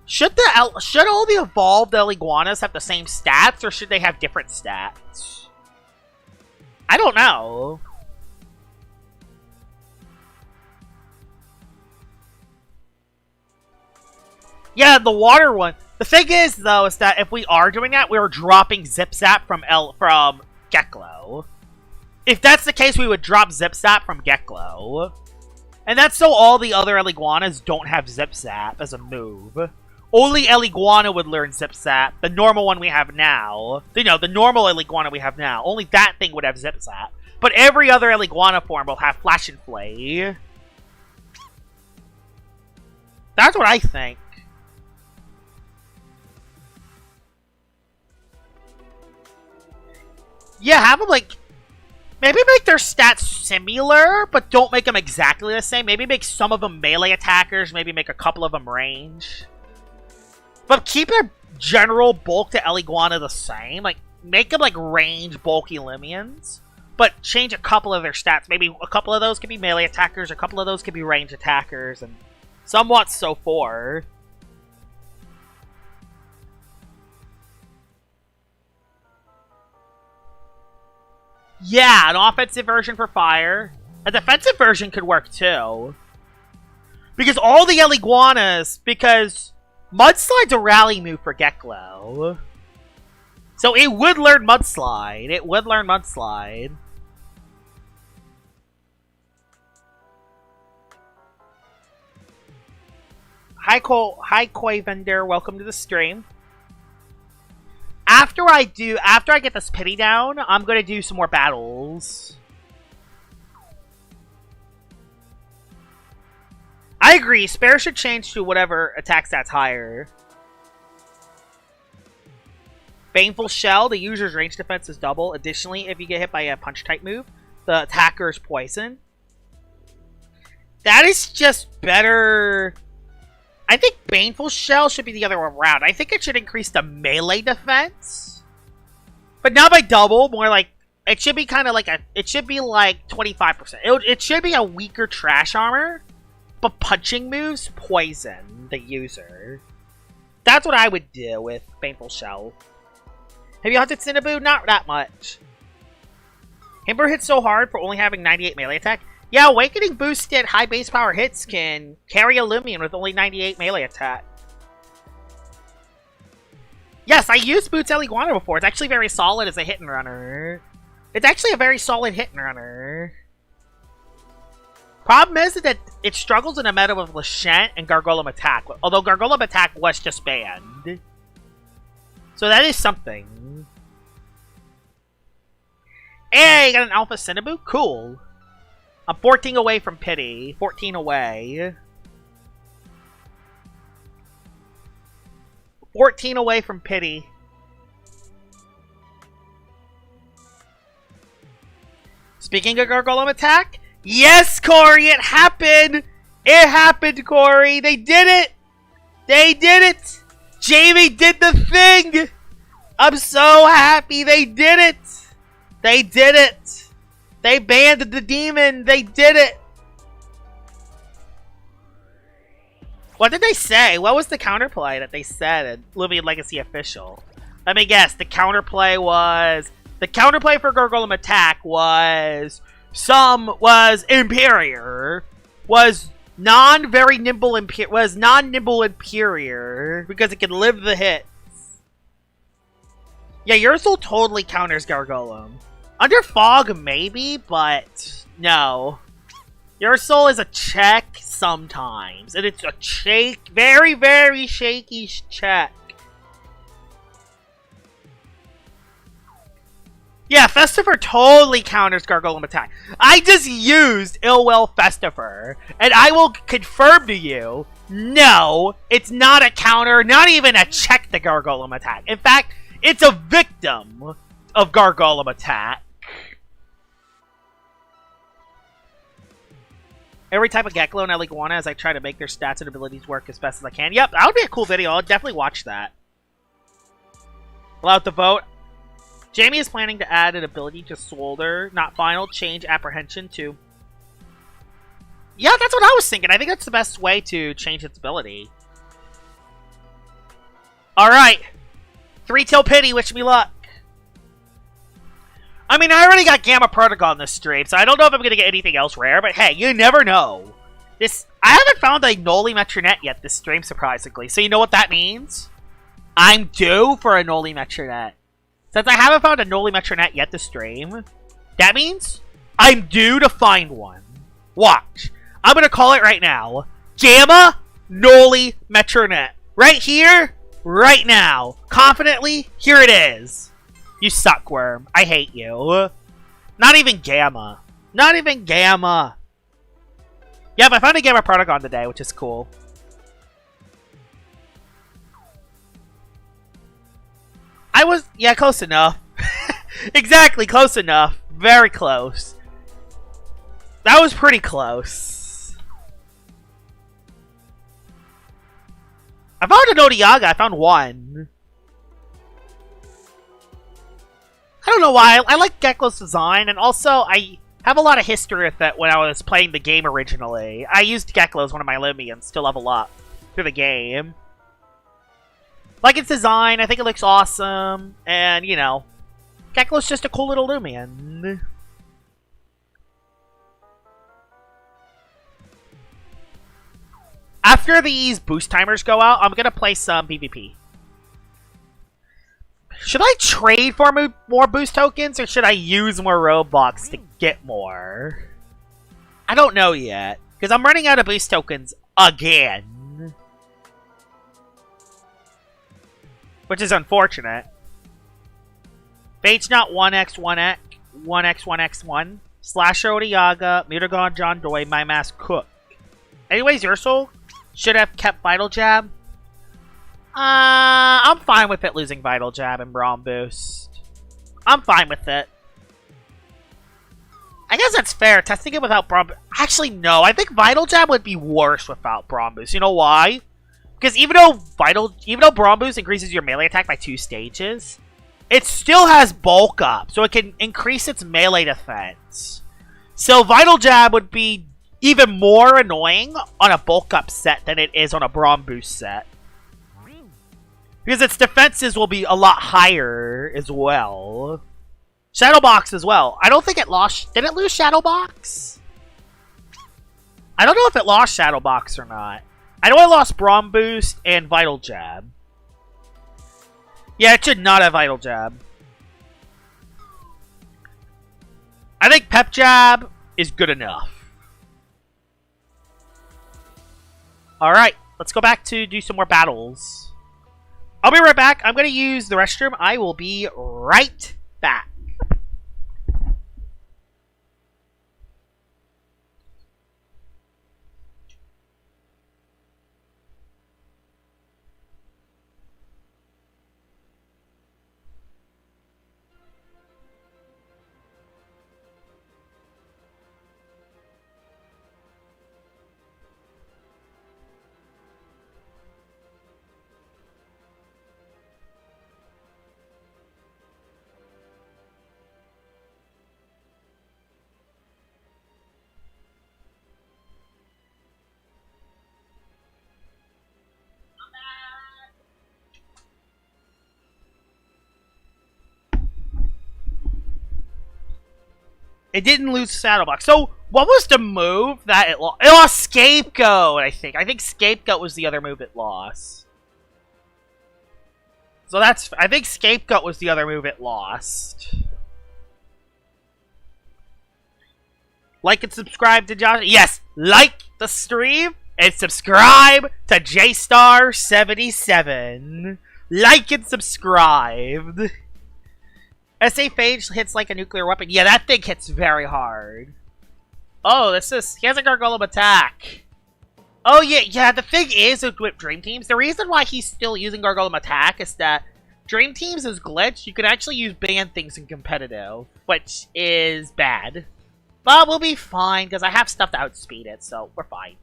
Should all the evolved Eliguanas have the same stats, or should they have different stats? I don't know. Yeah, the water one. The thing is, though, is that if we are doing that, we're dropping Zip Zap from Geklo. If that's the case, we would drop Zip Zap from Geklo. And that's so all the other Eliguanas don't have Zip Zap as a move. Only Eliguana would learn Zip Zap. The normal one we have now. You know, the normal Eliguana we have now. Only that thing would have Zip Zap. But every other Eliguana form will have Flash and Flay. That's what I think. Yeah, have them, like... Maybe make their stats similar, but don't make them exactly the same. Maybe make some of them melee attackers. Maybe make a couple of them range. But keep their general bulk to Eliguana the same. Like, make them, like, range bulky Limians. But change a couple of their stats. Maybe a couple of those could be melee attackers. A couple of those could be range attackers. And somewhat so forth. Yeah, an offensive version for fire. A defensive version could work too. Because all the Eliguanas, because Mudslide's a rally move for Geklo. So it would learn Mudslide. It would learn Mudslide. Hi Koi Vendor, welcome to the stream. After I get this pity down, I'm gonna do some more battles. I agree, Spare should change to whatever attack stats higher. Baneful Shell, the user's range defense is double. Additionally, if you get hit by a punch type move, the attacker is poison. That is just better. I think Baneful Shell should be the other way around. I think it should increase the melee defense. But not by double, more like... It should be kind of like a... It should be like 25%. It should be a weaker trash armor. But punching moves poison the user. That's what I would do with Baneful Shell. Have you hunted Cinnaboo? Not that much. Himber hits so hard for only having 98 melee attack. Yeah, Awakening boosted high base power hits can carry a Lumion with only 98 melee attack. Yes, I used Boots Eliguana before. It's actually very solid as a hit and runner. It's actually a very solid hit and runner. Problem is that it struggles in a meta with Lashent and Gargolem Attack, although Gargolem Attack was just banned. So that is something. Hey, got an Alpha Cinnaboo? Cool. I'm 14 away from Pity. 14 away. 14 away from Pity. Speaking of Gargolem Attack, yes, Corey, it happened! It happened, Corey! They did it! They did it! Jamie did the thing! I'm so happy they did it! They did it! They banned the demon! They did it! What did they say? What was the counterplay that they said in Lumion Legacy Official? Let me guess. The counterplay was... The counterplay for Gargolem Attack was... Inferior. Was non-nimble inferior. Because it can live the hits. Yeah, Ursul totally counters Gargolem. Under Fog, maybe, but no. Ursul is a check sometimes. And it's a very, very shaky check. Yeah, Festifer totally counters Gargolem Attack. I just used Illwell Festifer. And I will confirm to you, no, it's not a counter, not even a check to Gargolem Attack. In fact, it's a victim of Gargolem attack. Every type of Geklo and Eliguana as I try to make their stats and abilities work as best as I can. Yep, that would be a cool video. I'll definitely watch that. Allowed to vote. Jamie is planning to add an ability to Solder, not final, change Apprehension to... Yeah, that's what I was thinking. I think that's the best way to change its ability. Alright. Three-Tail Pity, wish me luck. I mean, I already got Gamma Protocol on this stream, so I don't know if I'm going to get anything else rare, but hey, you never know. I haven't found a Noli Metronet yet this stream, surprisingly. So you know what that means? I'm due for a Noli Metronet. Since I haven't found a Noli Metronet yet this stream, that means I'm due to find one. Watch. I'm going to call it right now. Gamma Noli Metronet. Right here, right now. Confidently, here it is. You suck, Worm. I hate you. Not even Gamma. Not even Gamma. Yeah, but I found a Gamma Protocol today, which is cool. Yeah, close enough. Exactly, close enough. Very close. That was pretty close. I found an Odiaga. I found one. I don't know why. I like Geklo's design, and also I have a lot of history with it when I was playing the game originally. I used Geklo as one of my Lumions to level up through the game. Like its design, I think it looks awesome, and, you know, Geklo's just a cool little Lumion. After these boost timers go out, I'm gonna play some PvP. Should I trade for more boost tokens, or should I use more Robux to get more? I don't know yet, because I'm running out of boost tokens again. Which is unfortunate. Fate's not 1x, 1x, 1x, 1x1. Slasher Odiaga, Mutagon John Doy, My Mask Cook. Anyways, Ursul should have kept Vital Jab. I'm fine with it losing Vital Jab and Braum Boost. I'm fine with it. I guess that's fair. Testing it without Braum Boost. Actually, no. I think Vital Jab would be worse without Braum Boost. You know why? Because even though Braum Boost increases your melee attack by 2 stages, it still has bulk up, so it can increase its melee defense. So Vital Jab would be even more annoying on a bulk up set than it is on a Braum Boost set. Because its defenses will be a lot higher as well. Shadowbox as well. I don't think it lost... Did it lose Shadowbox? I don't know if it lost Shadowbox or not. I know I lost Braum Boost and Vital Jab. Yeah, it should not have Vital Jab. I think Pep Jab is good enough. Alright, let's go back to do some more battles. I'll be right back. I'm going to use the restroom. I will be right back. It didn't lose Saddlebox. So, what was the move that it lost? It lost Scapegoat, I think. I think Scapegoat was the other move it lost. So that's... I think Scapegoat was the other move it lost. Like and subscribe to Josh. Yes, like the stream and subscribe to JStar77. Like and subscribe. SA Phage hits like a nuclear weapon. Yeah, that thing hits very hard. Oh, this is... He has a Gargolem attack. Oh, yeah, the thing is with Dream Teams, the reason why he's still using Gargolem attack is that Dream Teams is glitched. You can actually use ban things in competitive, which is bad. But we'll be fine, because I have stuff to outspeed it, so we're fine.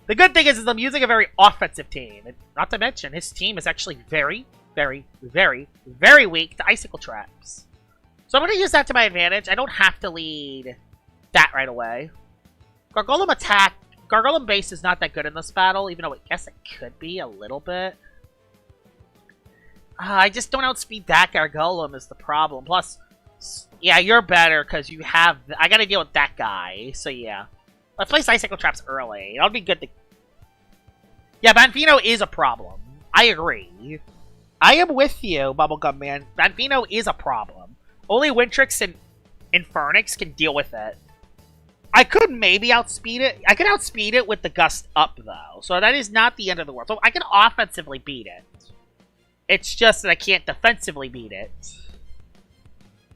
The good thing is I'm using a very offensive team. And not to mention, his team is actually very, very, very, very weak to icicle traps. So I'm going to use that to my advantage. I don't have to lead that right away. Gargolem attack. Gargolem base is not that good in this battle, even though I guess it could be a little bit. I just don't outspeed that Gargolem is the problem. Plus, yeah, you're better because you have... I gotta deal with that guy, so yeah. Let's place icicle traps early. That'll be good to... Yeah, Banfino is a problem. I agree. I am with you, Bubblegum Man. Banfino is a problem. Only Wintrix and Infernix can deal with it. I could maybe outspeed it. I could outspeed it with the Gust up, though. So that is not the end of the world. So I can offensively beat it. It's just that I can't defensively beat it.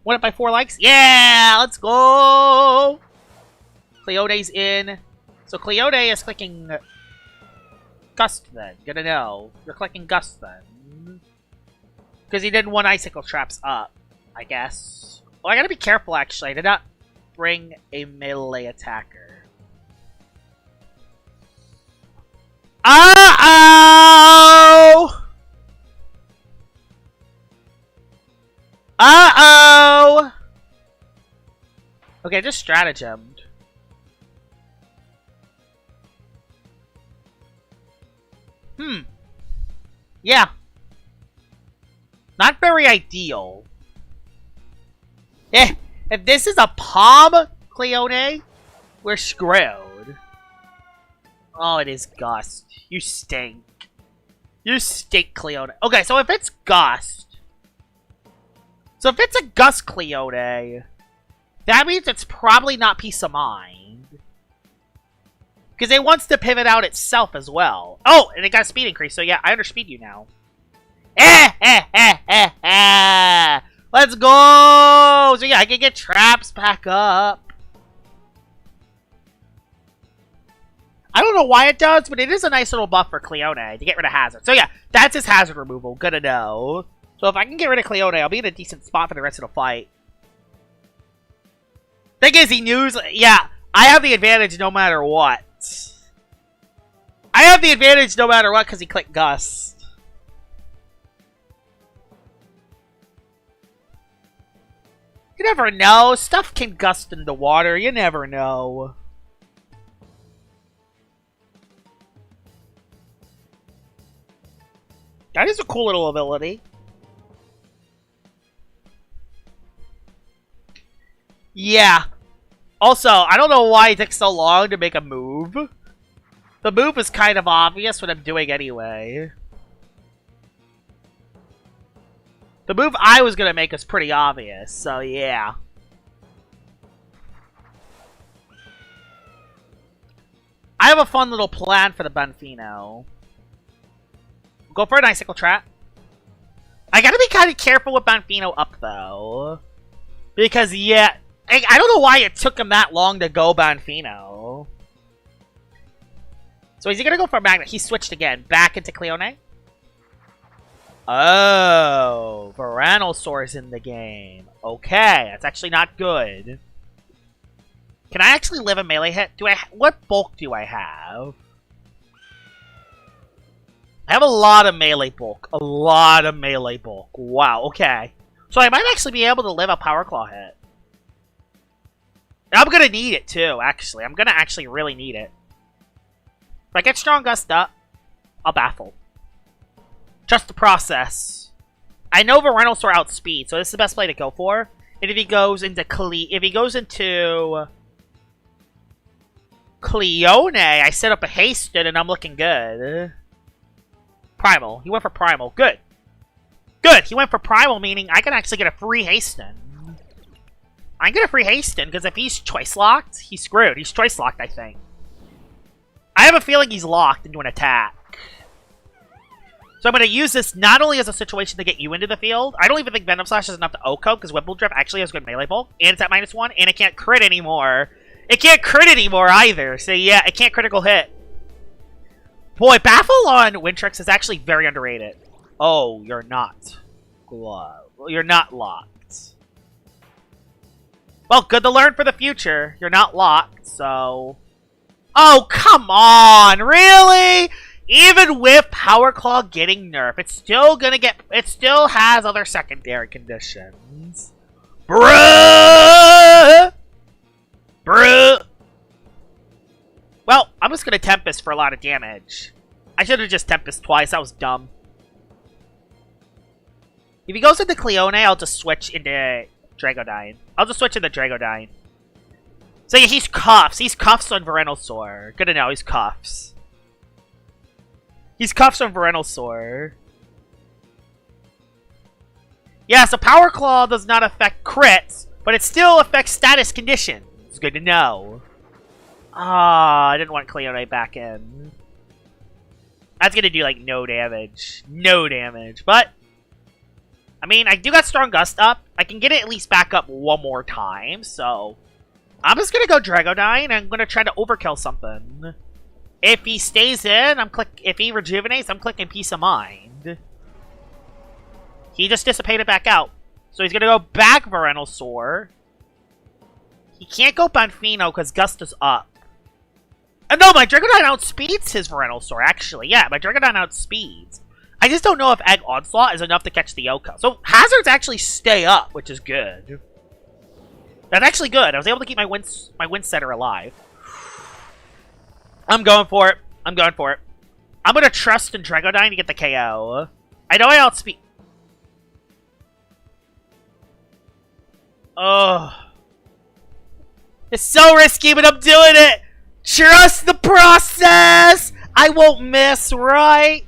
Won it by 4 likes? Yeah! Let's go! Cleode's in. So Cleode is clicking Gust then. Good to know. You're clicking Gust then. Because he didn't want Icicle Traps up, I guess. Well, I gotta be careful, actually. I did not bring a melee attacker. Uh-oh! Uh-oh! Okay, just stratagemed. Yeah. Not very ideal. If this is a Palm, Cleone, we're screwed. Oh, it is Gust. You stink. You stink, Cleone. Okay, so if it's Gust... So if it's a Gust Cleone, that means it's probably not Peace of Mind. Because it wants to pivot out itself as well. Oh, and it got a speed increase, so yeah, I underspeed you now. Let's go! So yeah, I can get traps back up. I don't know why it does, but it is a nice little buff for Cleone to get rid of hazard. So yeah, that's his hazard removal. Good to know. So if I can get rid of Cleone, I'll be in a decent spot for the rest of the fight. Thing is, he knew... Yeah, I have the advantage no matter what. I have the advantage no matter what because he clicked Gust. You never know. Stuff can gust in the water. You never know. That is a cool little ability. Yeah. Also, I don't know why it takes so long to make a move. The move is kind of obvious what I'm doing anyway. The move I was going to make is pretty obvious, so yeah. I have a fun little plan for the Banfino. Go for an Icicle Trap. I gotta be kind of careful with Banfino up, though. Because, yeah, I don't know why it took him that long to go Banfino. So is he gonna go for a Magnet? He switched again. Back into Cleone. Oh, Varanelsaur's in the game. Okay, that's actually not good. Can I actually live a melee hit? What bulk do I have? I have a lot of melee bulk. A lot of melee bulk. Wow, okay. So I might actually be able to live a Power Claw hit. And I'm gonna need it too, actually. I'm gonna actually really need it. If I get Strong Gust up, I'll Baffle. Trust the process. I know Varanelsaur outspeed, so this is the best play to go for. And if he goes into Cleone, I set up a Hasten and I'm looking good. Primal. He went for Primal. Good. Good. He went for Primal, meaning I can actually get a free Hasten. I can get a free Hasten, because if he's Choice Locked, he's screwed. He's Choice Locked, I think. I have a feeling he's locked into an attack. So I'm going to use this not only as a situation to get you into the field. I don't even think Venom Slash is enough to OHKO, because Wimble Drift actually has good melee bulk, and it's at -1, and it can't crit anymore. It can't crit anymore either, so yeah, it can't critical hit. Boy, Baffle on Wintrix is actually very underrated. Oh, you're not. Claw. Well, you're not locked. Well, good to learn for the future. You're not locked, so... Oh, come on! Really? Even with Power Claw getting nerfed, it's still gonna get... It still has other secondary conditions. Bruh! Bruh! Well, I'm just gonna Tempest for a lot of damage. I should have just Tempest twice. That was dumb. If he goes into Cleone, I'll just switch into Dragodyne. I'll just switch into Dragodyne. So yeah, he's Cuffs. He's Cuffs on Venusaur. Good to know, he's Cuffs. He's Cuffs on Venusaur. Yeah, so Power Claw does not affect crits, but it still affects status conditions. It's good to know. Ah, I didn't want Cleone back in. That's gonna do, like, no damage. No damage. But, I mean, I do got Strong Gust up. I can get it at least back up one more time, so... I'm just gonna go Dragodyne, and I'm gonna try to overkill something. If he stays in, if he rejuvenates, I'm clicking Peace of Mind. He just dissipated back out. So he's gonna go back Venusaur. He can't go Banfino because Gust is up. And no, my Dragodyne outspeeds his Venusaur, actually. Yeah, my Dragodyne outspeeds. I just don't know if Egg Onslaught is enough to catch the Oko. So hazards actually stay up, which is good. That's actually good. I was able to keep my wind setter alive. I'm going for it. I'm going for it. I'm going to trust in Dragodyne to get the KO. I know I outspeed... Oh. It's so risky, but I'm doing it! Trust the process! I won't miss, right?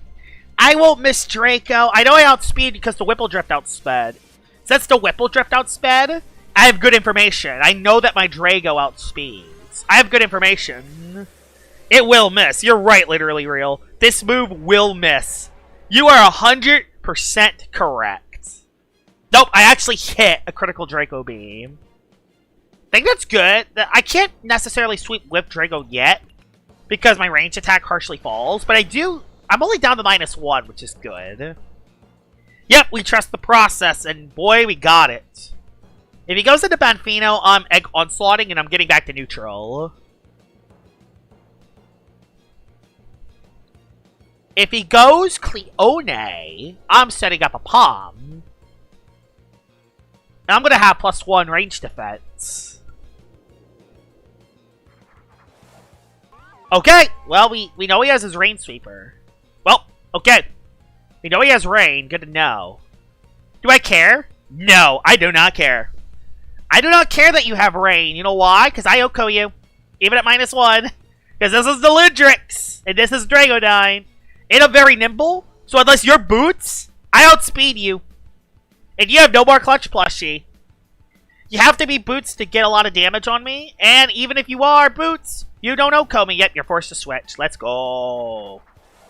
I won't miss Draco. I know I outspeed because the Whipple Drift outsped. Since the Whipple Drift outsped, I have good information. I know that my Drago outspeeds. I have good information. It will miss. You're right, literally real. This move will miss. You are 100% correct. Nope, I actually hit a critical Draco Beam. I think that's good. I can't necessarily sweep Whip Draco yet, because my range attack harshly falls, but I'm only down to -1, which is good. Yep, we trust the process, and boy, we got it. If he goes into Banfino, I'm Egg Onslaughting, and I'm getting back to neutral. If he goes Cleone, I'm setting up a Palm. And I'm going to have +1 range defense. Okay, well, we know he has his Rain Sweeper. Well, okay. We know he has Rain, good to know. Do I care? No, I do not care. I do not care that you have Rain. You know why? Because I Oko you. Even at -1. Because this is the Ludrix. And this is Dragodyne. And I'm very nimble. So unless you're Boots, I outspeed you. And you have no more Clutch Plushie. You have to be Boots to get a lot of damage on me. And even if you are Boots, you don't Oko me. Yet you're forced to switch. Let's go.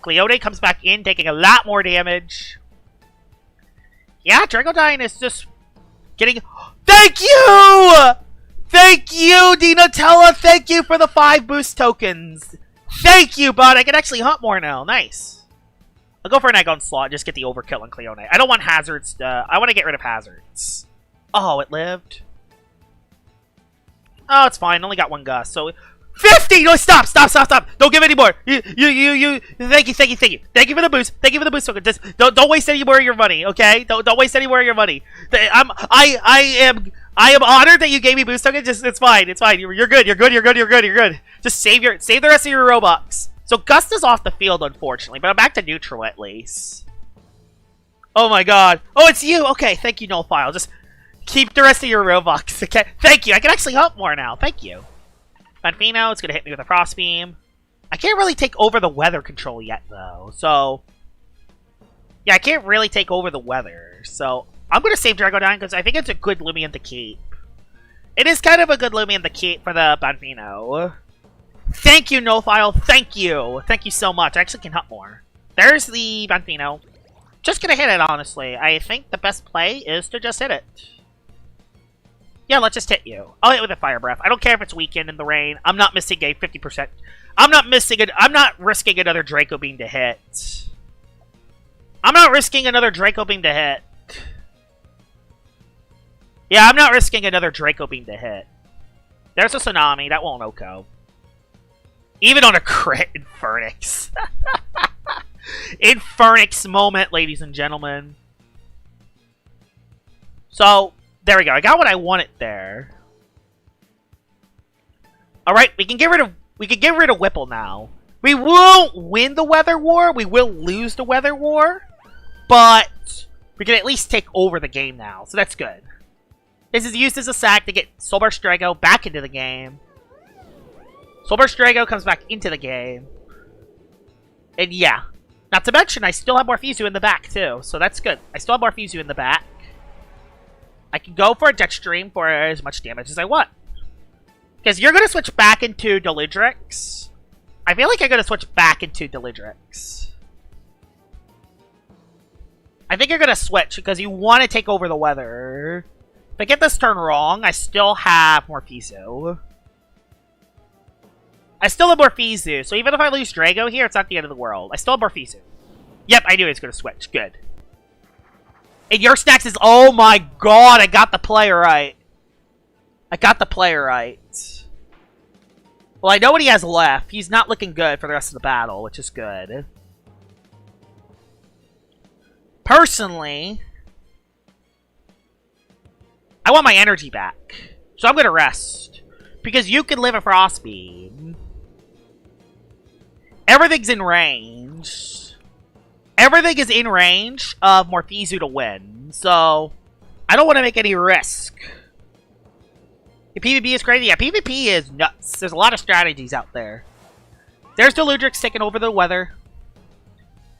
Cleone comes back in, taking a lot more damage. Yeah, Dragodyne is just getting... Thank you! Thank you, Dinotella! Thank you for the 5 boost tokens! Thank you, bud! I can actually hunt more now. Nice. I'll go for an Egg Onslaught, just get the overkill on Cleone. I don't want hazards. I want to get rid of hazards. Oh, it lived. Oh, it's fine. Only got 1 gust, so... 50! No, stop! Stop, stop, stop! Don't give any more! You... Thank you, thank you, thank you. Thank you for the boost. Thank you for the boost token. Just don't waste any more of your money, okay? Don't waste any more of your money. I am honored that you gave me boost token. Just it's fine. It's fine. You're good. You're good. You're good. You're good. You're good. Just save the rest of your Robux. So Gust is off the field, unfortunately, but I'm back to neutral at least. Oh my god. Oh, it's you. Okay, thank you, Nullfile. Just keep the rest of your Robux. Okay. Thank you. I can actually hunt more now. Thank you. Banfino, it's gonna hit me with a Frost Beam. I can't really take over the weather control yet, though. So, yeah, I can't really take over the weather. So, I'm gonna save Dragodyne because I think it's a good Lumion to keep. It is kind of a good Lumion to keep for the Banfino. Thank you, Nullfile. Thank you. Thank you so much. I actually can hunt more. There's the Banfino. Just gonna hit it, honestly. I think the best play is to just hit it. Yeah, let's just hit you. I'll hit with a Fire Breath. I don't care if it's weakened in the rain. I'm not missing a 50%. I'm not risking another Draco Beam to hit. I'm not risking another Draco Beam to hit. Yeah, I'm not risking another Draco Beam to hit. There's a Tsunami. That won't OHKO. Even on a crit Infernix. Infernix moment, ladies and gentlemen. So, there we go. I got what I wanted there. Alright, we can get rid of Whipple now. We won't win the Weather War. We will lose the Weather War. But we can at least take over the game now. So that's good. This is used as a sack to get Soul Burst Drago back into the game. Soul Burst Drago comes back into the game. And yeah. Not to mention, I still have Morpheus in the back, too. So that's good. I still have Morpheus in the back. I can go for a Jetstream for as much damage as I want. Because you're going to switch back into Delidrix. I feel like I'm going to switch back into Delidrix. I think you're going to switch because you want to take over the weather. If I get this turn wrong, I still have Morpheus. I still have Morpheus, so even if I lose Drago here, it's not the end of the world. I still have Morpheus. Yep, I knew he was going to switch. Good. And your Snacks is... Oh my god, I got the play right. I got the play right. Well, I know what he has left. He's not looking good for the rest of the battle, which is good. Personally, I want my energy back. So I'm going to rest. Because you can live a Frostbeam. Everything's in range. Everything is in range of Morpheus to win. So, I don't want to make any risk. The PvP is crazy. Yeah, PvP is nuts. There's a lot of strategies out there. There's Deludrix taking over the weather.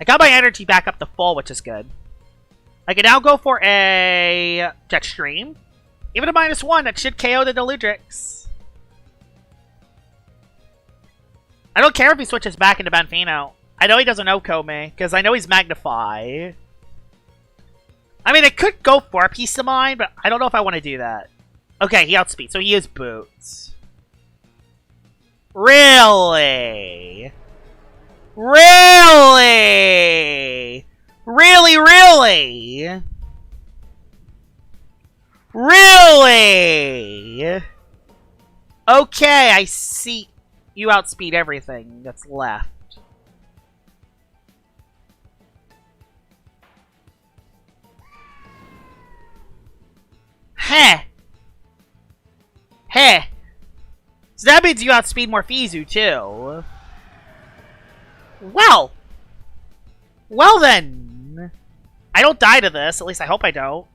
I got my energy back up to full, which is good. I can now go for a Jetstream. Even a -1, that should KO the Deludrix. I don't care if he switches back into Banfino. I know he doesn't OHKO me, because I know he's Magnify. I mean, I could go for a Peace of Mind, but I don't know if I want to do that. Okay, he outspeeds, so he is Boots. Really? Really? Really, really? Really? Okay, I see. You outspeed everything that's left. Heh. Heh. So that means you outspeed Morpheus too. Well. Well then. I don't die to this. At least I hope I don't.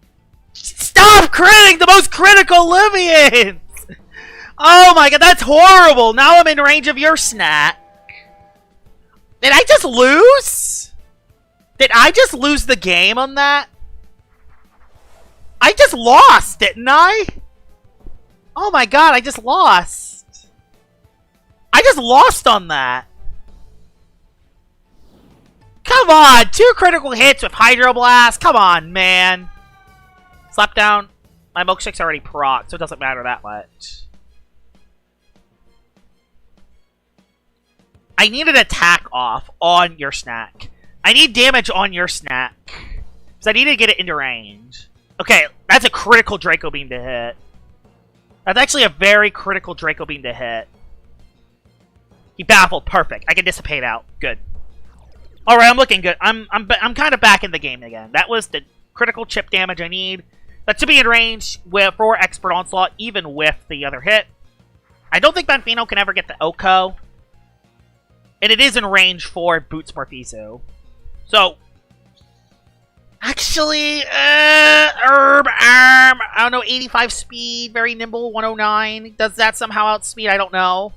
Stop critting the most critical Livians! Oh my god, that's horrible! Now I'm in range of your snack. Did I just lose? Did I just lose the game on that? I just lost, didn't I? Oh my god, I just lost. I just lost on that. Come on, 2 critical hits with Hydro Blast. Come on, man. Slap down. My Milkshake's already proc, so it doesn't matter that much. I need an attack off on your snack. I need damage on your snack. Because I need to get it into range. Okay, that's a critical Draco Beam to hit. That's actually a very critical Draco Beam to hit. He baffled. Perfect. I can dissipate out. Good. Alright, I'm looking good. I'm kind of back in the game again. That was the critical chip damage I need. That should be in range for Expert Onslaught, even with the other hit. I don't think Banfino can ever get the OHKO. And it is in range for Boots Morpheus. So, actually, Herb Arm, I don't know, 85 speed, very nimble, 109. Does that somehow outspeed? I don't know.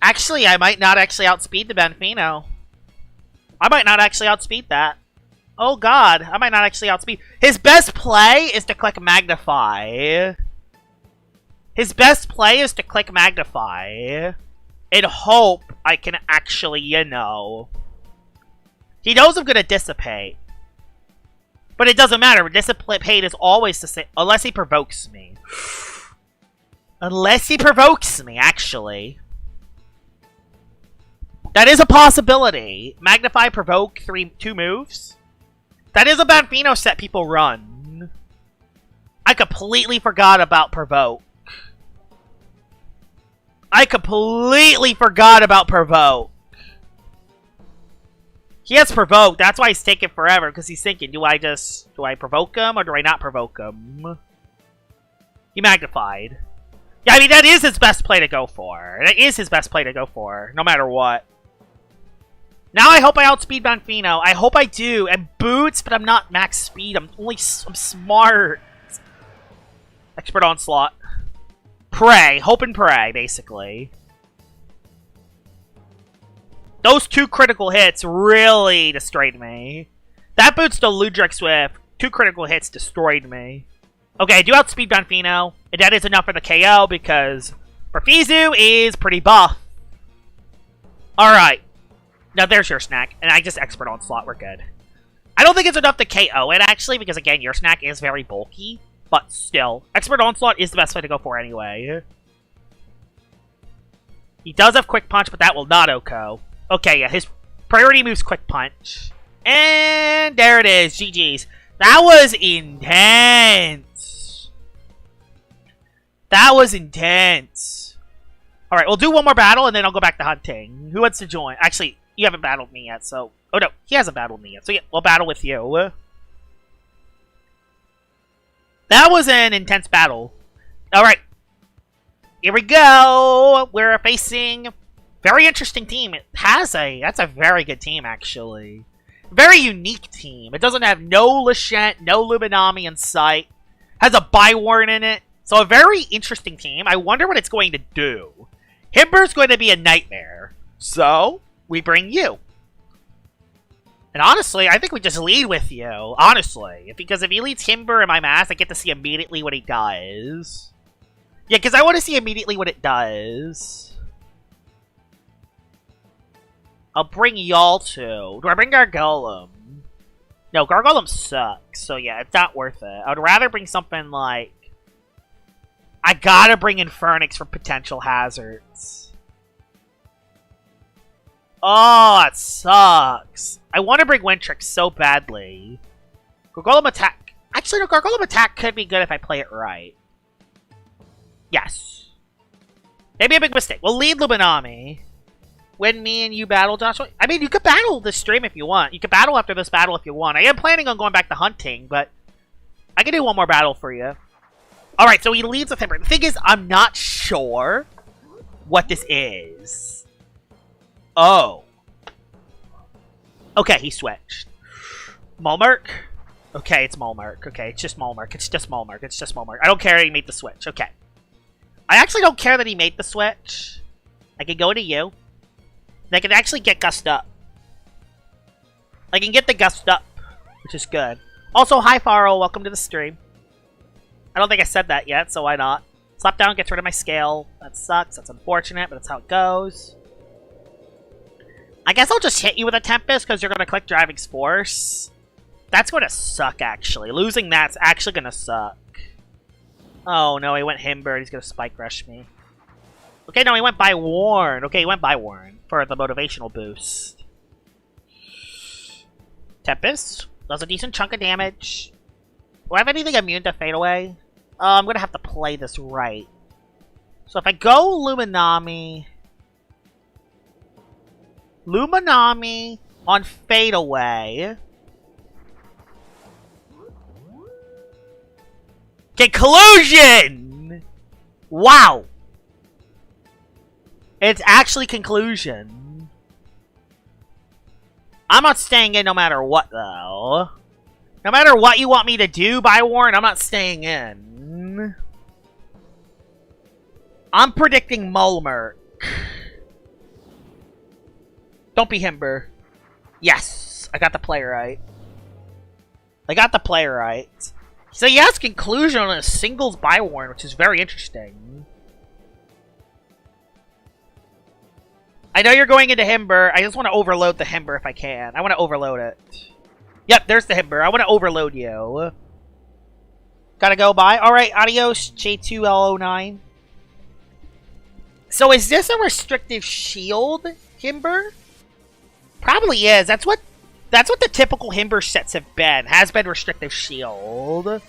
Actually, I might not actually outspeed the Banfino. I might not actually outspeed that. Oh god, I might not actually outspeed. His best play is to click Magnify. His best play is to click Magnify. And hope I can actually, you know. He knows I'm gonna Dissipate. But it doesn't matter. Dissipate is always the same. Unless he provokes me. Unless he provokes me, actually. That is a possibility. Magnify, Provoke, 2 moves. That is a Banfino set people run. I completely forgot about Provoke. I completely forgot about Provoke. He has Provoke. That's why he's taking forever, because he's thinking, do I provoke him or do I not provoke him? He magnified. Yeah, I mean, that is his best play to go for. That is his best play to go for, no matter what. Now I hope I outspeed Bonfino. I hope I do. And boots, but I'm not max speed. I'm smart. Expert Onslaught. Pray. Hope and pray, basically. Those 2 critical hits really destroyed me. That boots to Ludrix with 2 critical hits destroyed me. Okay, I do outspeed Bonfino, and that is enough for the KO because Perfizu is pretty buff. Alright. Now there's your snack, and I just Expert Onslaught, we're good. I don't think it's enough to KO it, actually, because again, your snack is very bulky. But still, Expert Onslaught is the best way to go for anyway. He does have Quick Punch, but that will not OHKO. Okay, yeah, his priority move's Quick Punch. And there it is, GG's. That was intense. That was intense. Alright, we'll do one more battle, and then I'll go back to hunting. Who wants to join? Actually, you haven't battled me yet, so... Oh, no, he hasn't battled me yet, so yeah, we'll battle with you. That was an intense battle. Alright. Here we go. We're facing... Very interesting team. That's a very good team, actually. Very unique team. It doesn't have no Lachette, no Luminami in sight. Has a Bywarn in it. So a very interesting team. I wonder what it's going to do. Himber's going to be a nightmare. So, we bring you. And honestly, I think we just lead with you. Honestly. Because if he leads Himber in my mass, I get to see immediately what he does. Yeah, because I want to see immediately what it does. I'll bring y'all too. Do I bring Gargolem? No, Gargolem sucks. So yeah, it's not worth it. I would rather bring something like... I gotta bring Infernix for potential hazards. Oh, it sucks. I want to bring Wintrix so badly. Gargolem attack. Actually, no, Gargolem attack could be good if I play it right. Yes. Maybe a big mistake. We'll lead Luminami. When me and you battle, Joshua. I mean, you could battle this stream if you want. You could battle after this battle if you want. I am planning on going back to hunting, but I can do one more battle for you. Alright, so he leads with Himber. The thing is, I'm not sure what this is. Oh. Okay, he switched. Mulmurk? Okay, it's Mulmurk. Okay, it's just Mulmurk. It's just Mulmurk. It's just Mulmurk. I don't care that he made the switch. Okay. I actually don't care that he made the switch. I can go to you. And I can actually get Gust Up. I can get the Gust Up, which is good. Also, hi Faro, welcome to the stream. I don't think I said that yet, so why not? Slap down gets rid of my scale. That sucks, that's unfortunate, but that's how it goes. I guess I'll just hit you with a Tempest because you're going to click Driving Force. That's going to suck, actually. Losing that's actually going to suck. Oh no, he went Himber, he's going to Spike Rush me. Okay, no, he went Bywarn. Okay, he went Bywarn for the motivational boost. Tempest does a decent chunk of damage. Do I have anything immune to Fade Away? I'm gonna have to play this right. So if I go Luminami... Luminami on Fade Away... Conclusion! Wow! It's actually Conclusion. I'm not staying in no matter what, though. No matter what you want me to do, Bywarn, I'm not staying in. I'm predicting Mulmurk. Don't be Himber. Yes! I got the play right. I got the play right. So he has Conclusion on a singles Bywarn, which is very interesting. I know you're going into Himber. I just want to overload the Himber if I can. I want to overload it. Yep, there's the Himber. I want to overload you. Gotta go by. Alright, adios, J2L09. So is this a restrictive shield, Himber? Probably is. That's what the typical Himber sets have been. Has been restrictive shield.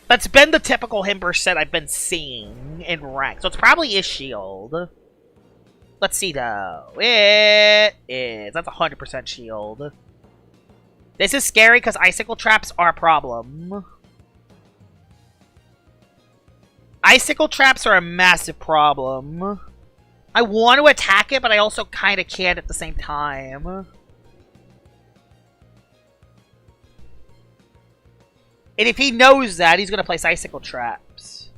That's been the typical Himber set I've been seeing in rank. So it's probably is shield. Let's see though. It is. That's 100% shield. This is scary because icicle traps are a problem. Icicle traps are a massive problem. I want to attack it, but I also kind of can't at the same time. And if he knows that, he's going to place icicle traps.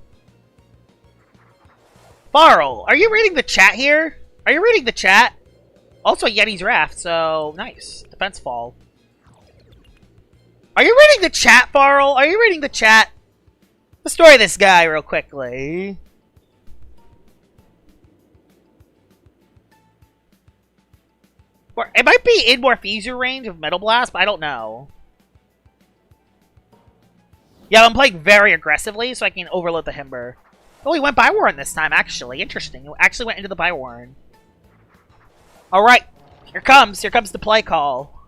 Farl, are you reading the chat here? Are you reading the chat? Also, Yeti's Raft, so nice. Defense fall. Are you reading the chat, Farl? Are you reading the chat? Let's story this guy real quickly. It might be in Morphesia range of Metal Blast, but I don't know. Yeah, I'm playing very aggressively, so I can overload the Himber. Oh, he went Bywarn this time, actually. Interesting. He actually went into the Bywarn. Alright. Here comes the play call.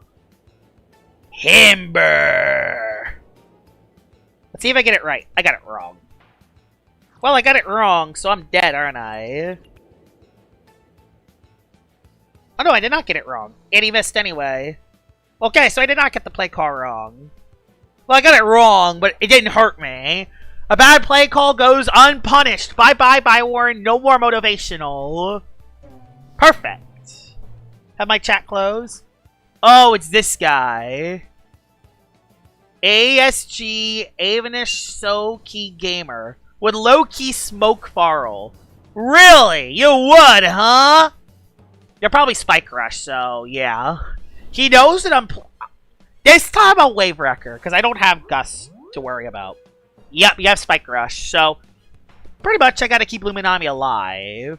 Himber! Let's see if I get it right. I got it wrong. Well, I got it wrong, so I'm dead, aren't I? Oh, no, I did not get it wrong. And he missed anyway. Okay, so I did not get the play call wrong. Well, I got it wrong, but it didn't hurt me. A bad play call goes unpunished. Bye-bye, Bywarn. No more motivational. Perfect. Have my chat close. Oh, it's this guy. ASG Avanish So-Key Gamer would low-key smoke Farl. Really? You would, huh? You're probably Spike Rush, so yeah. He knows that I'm... This time I'll Wave Wrecker, because I don't have Gus to worry about. Yep, you have Spike Rush, so... Pretty much I gotta keep Luminami alive.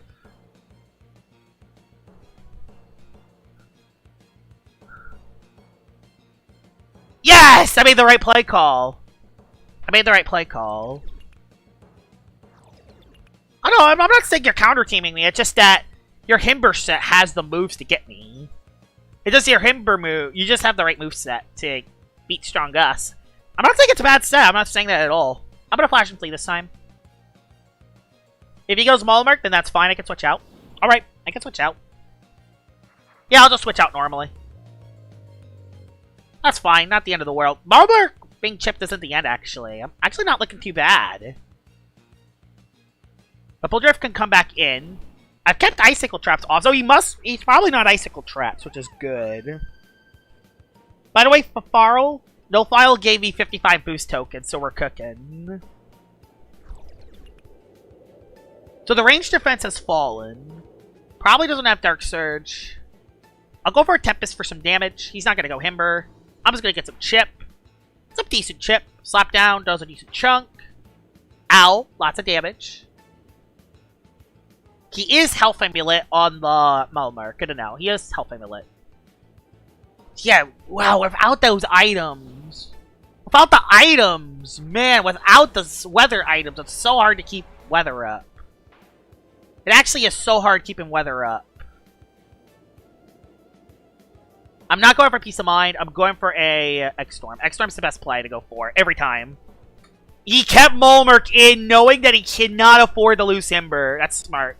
Yes! I made the right play call. I made the right play call. I know, I'm not saying you're counter-teaming me, it's just that your Himber set has the moves to get me. It's just your Himber move. You just have the right move set to beat Strong Gus. I'm not saying it's a bad set. I'm not saying that at all. I'm going to Flash and Flee this time. If he goes Malmark, then that's fine. I can switch out. Alright, I can switch out. Yeah, I'll just switch out normally. That's fine. Not the end of the world. Malmark being chipped isn't the end, actually. I'm actually not looking too bad. Rippledrift can come back in. I've kept Icicle Traps off, so he's probably not Icicle Traps, which is good. By the way, Farl, No File gave me 55 boost tokens, so we're cooking. So the range defense has fallen. Probably doesn't have Dark Surge. I'll go for a Tempest for some damage. He's not going to go Himber. I'm just going to get some chip. Some decent chip. Slap down, does a decent chunk. Ow, lots of damage. He is Health Amulet on the Malmark. Good to know. He is Health Amulet. Yeah, wow, without those items. Without the items! Man, without the weather items, it's so hard to keep weather up. It actually is so hard keeping weather up. I'm not going for Peace of Mind. I'm going for a X-Storm. X-Storm's the best play to go for, every time. He kept Malmark in, knowing that he cannot afford to lose Himber. That's smart.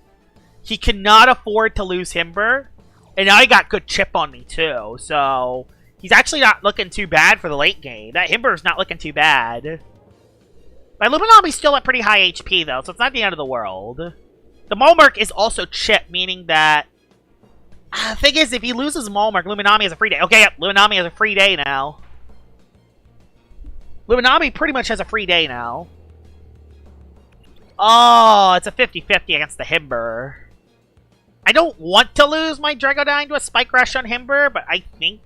He cannot afford to lose Himber. And now he got good chip on me, too. So, he's actually not looking too bad for the late game. That Himber's not looking too bad. My Luminami's still at pretty high HP, though, so it's not the end of the world. The Malmark is also chip, meaning that... the thing is, if he loses Malmark, Luminami has a free day. Okay, yep, Luminami has a free day now. Luminami pretty much has a free day now. Oh, it's a 50-50 against the Himber. I don't want to lose my Dragodyne to a Spike Rush on Himber, but I think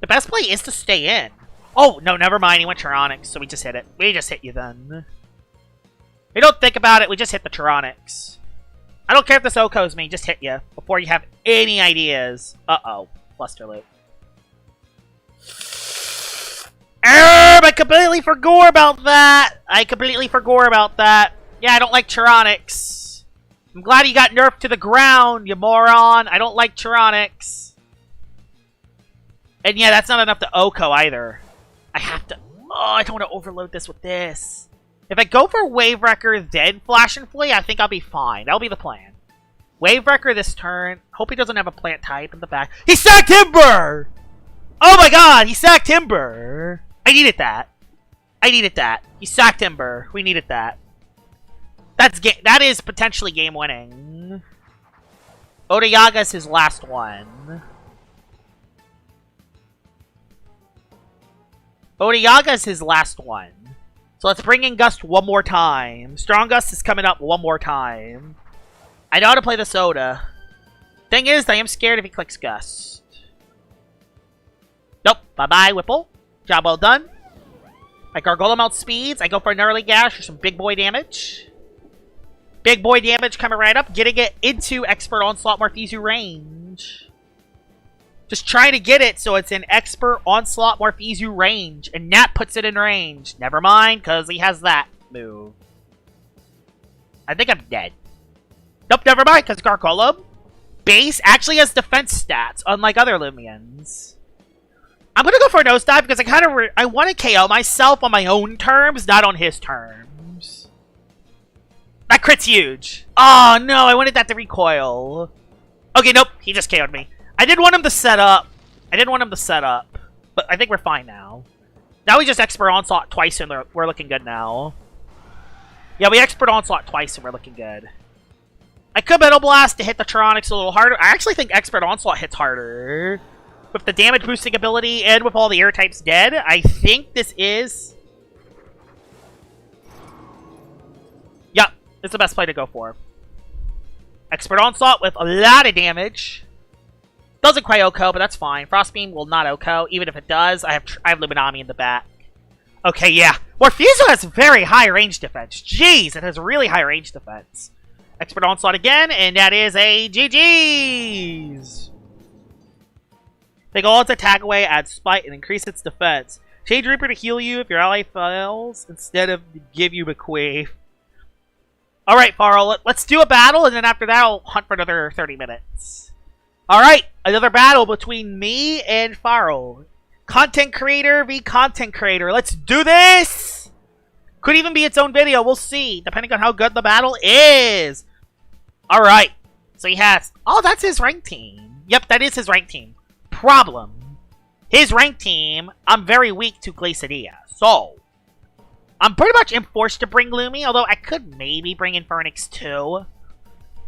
the best play is to stay in. Oh, no, never mind. He went Tyranics, so we just hit it. We just hit you then. We don't think about it. We just hit the Tyranics. I don't care if this Oko's me. Just hit you before you have any ideas. Uh-oh. Fluster Loop. I completely forgot about that. Yeah, I don't like Tyranics. I'm glad he got nerfed to the ground, you moron. I don't like Tyranics. And yeah, that's not enough to Oko either. I have to... Oh, I don't want to overload this with this. If I go for Wave Wrecker, then Flash and Flea, I think I'll be fine. That'll be the plan. Wave Wrecker this turn. Hope he doesn't have a plant type in the back. He sacked Timber! Oh my god, he sacked Timber! I needed that. I needed that. He sacked Timber. We needed that. That is potentially game winning. Odayaga's his last one. Odayaga's his last one. So let's bring in Gust one more time. Strong Gust is coming up one more time. I know how to play the Soda. Thing is, I am scared if he clicks Gust. Nope. Bye-bye, Whipple. Job well done. My Gargolem outspeeds. I go for an early gash for some big boy damage. Big boy damage coming right up. Getting it into Expert Onslaught Morpheus range. Just trying to get it so it's in Expert Onslaught Morpheus range. And Nat puts it in range. Never mind, because he has that move. I think I'm dead. Nope, never mind, because Gargolem base actually has defense stats, unlike other Lumions. I'm going to go for a Nosedive because I want to KO myself on my own terms, not on his terms. That crit's huge. Oh, no, I wanted that to recoil. Okay, nope, he just KO'd me. I didn't want him to set up. But I think we're fine now. Now we just Expert Onslaught twice and we're looking good now. Yeah, we Expert Onslaught twice and we're looking good. I could Metal Blast to hit the Tronics a little harder. I actually think Expert Onslaught hits harder. With the damage boosting ability and with all the air types dead, I think this is... Yup, it's the best play to go for. Expert Onslaught with a lot of damage. Doesn't quite OHKO, but that's fine. Frostbeam will not OHKO. Even if it does, I have Luminami in the back. Okay, yeah. Morpheus has very high range defense. Jeez, it has really high range defense. Expert Onslaught again, and that is a GG's. Take all its attack away, add Spite, and increase its defense. Change Reaper to heal you if your ally fails, instead of give you Bequeath. Alright, Farrell, let's do a battle, and then after that, I'll hunt for another 30 minutes. Alright, another battle between me and Farrell. Content creator v content creator. Let's do this! Could even be its own video, we'll see, depending on how good the battle is. Alright, so he has... Oh, that's his rank team. Yep, that is his rank team. Problem. His rank team, I'm very weak to Glacidia, so... I'm pretty much forced to bring Lumi, although I could maybe bring in Pharynix too.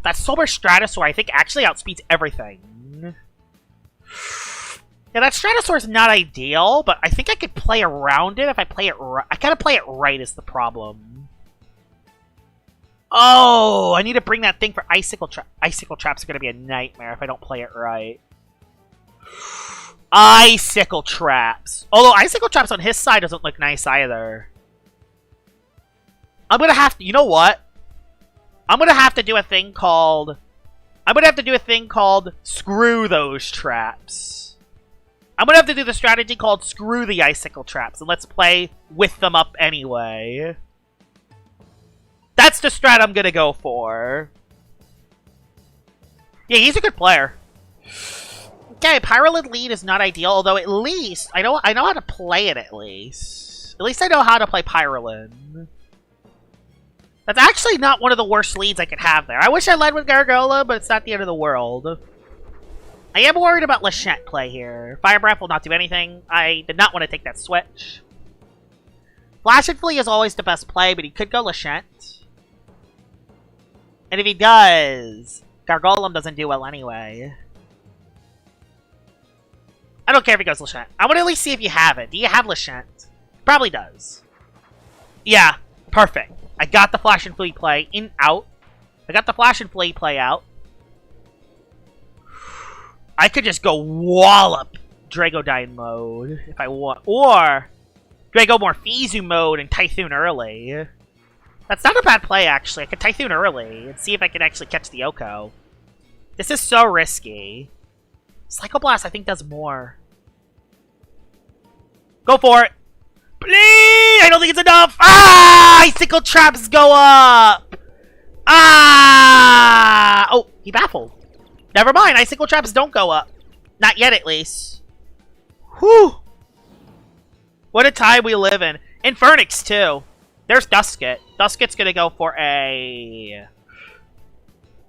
That Solar Stratosaur, I think, actually outspeeds everything. Yeah, that Stratosaur is not ideal, but I think I could play around it if I play it right. I gotta play it right is the problem. Oh, I need to bring that thing for Icicle Trap. Icicle Trap's gonna be a nightmare if I don't play it right. Icicle Traps. Although Icicle Traps on his side doesn't look nice either. I'm gonna have to, you know what? I'm gonna have to do a thing called... Screw those traps. I'm gonna have to do the strategy called Screw the Icicle Traps, and let's play with them up anyway. That's the strat I'm gonna go for. Yeah, he's a good player. Okay, Pyrolid lead is not ideal, although at least I know how to play it at least. At least I know how to play Pyrolid. That's actually not one of the worst leads I could have there. I wish I led with Gargola, but it's not the end of the world. I am worried about Lachette play here. Fire Breath will not do anything. I did not want to take that switch. Flash and Flea is always the best play, but he could go Lachette. And if he does, Gargolem doesn't do well anyway. I don't care if he goes Lachette. I want to at least see if you have it. Do you have Lachette? Probably does. Yeah, perfect. I got the Flash and Flea play in out. I got the Flash and Flea play out. I could just go wallop Dragodine mode if I want. Or do I go Morpheus mode and Typhoon early? That's not a bad play, actually. I could Typhoon early and see if I can actually catch the OHKO. This is so risky. Psychoblast, I think, does more. Go for it! Please! I don't think it's enough! Ah! Icicle Traps go up! Ah! Oh, he baffled. Never mind, Icicle Traps don't go up. Not yet, at least. Whew! What a time we live in. And Pharynix, too. There's Dusket. Dusket's gonna go for a...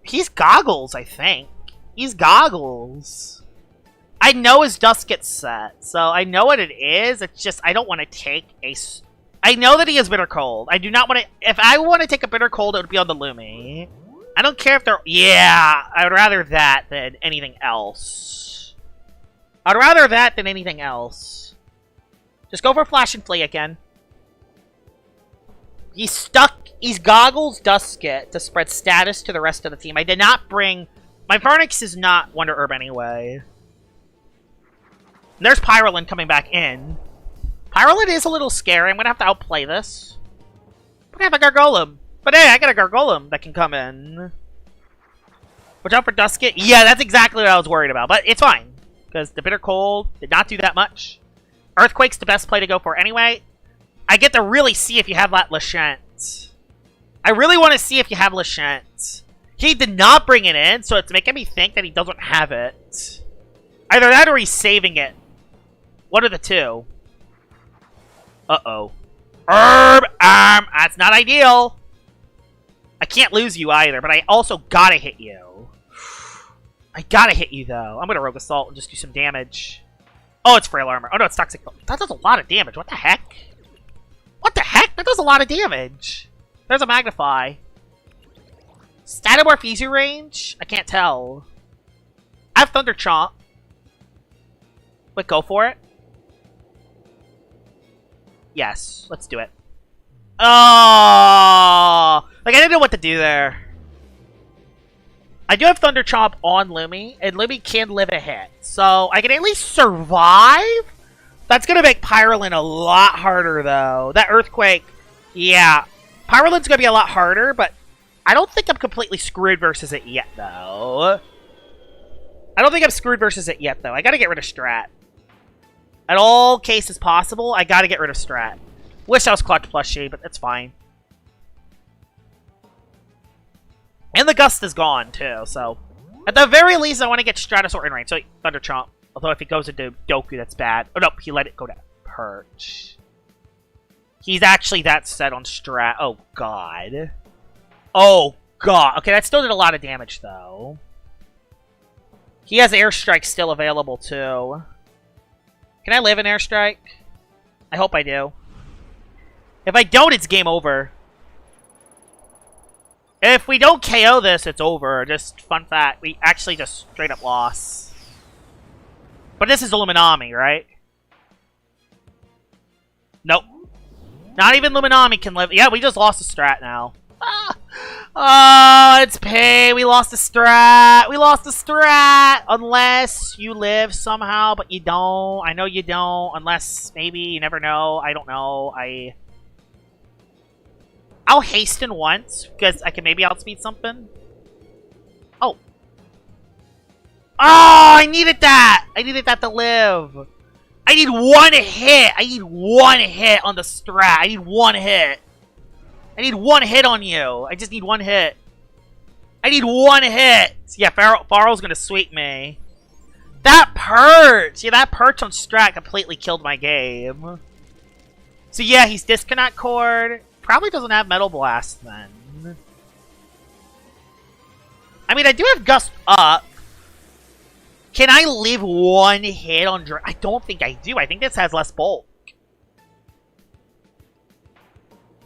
He's Goggles, I think. He's Goggles. I know his Dusket set, so I know what it is. It's just, I don't want to take a... I know that he has Bitter Cold. I do not want to... If I want to take a Bitter Cold, it would be on the Lumi. I don't care if they're... Yeah, I would rather that than anything else. I'd rather that than anything else. Just go for Flash and Flee again. He's stuck. He's Goggles Dusket to spread status to the rest of the team. I did not bring... My Pharnix is not Wonder Herb anyway. There's Pyroland coming back in. Pyroland is a little scary. I'm going to have to outplay this. But I have a Gargolem. But hey, I got a Gargolem that can come in. Watch out for Dusket. Yeah, that's exactly what I was worried about. But it's fine. Because the Bitter Cold did not do that much. Earthquake's the best play to go for anyway. I get to really see if you have that Lachant. I really want to see if you have Lachant. He did not bring it in, so it's making me think that he doesn't have it. Either that or he's saving it. One of the two. Uh-oh. Herb Arm! That's not ideal. I can't lose you either, but I also gotta hit you. I gotta hit you, though. I'm gonna Rogue Assault and just do some damage. Oh, it's Frail Armor. Oh, no, it's Toxic. That does a lot of damage. What the heck? What the heck? That does a lot of damage. There's a Magnify. Statomorph easy range? I can't tell. I have Thunder Chomp. But go for it. Yes, let's do it. Oh! Like, I didn't know what to do there. I do have Thunder Chomp on Lumi, and Lumi can live a hit. So, I can at least survive? That's gonna make Pyroland a lot harder, though. That Earthquake, yeah. Pyroland's gonna be a lot harder, but I don't think I'm completely screwed versus it yet, though. I don't think I'm screwed versus it yet, though. I gotta get rid of Strat. At all cases possible, I gotta get rid of Strat. Wish I was Clutch Plushie, but that's fine. And the Gust is gone, too, so... At the very least, I want to get Stratosaur in range. So, Thunder Chomp. Although if he goes into Doku, that's bad. Oh, no, he let it go to Perch. He's actually that set on Strat. Oh, God. Oh, God. Okay, that still did a lot of damage, though. He has Airstrike still available, too. Can I live in Airstrike? I hope I do. If I don't, it's game over. If we don't KO this, it's over. Just fun fact, we actually just straight up lost. But this is Illuminami, right? Nope. Not even Illuminami can live. Yeah, we just lost a Strat now. Oh, it's pay. We lost a Strat. We lost a Strat. Unless you live somehow, but you don't. I know you don't. Unless, maybe, you never know. I don't know. I'll hasten once, because I can maybe outspeed something. Oh. Oh, I needed that! I needed that to live. I need one hit. I need one hit on the Strat. I need one hit. I need one hit on you. I just need one hit. I need one hit. Yeah, Farrell's gonna sweep me. That perch! Yeah, that perch on Strat completely killed my game. So yeah, he's Disconnect Cord. Probably doesn't have Metal Blast then. I mean, I do have Gust up. Can I live one hit on I don't think I do. I think this has less bulk.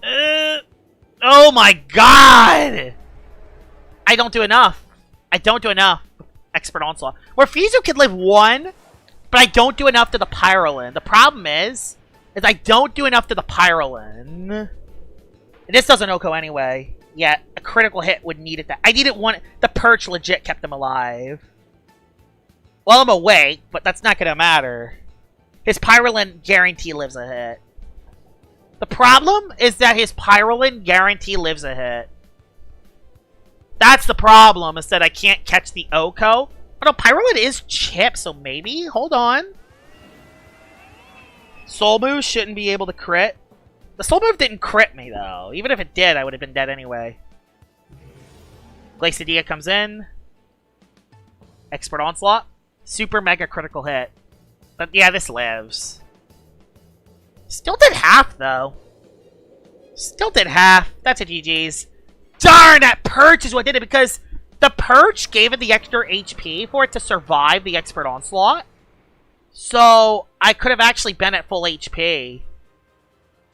Oh my god! I don't do enough. I don't do enough. Expert Onslaught. Morpheus can live one, but I don't do enough to the Pyroland. The problem is I don't do enough to the Pyroland. This doesn't Oko anyway. Yet a critical hit would need it. I needed one. The Perch legit kept him alive. Well, I'm awake, but that's not gonna matter. His Pyroland guarantee lives a hit. The problem is that his Pyroland guarantee lives a hit. That's the problem, is that I can't catch the Oko. Oh no, Pyroland is chip, so maybe? Hold on. Soul Move shouldn't be able to crit. The Soul Move didn't crit me, though. Even if it did, I would have been dead anyway. Glacidia comes in. Expert Onslaught. Super mega critical hit. But yeah, this lives. Still did half, though. Still did half. That's a GG's. Darn, that perch is what did it, because the perch gave it the extra HP for it to survive the expert onslaught. So I could have actually been at full HP.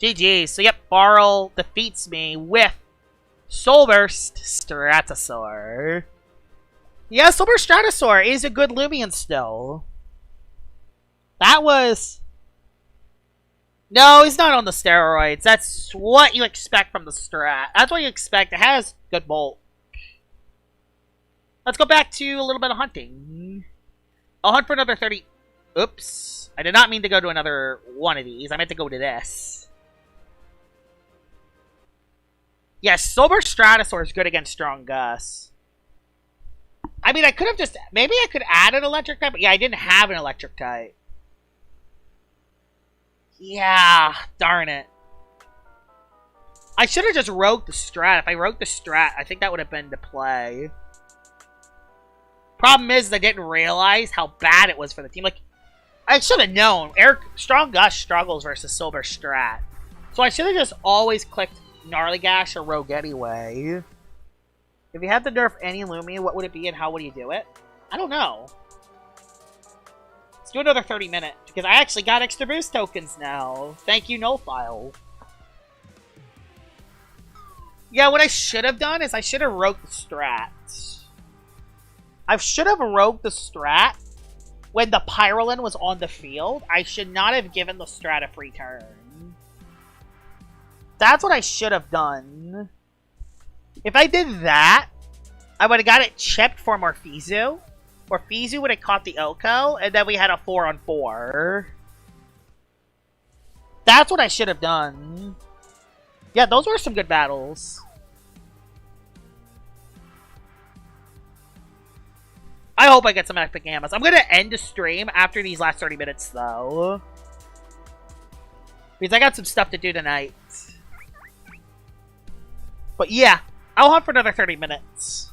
GG's. So yep, Varl defeats me with Soulburst Stratosaur. Yeah, Soulburst Stratosaur is a good Lumion still. That was... No, he's not on the steroids. That's what you expect from the strat. That's what you expect. It has good bulk. Let's go back to a little bit of hunting. I'll hunt for another 30... Oops. I did not mean to go to another one of these. I meant to go to this. Yes, Soulburst Stratosaur is good against Strong Gus. I mean, I could have just... Maybe I could add an electric type. But yeah, I didn't have an electric type. Yeah, darn it. I should have just rogued the strat. If I rogued the strat, I think that would have been the play. Problem is, I didn't realize how bad it was for the team. Like, I should have known. Strong Gus struggles versus Soulburst strat. So I should have just always clicked Gnarly Gash or Rogue anyway. If you had to nerf any Lumia, what would it be and how would you do it? I don't know. Let's do another 30 minutes, because I actually got extra boost tokens now. Thank you, Nullfile. Yeah, what I should have done is I should have rogued the strat. I should have rogued the strat when the Pyrolin was on the field. I should not have given the strat a free turn. That's what I should have done. If I did that, I would have got it chipped for Morphizu. Morphizu would have caught the Oko, and then we had a 4-on-4. That's what I should have done. Yeah, those were some good battles. I hope I get some epic gammas. I'm going to end the stream after these last 30 minutes, though. Because I got some stuff to do tonight. But yeah, I'll hunt for another 30 minutes.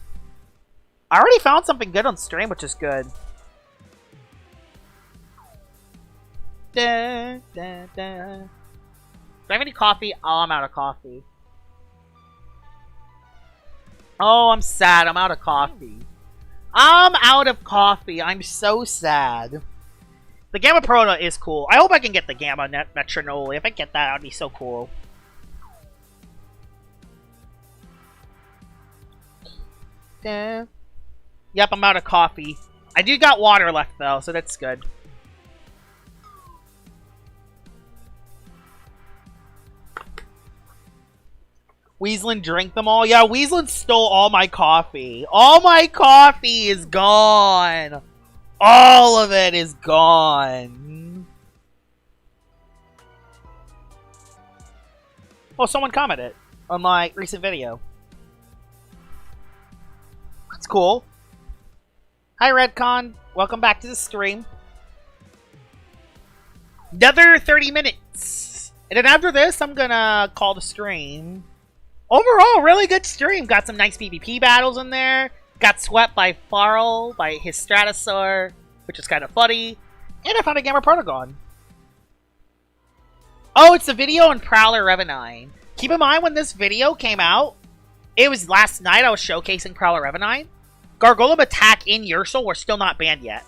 I already found something good on stream, which is good. Da, da, da. Do I have any coffee? Oh, I'm out of coffee. Oh, I'm sad. I'm out of coffee. I'm out of coffee. I'm so sad. The Gamma Proto is cool. I hope I can get the Gamma Metronoli. If I get that, that would be so cool. Da. Yep, I'm out of coffee. I do got water left, though, so that's good. Weaslin drank them all? Yeah, Weaslin stole all my coffee. All my coffee is gone. All of it is gone. Oh, someone commented on my recent video. That's cool. Hi, Redcon. Welcome back to the stream. Another 30 minutes. And then after this, I'm gonna call the stream. Overall, really good stream. Got some nice PvP battles in there. Got swept by Varl, by his Stratosaur, which is kind of funny. And I found a Gamma Protagon. Oh, it's the video on Prowler Revenine. Keep in mind, when this video came out, it was last night I was showcasing Prowler Revenine. Gargolem Attack in Ursul were still not banned yet.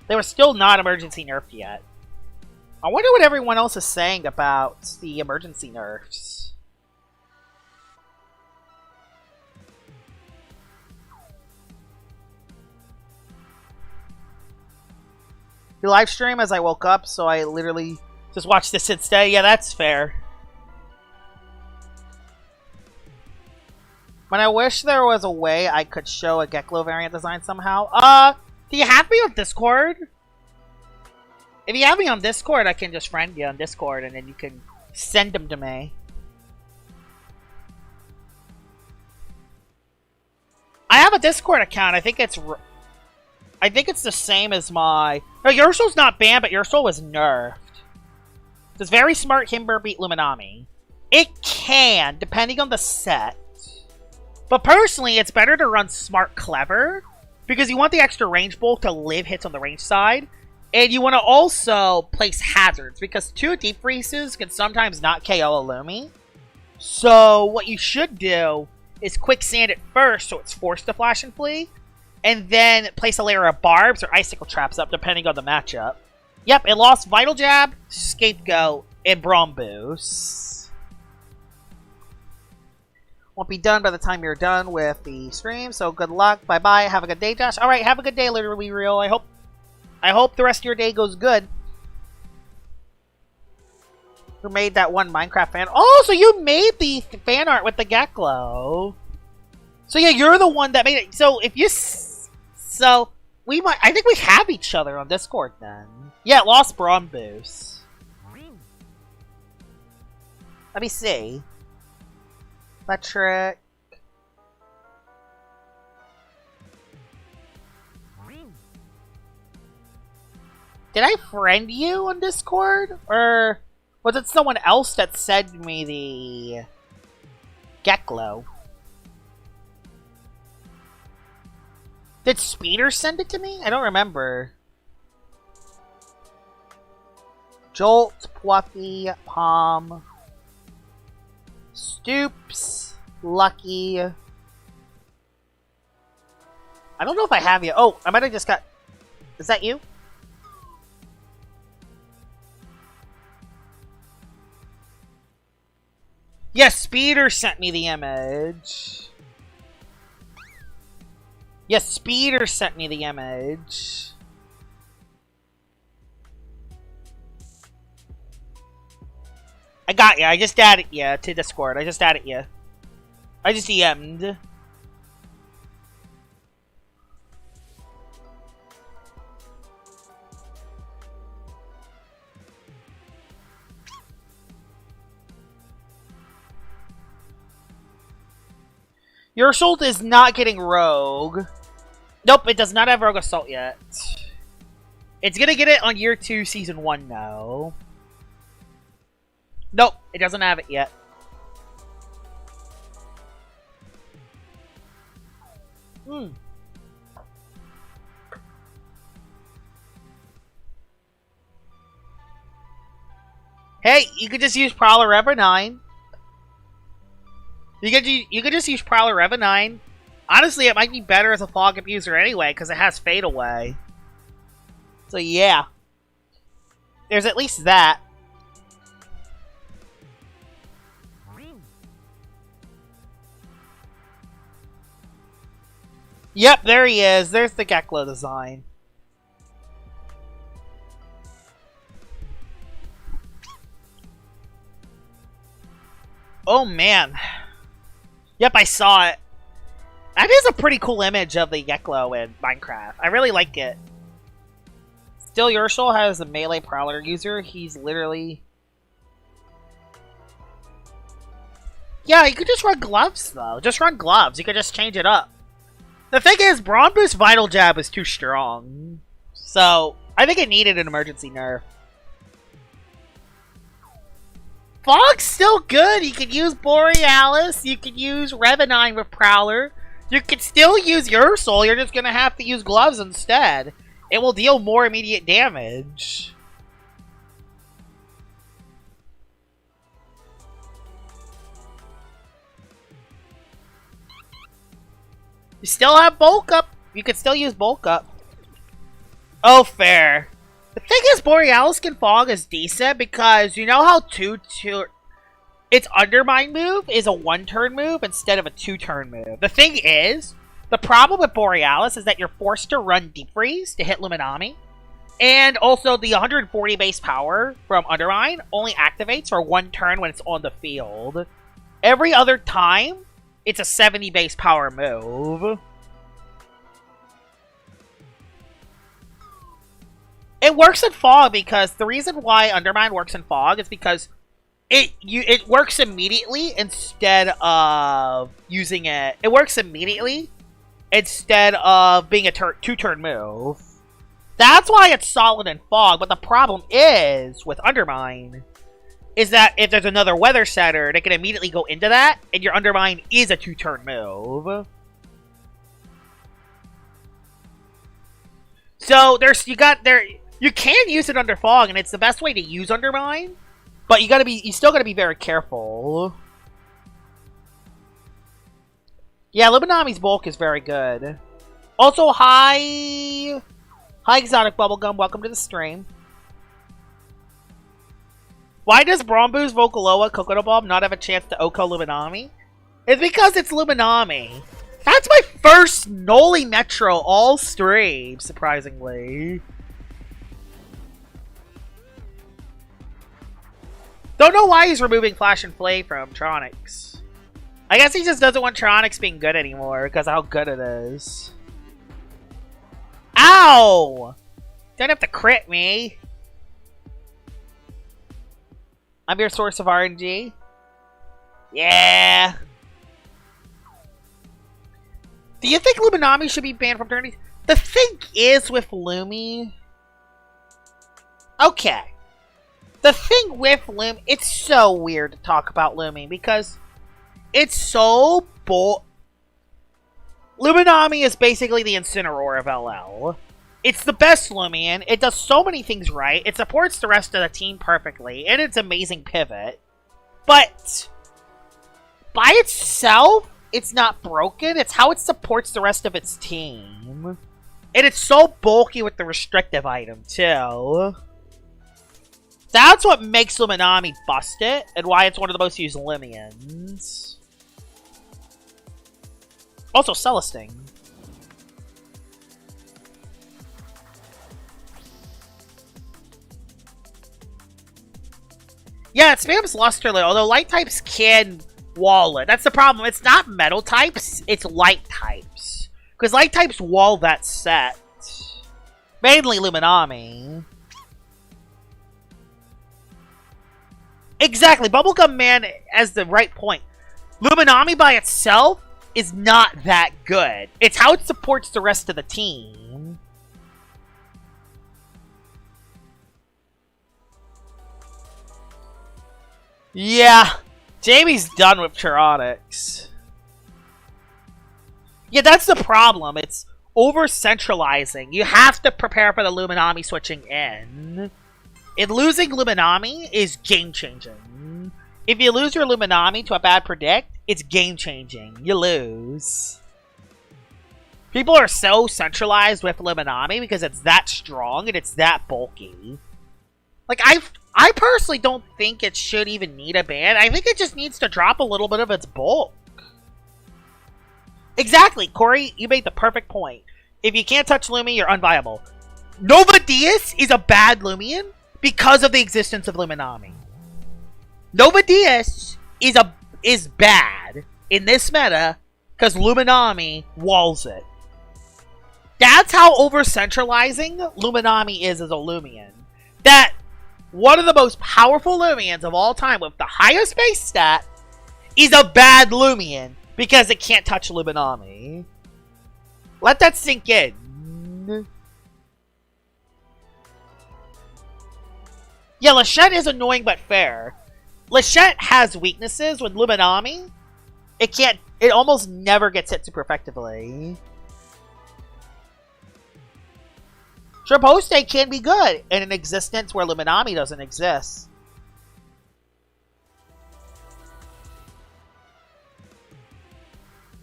They were still not emergency nerfed yet. I wonder what everyone else is saying about the emergency nerfs. Your live stream as I woke up, so I literally just watched this instead. Yeah, that's fair. When I wish there was a way I could show a Geklo variant design somehow. Do you have me on Discord? If you have me on Discord, I can just friend you on Discord, and then you can send them to me. I have a Discord account. I think it's the same as my... No, Ursul's not banned, but Ursul was nerfed. Does Very Smart Himber beat Luminami? It can, depending on the set. But personally, it's better to run Smart Clever, because you want the extra range bulk to live hits on the range side. And you want to also place hazards, because 2 Deep Freezes can sometimes not KO a Lumi. So what you should do is quicksand it first so it's forced to flash and flee, and then place a layer of barbs or icicle traps up depending on the matchup. Yep, it lost Vital Jab, Scapegoat, and Braum Boost. Won't be done by the time you're done with the stream, so good luck. Bye-bye. Have a good day, Josh. Alright, have a good day, Literally Real. I hope the rest of your day goes good. Who made that one Minecraft fan? Oh, so you made the fan art with the Geklo. So yeah, you're the one that made it. So if you... So, we might... I think we have each other on Discord then. Yeah, it lost Braum Boost. Let me see. Metric. Did I friend you on Discord? Or was it someone else that sent me the Geklo? Did Speeder send it to me? I don't remember. Jolt, Fluffy, Palm, Stoops, Lucky. I don't know if I have you. Oh, I might have just got... Is that you? Yes, Speeder sent me the image. Yes, Speeder sent me the image. I got you. I just added you to Discord. I just added you. I just DM'd. Your Assault is not getting Rogue. Nope, it does not have Rogue Assault yet. It's gonna get it on year 2, season 1 now. Nope, it doesn't have it yet. Hey, you could just use Prowler Rev 9. You could just use Prowler Rev 9. Honestly, it might be better as a Fog Abuser anyway, because it has Fade Away. So yeah. There's at least that. Yep, there he is. There's the Geklo design. Oh man. Yep, I saw it. That is a pretty cool image of the Geklo in Minecraft. I really like it. Still, Urshel has a melee Prowler user. He's literally... Yeah, you could just run gloves, though. Just run gloves. You could just change it up. The thing is, Braum Boost Vital Jab is too strong. So, I think it needed an emergency nerf. Fog's still good. You can use Borealis. You can use Revenine with Prowler. You can still use Ursul. You're just going to have to use gloves instead. It will deal more immediate damage. You still have Bulk Up. You could still use Bulk Up. Oh, fair. The thing is, Borealis Skin Fog is decent because you know how its Undermine move is a 1-turn move instead of a 2-turn move. The thing is, the problem with Borealis is that you're forced to run Deep Freeze to hit Luminami. And also, the 140 base power from Undermine only activates for 1 turn when it's on the field. Every other time, it's a 70 base power move. It works in Fog because the reason why Undermine works in Fog is because it works immediately instead of using it. It works immediately instead of being a 2-turn move. That's why it's solid in Fog, but the problem is, with Undermine, is that if there's another Weather Setter, they can immediately go into that, and your Undermine is a 2-turn move. So, You can use it under Fog, and it's the best way to use Undermine. But you still gotta be very careful. Yeah, Luminami's bulk is very good. Also, hi Exotic Bubblegum, welcome to the stream. Why does Brombu's Vocaloa Coconut Bomb not have a chance to Oko Luminami? It's because it's Luminami. That's my first Noli Metro all stream, surprisingly. Don't know why he's removing Flash and Flay from Tronics. I guess he just doesn't want Tronics being good anymore because of how good it is. Ow! Don't have to crit me. I'm your source of RNG. Yeah. Do you think Luminami should be banned from tourneys? The thing is with Lumi... Okay. The thing with Lumi... It's so weird to talk about Lumi because it's so Luminami is basically the Incineroar of LL. It's the best Lumion. It does so many things right. It supports the rest of the team perfectly. And it's amazing pivot. But by itself, it's not broken. It's how it supports the rest of its team. And it's so bulky with the restrictive item, too. That's what makes Luminami bust it, and why it's one of the most used Lumions. Also, Celesting. Yeah, it spams Lusterly, although light types can wall it. That's the problem. It's not metal types, it's light types. Because light types wall that set. Mainly Luminami. Exactly, Bubblegum Man has the right point. Luminami by itself is not that good. It's how it supports the rest of the team. Yeah, Jamie's done with Chaotix. Yeah, that's the problem. It's over-centralizing. You have to prepare for the Luminami switching in. And losing Luminami is game-changing. If you lose your Luminami to a bad predict, it's game-changing. You lose. People are so centralized with Luminami because it's that strong and it's that bulky. Like, I personally don't think it should even need a ban. I think it just needs to drop a little bit of its bulk. Exactly, Corey, you made the perfect point. If you can't touch Lumi, you're unviable. Nova Diaz is a bad Lumion because of the existence of Luminami. Nova Diaz is bad in this meta because Luminami walls it. That's how over-centralizing Luminami is as a Lumion. That one of the most powerful Lumions of all time with the highest base stat is a bad Lumion because it can't touch Luminami. Let that sink in. Yeah, Lachette is annoying but fair. Lachette has weaknesses with Luminami. It almost never gets hit super effectively. Triposte can be good in an existence where Luminami doesn't exist.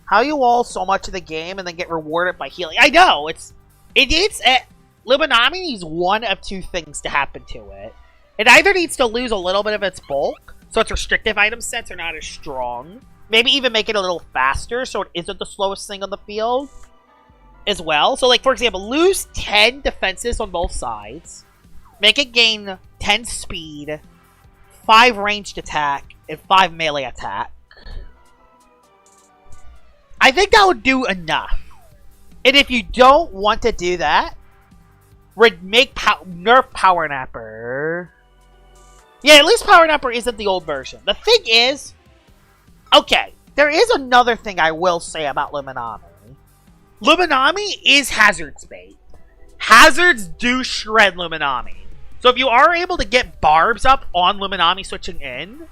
How you wall so much of the game and then get rewarded by healing? I know, Luminami needs one of two things to happen to it. It either needs to lose a little bit of its bulk, so its restrictive item sets are not as strong. Maybe even make it a little faster so it isn't the slowest thing on the field as well. So, like, for example, lose 10 defenses on both sides. Make it gain 10 speed, 5 ranged attack, and 5 melee attack. I think that would do enough. And if you don't want to do that, nerf Power Napper. Yeah, at least Power Napper isn't the old version. The thing is, okay, there is another thing I will say about Luminami. Luminami is Hazard's bait. Hazards do shred Luminami. So if you are able to get barbs up on Luminami switching in,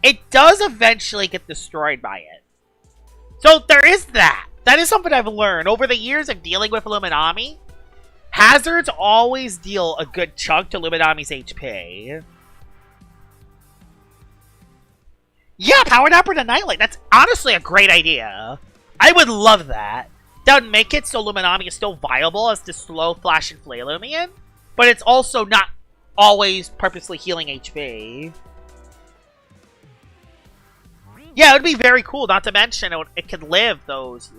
it does eventually get destroyed by it. So there is that. That is something I've learned over the years of dealing with Luminami. Hazards always deal a good chunk to Luminami's HP. Yeah, Power Napper to Nightlight. That's honestly a great idea. I would love that. That would make it so Luminami is still viable as the slow Flash and Flare Lumion, but it's also not always purposely healing HP. Yeah, it would be very cool, not to mention it could live those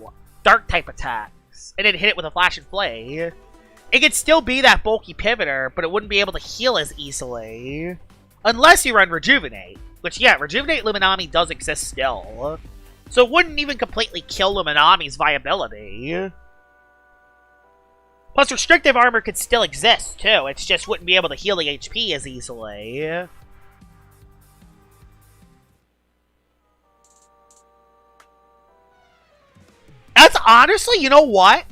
Dark-type attacks, and then hit it with a Flash and Flare. It could still be that bulky pivoter, but it wouldn't be able to heal as easily. Unless you run Rejuvenate. Which, yeah, Rejuvenate Luminami does exist still. So it wouldn't even completely kill Luminami's viability. Plus, Restrictive Armor could still exist, too. It just wouldn't be able to heal the HP as easily. That's honestly, you know what?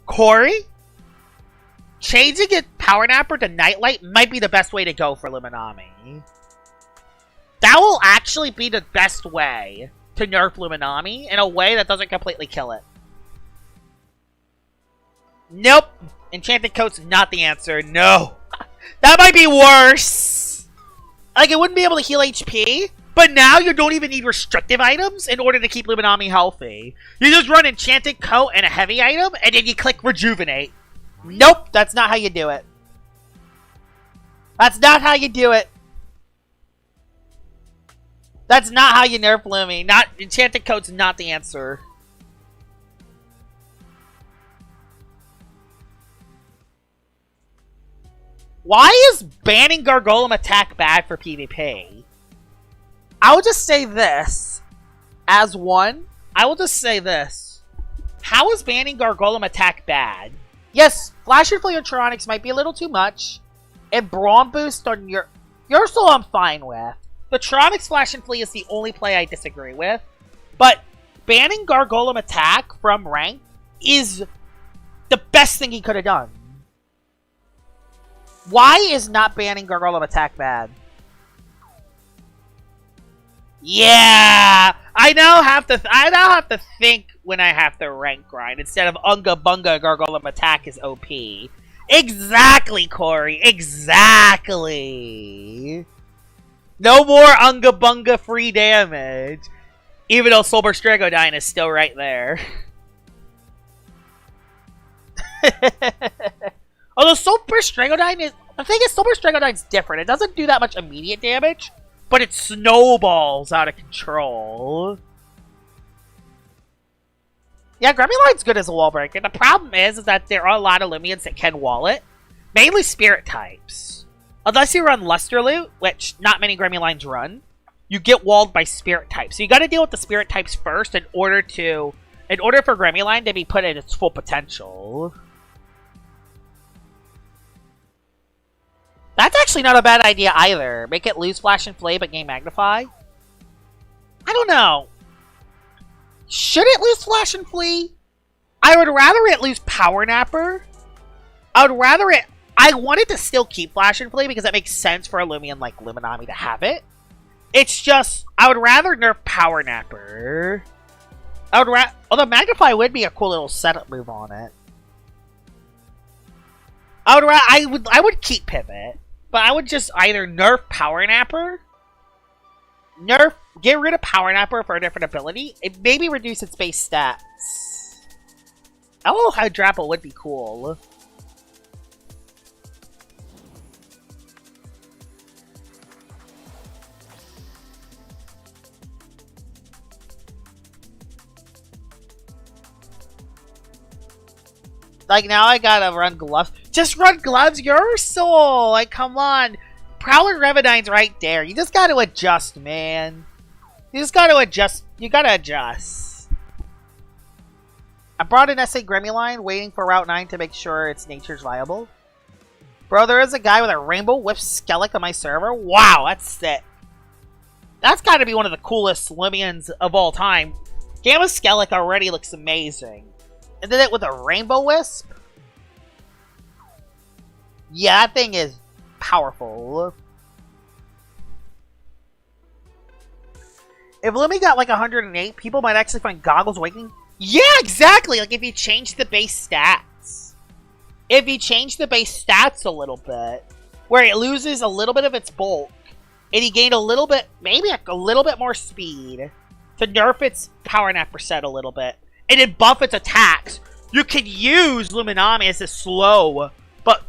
Corey? Changing it Power Napper to Nightlight might be the best way to go for Luminami. That will actually be the best way to nerf Luminami in a way that doesn't completely kill it. Nope. Enchanted Coat's not the answer. No. That might be worse. Like, it wouldn't be able to heal HP, but now you don't even need restrictive items in order to keep Luminami healthy. You just run Enchanted Coat and a heavy item, and then you click Rejuvenate. Nope, that's not how you do it. That's not how you do it. That's not how you nerf Lumi. Not Enchanted Coat's not the answer. Why is banning Gargolem attack bad for PvP? I will just say this. As one, I will just say this. How is banning Gargolem attack bad? Yes, Flash and Flaretronics might be a little too much. And Brawn Boost on Ursul I'm fine with. The Tronics Flash and Flea is the only play I disagree with. But banning Gargolem attack from rank is the best thing he could have done. Why is not banning Gargolem attack bad? Yeah! I now have to think when I have to rank grind instead of Unga Bunga Gargolem attack is OP. Exactly, Corey. Exactly. No more Unga Bunga free damage. Even though Solar Strigodyne is still right there. Although Solar Strigodyne is... The thing is, Solar Strigodyne's different. It doesn't do that much immediate damage, but it snowballs out of control. Yeah, Gremmuline's good as a wall breaker. The problem is that there are a lot of Lumions that can wall it. Mainly Spirit types. Unless you run Luster Loot, which not many Gremulines run, you get walled by Spirit types. So you gotta deal with the Spirit types first in order for Gremuline to be put at its full potential. That's actually not a bad idea either. Make it lose Flash and Flay but gain Magnify. I don't know. Should it lose Flash and Flee? I would rather it lose Power Napper. I wanted to still keep Flash and Flee because it makes sense for a Lumion like Luminami to have it. It's just, I would rather nerf Power Napper. Although Magnify would be a cool little setup move on it. I would keep Pivot. But I would just either nerf Power Napper, get rid of Power Napper for a different ability, and maybe reduce its base stats. Oh, Hydrapple would be cool. Like, now I gotta run Gloves. Just run Gloves, Ursul! Like, come on. Prowler Revidine's right there. You just gotta adjust, man. You just gotta adjust. You gotta adjust. I brought an SA Gremuline, waiting for Route 9 to make sure its nature's viable. Bro, there is a guy with a Rainbow Whip Skellic on my server. Wow, that's sick. That's gotta be one of the coolest Lumions of all time. Gamma Skellic already looks amazing. And did it with a Rainbow Wisp? Yeah, that thing is powerful. If Lumi got like 108, people might actually find Goggles Awakening. Yeah, exactly! Like if you change the base stats. if you change the base stats a little bit, where it loses a little bit of its bulk, and you gain a little bit, maybe a little bit more speed, to nerf its power nap percent a little bit, and then buff its attacks, you could use Luminami as a slow, but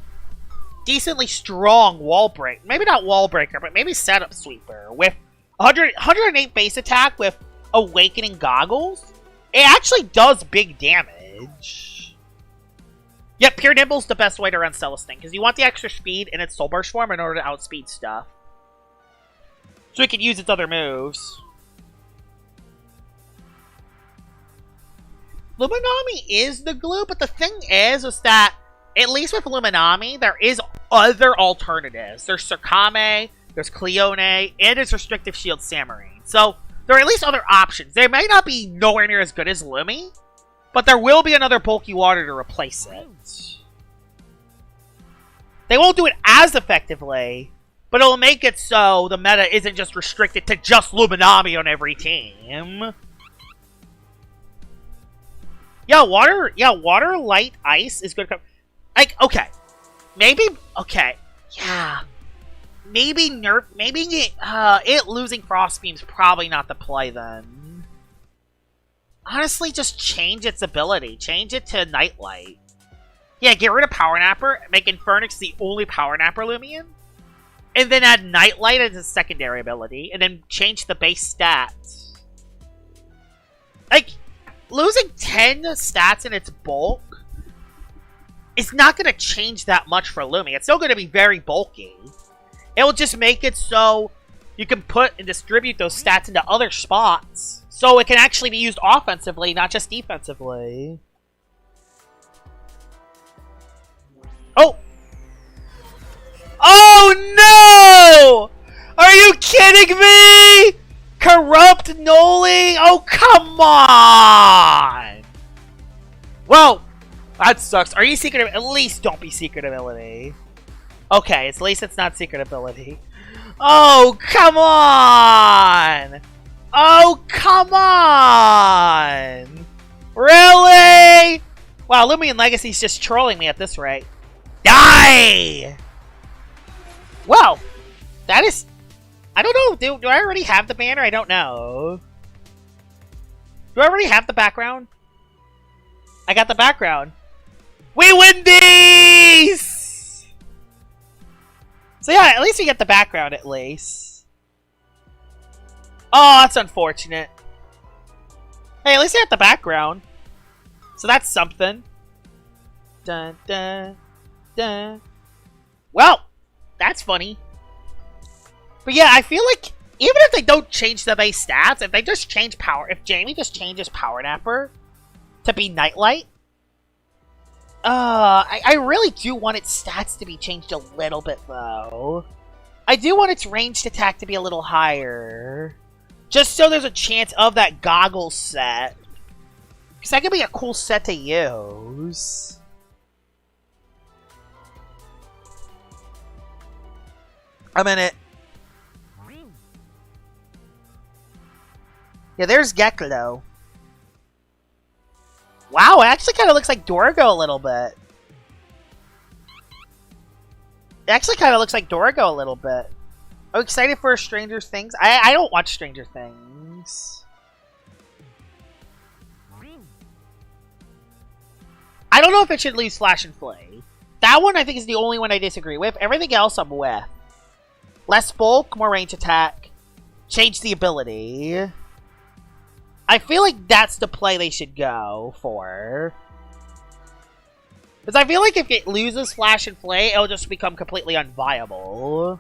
decently strong wall break. Maybe not wall breaker, but maybe setup sweeper with 108 base attack with Awakening Goggles. It actually does big damage. Yep, Pure Nimble's the best way to run Celestine, because you want the extra speed in its Soul Burst form in order to outspeed stuff. So it can use its other moves. Luminami is the glue, but the thing is that, at least with Luminami, there is other alternatives. There's Sakame, there's Cleone, and there's Restrictive Shield Samarine. So, there are at least other options. They may not be nowhere near as good as Lumi, but there will be another bulky water to replace it. They won't do it as effectively, but it'll make it so the meta isn't just restricted to just Luminami on every team. Yeah, water, light, ice is good. Like, okay. Maybe, okay. Yeah. Maybe it losing Frost Beam's probably not the play then. Honestly, just change its ability. Change it to Nightlight. Yeah, get rid of Power Napper, make Infernix the only Power Napper Lumion. And then add Nightlight as a secondary ability, and then change the base stats. Like, losing 10 stats in its bulk is not going to change that much for Lumi. It's still going to be very bulky. It will just make it so you can put and distribute those stats into other spots. So it can actually be used offensively, not just defensively. Oh! Oh no! Are you kidding me? Corrupt Noli? Oh, come on! Well, that sucks. Are you secret? At least don't be secret ability. Okay, at least it's not secret ability. Oh, come on! Oh, come on! Really? Wow, Lumion Legacy's just trolling me at this rate. Die! Well, that is... I don't know. Do I already have the banner? I don't know. Do I already have the background? I got the background. We win these! So yeah, at least we get the background at least. Oh, that's unfortunate. Hey, at least I got the background. So that's something. Dun, dun, dun. Well, that's funny. But yeah, I feel like even if they don't change the base stats, if they just change power, if Jamie just changes Power Napper to be Nightlight, I really do want its stats to be changed a little bit though. I do want its ranged attack to be a little higher, just so there's a chance of that Goggles set, because that could be a cool set to use. I'm in it. Yeah, there's Geklo. Wow, it actually kind of looks like Dorgo a little bit. It actually kind of looks like Dorgo a little bit. I'm excited for Stranger Things. I don't watch Stranger Things. I don't know if it should leave Slash and Flay. That one I think is the only one I disagree with. Everything else I'm with. Less bulk, more range attack. Change the ability. I feel like that's the play they should go for. Because I feel like if it loses Flash and Flay, it'll just become completely unviable.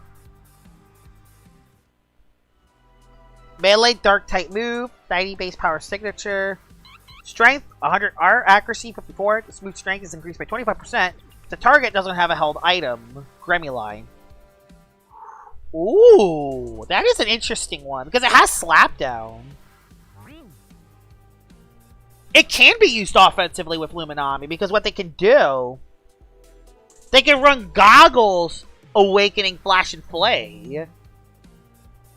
Melee Dark type move, 90 base power signature. Strength, 100 R, accuracy, 54. The smooth strength is increased by 25%. The target doesn't have a held item. Gremmuline. Ooh, that is an interesting one. Because it has Slapdown. It can be used offensively with Luminami, because what they can do... They can run Goggles, Awakening Flash and Flay.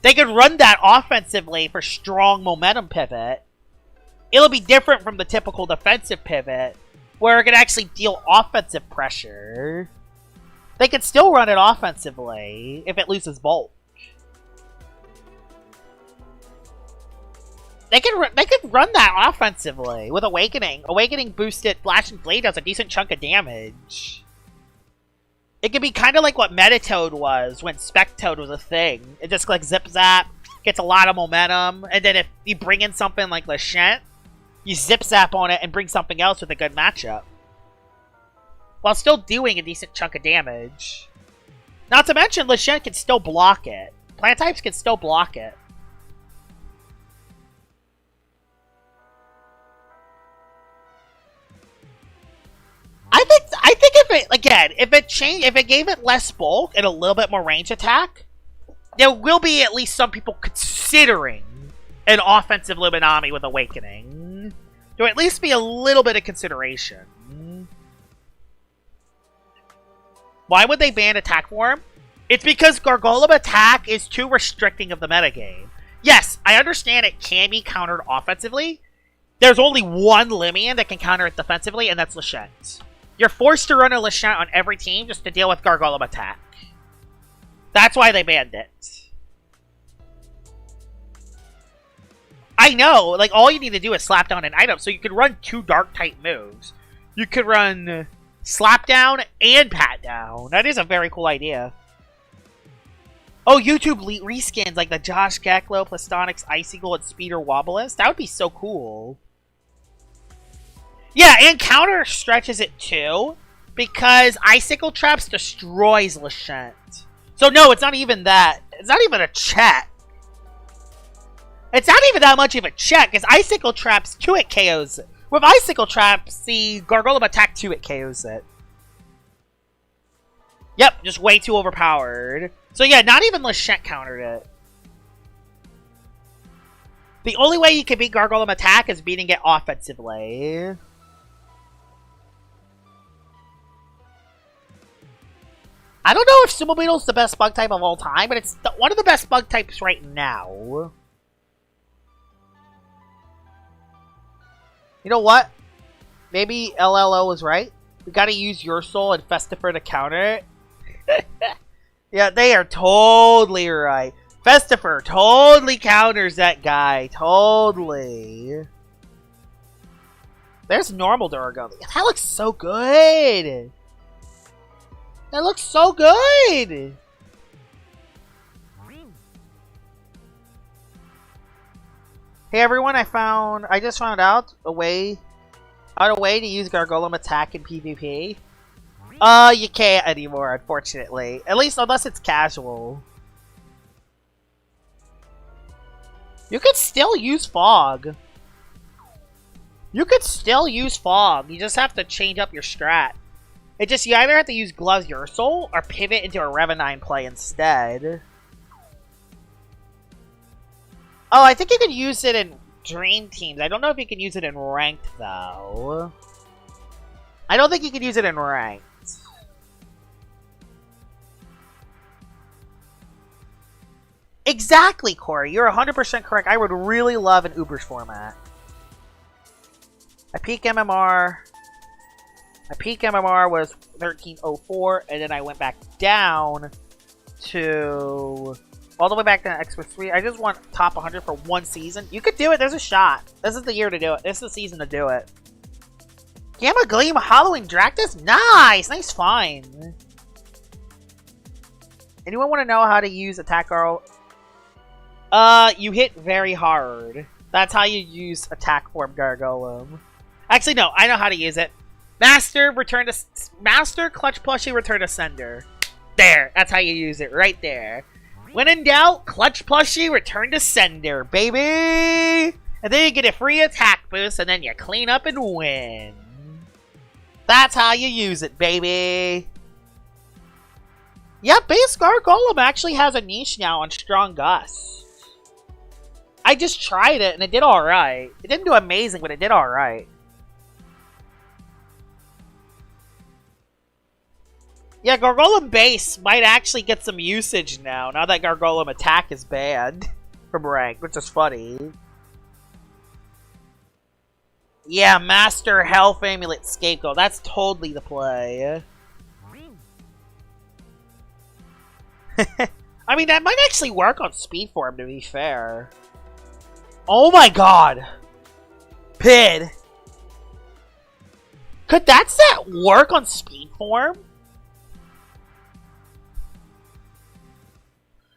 They can run that offensively for strong momentum pivot. It'll be different from the typical defensive pivot, where it can actually deal offensive pressure. They can still run it offensively if it loses bulk. They could run that offensively with Awakening. Awakening boosted Flash and Blade does a decent chunk of damage. It could be kind of like what Metatoad was when Spectoad was a thing. It just like zip zap, gets a lot of momentum, and then if you bring in something like Lachette, you zip zap on it and bring something else with a good matchup. While still doing a decent chunk of damage. Not to mention, Lachette can still block it. Plant types can still block it. I think if it gave it less bulk and a little bit more range attack, there will be at least some people considering an offensive Luminami with Awakening. There will at least be a little bit of consideration. Why would they ban Attack Form? It's because Gargolem Attack is too restricting of the metagame. Yes, I understand it can be countered offensively. There's only one Limian that can counter it defensively, and that's Lachette. You're forced to run a Lachette on every team just to deal with Gargolem Attack. That's why they banned it. I know, like, all you need to do is slap down an item, so you can run 2 Dark-type moves. You could run Slap Down and Pat Down. That is a very cool idea. Oh, YouTube reskins like the Josh Geklo, Plastonics, Icicle, and Speeder Wobblist. That would be so cool. Yeah, and counter stretches it too, because Icicle Traps destroys Lachette. So no, it's not even that. It's not even a check. It's not even that much of a check, because Icicle Traps 2-hit KOs it. With Icicle Traps, the Gargolem Attack 2-hit KOs it. Yep, just way too overpowered. So yeah, not even Lachette countered it. The only way you can beat Gargolem Attack is beating it offensively. I don't know if Sumo Beetle's the best bug type of all time, but it's one of the best bug types right now. You know what? Maybe LLO was right. We gotta use Your Soul and Festifer to counter it. Yeah, they are totally right. Festifer totally counters that guy. Totally. There's normal durability. That looks so good. That looks so good! Hey everyone, I just found out a way to use Gargolem Attack in PvP. You can't anymore, unfortunately. At least unless it's casual. You could still use Fog. You could still use Fog. You just have to change up your strat. It just, you either have to use Gloves Your Soul or pivot into a Revenine play instead. Oh, I think you can use it in Dream Teams. I don't know if you can use it in Ranked, though. I don't think you can use it in Ranked. Exactly, Corey. You're 100% correct. I would really love an Uber's format. My peak MMR was 1304, and then I went back down to all the way back to Expert 3. I just want top 100 for one season. You could do it. There's a shot. This is the year to do it. This is the season to do it. Gamma Gleam Halloween Dractus? Nice! Nice find. Anyone want to know how to use Attack Girl? You hit very hard. That's how you use Attack Form Gargolem. Actually, no. I know how to use it. Master Clutch Plushie, Return to Sender. There, that's how you use it, right there. When in doubt, Clutch Plushie, Return to Sender, baby! And then you get a free attack boost, and then you clean up and win. That's how you use it, baby! Yeah, base Gargolem actually has a niche now on Strong Gust. I just tried it, and it did alright. It didn't do amazing, but it did alright. Yeah, Gargolem base might actually get some usage now that Gargolem Attack is banned from rank, which is funny. Yeah, Master Health Amulet Scapegoat. That's totally the play. I mean, that might actually work on Speed Form, to be fair. Oh my god! Pid! Could that set work on Speed Form?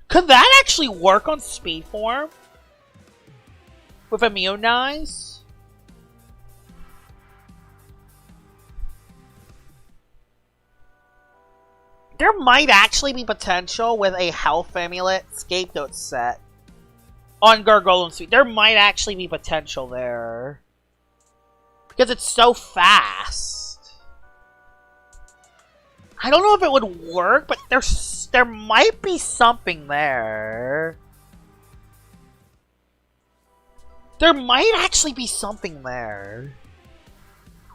Could that actually work on Speed Form? With Immunize? There might actually be potential with a Health Amulet Scapegoat set on Gargolem Suite. There might actually be potential there. Because it's so fast. I don't know if it would work, but there might be something there. There might actually be something there.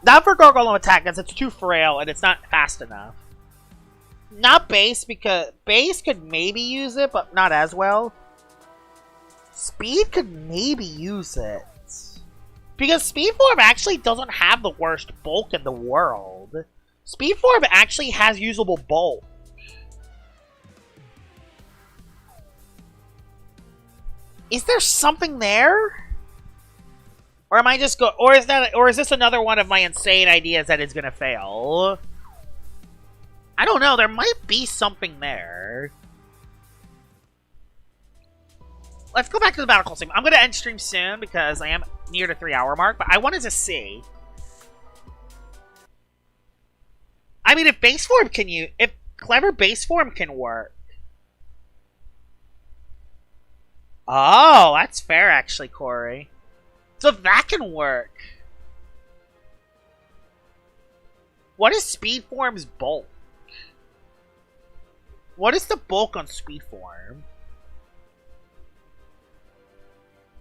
Not for Gargolem attack, because it's too frail and it's not fast enough. Not base, because base could maybe use it, but not as well. Speed could maybe use it. Because Speed Form actually doesn't have the worst bulk in the world. Speed Form actually has usable bulk. Is there something there? Or am I just or is this another one of my insane ideas that is gonna fail? I don't know, there might be something there. Let's go back to the Battle Call stream. I'm gonna end stream soon because I am near the 3-hour mark, but I wanted to see. I mean, if base form can if clever base form can work. Oh, that's fair actually, Corey. So if that can work. What is Speed Form's bulk? What is the bulk on Speed Form?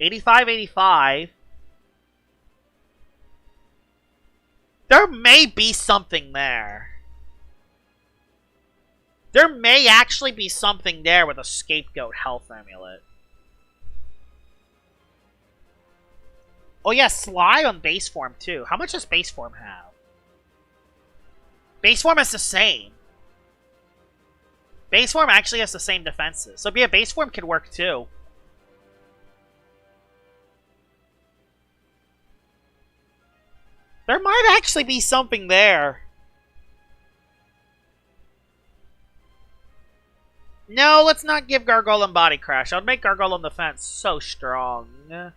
85, 85. There may be something there. There may actually be something there with a Scapegoat Health Amulet. Oh yeah, Sly on base form too. How much does base form have? Base form is the same. Base form actually has the same defenses. So yeah, base form could work too. There might actually be something there. No, let's not give Gargolem Body Crash. That would make Gargolem Defense so strong. That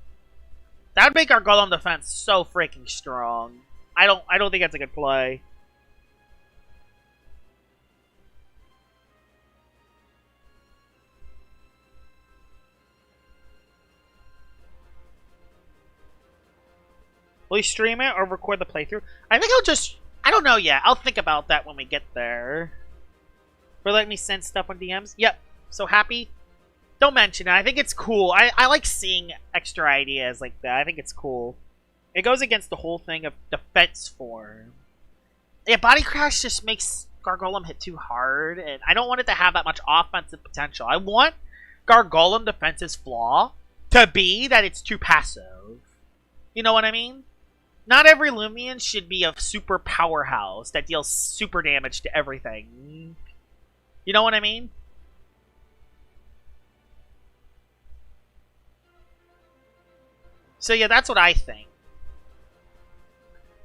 would make Gargolem Defense so freaking strong. I don't think that's a good play. Will you stream it or record the playthrough? I think I'll just... I don't know yet. I'll think about that when we get there. For letting me send stuff on DMs. Yep. So happy. Don't mention it. I think it's cool. I like seeing extra ideas like that. I think it's cool. It goes against the whole thing of defense form. Yeah, Body Crash just makes Gargolem hit too hard. And I don't want it to have that much offensive potential. I want Gargolem Defense's flaw to be that it's too passive. You know what I mean? Not every Lumion should be a super powerhouse that deals super damage to everything. You know what I mean? So yeah, that's what I think.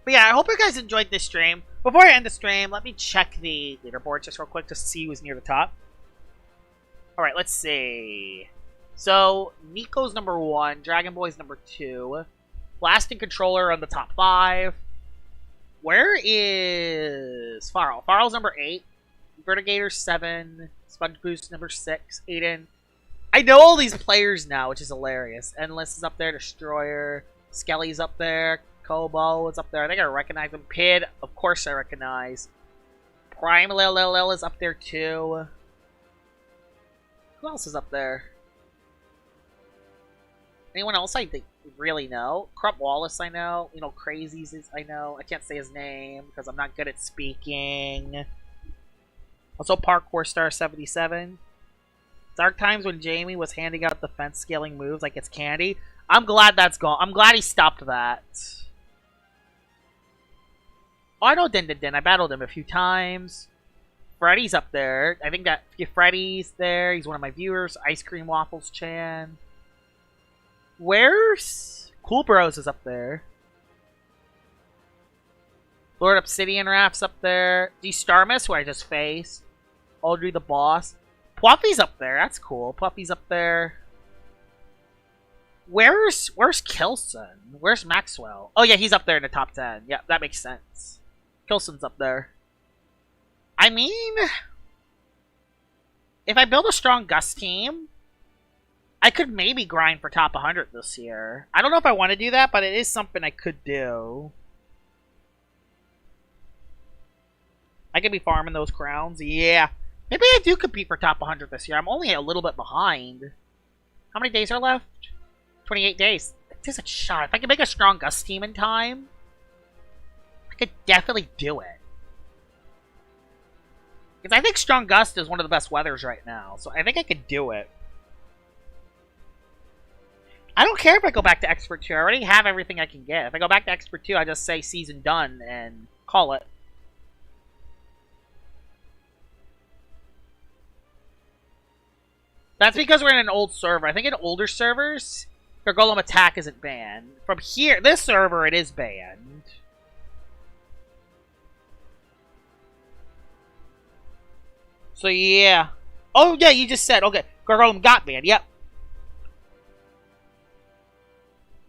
But yeah, I hope you guys enjoyed this stream. Before I end the stream, let me check the leaderboard just real quick to see who's near the top. Alright, let's see. So, Nico's number 1, Dragon Boy's number 2. Blasting Controller on the top 5. Where is Farrell? Farrell's number 8. Vertigator 7. Sponge Boost number 6. Aiden. I know all these players now, which is hilarious. Endless is up there. Destroyer. Skelly's up there. Kobo is up there. I think I recognize him. Pid, of course I recognize. Prime Lil is up there too. Who else is up there? Anyone else I really know? Crump Wallace I know. You know, Crazies is I know. I can't say his name because I'm not good at speaking. Also Parkour Star 77. Dark times when Jamie was handing out defense scaling moves like it's candy. I'm glad that's gone. I'm glad he stopped that. Oh, I know Din Din Din. I battled him a few times. Freddy's up there. I think that Freddy's there. He's one of my viewers. Ice Cream Waffles Chan. Where's... Cool Bros is up there. Lord Obsidian Raft's up there. D Starmus, who I just faced. Audrey the Boss. Puffy's up there. That's cool. Puffy's up there. Where's Kilson? Where's Maxwell? Oh yeah, he's up there in the top 10. Yeah, that makes sense. Kilson's up there. I mean, if I build a strong Gus team, I could maybe grind for top 100 this year. I don't know if I want to do that, but it is something I could do. I could be farming those crowns. Yeah. Maybe I do compete for top 100 this year. I'm only a little bit behind. How many days are left? 28 days. There's a shot. If I can make a strong Gus team in time, I could definitely do it. Because I think Strong Gust is one of the best weathers right now. So I think I could do it. I don't care if I go back to Expert 2. I already have everything I can get. If I go back to Expert 2, I just say season done and call it. That's because we're in an old server. I think in older servers, Gargolem Attack isn't banned. From here, this server, it is banned. So yeah. Oh yeah, you just said, okay, Gargolem got banned, yep.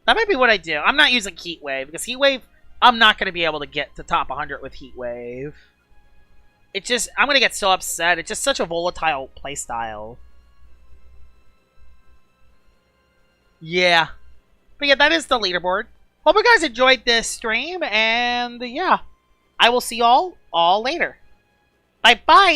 That might be what I do. I'm not using Heatwave, because Heatwave, I'm not going to be able to get to top 100 with Heatwave. It just, I'm going to get so upset. It's just such a volatile playstyle. Yeah. But yeah, that is the leaderboard. Hope you guys enjoyed this stream, and yeah. I will see y'all all later. Bye-bye!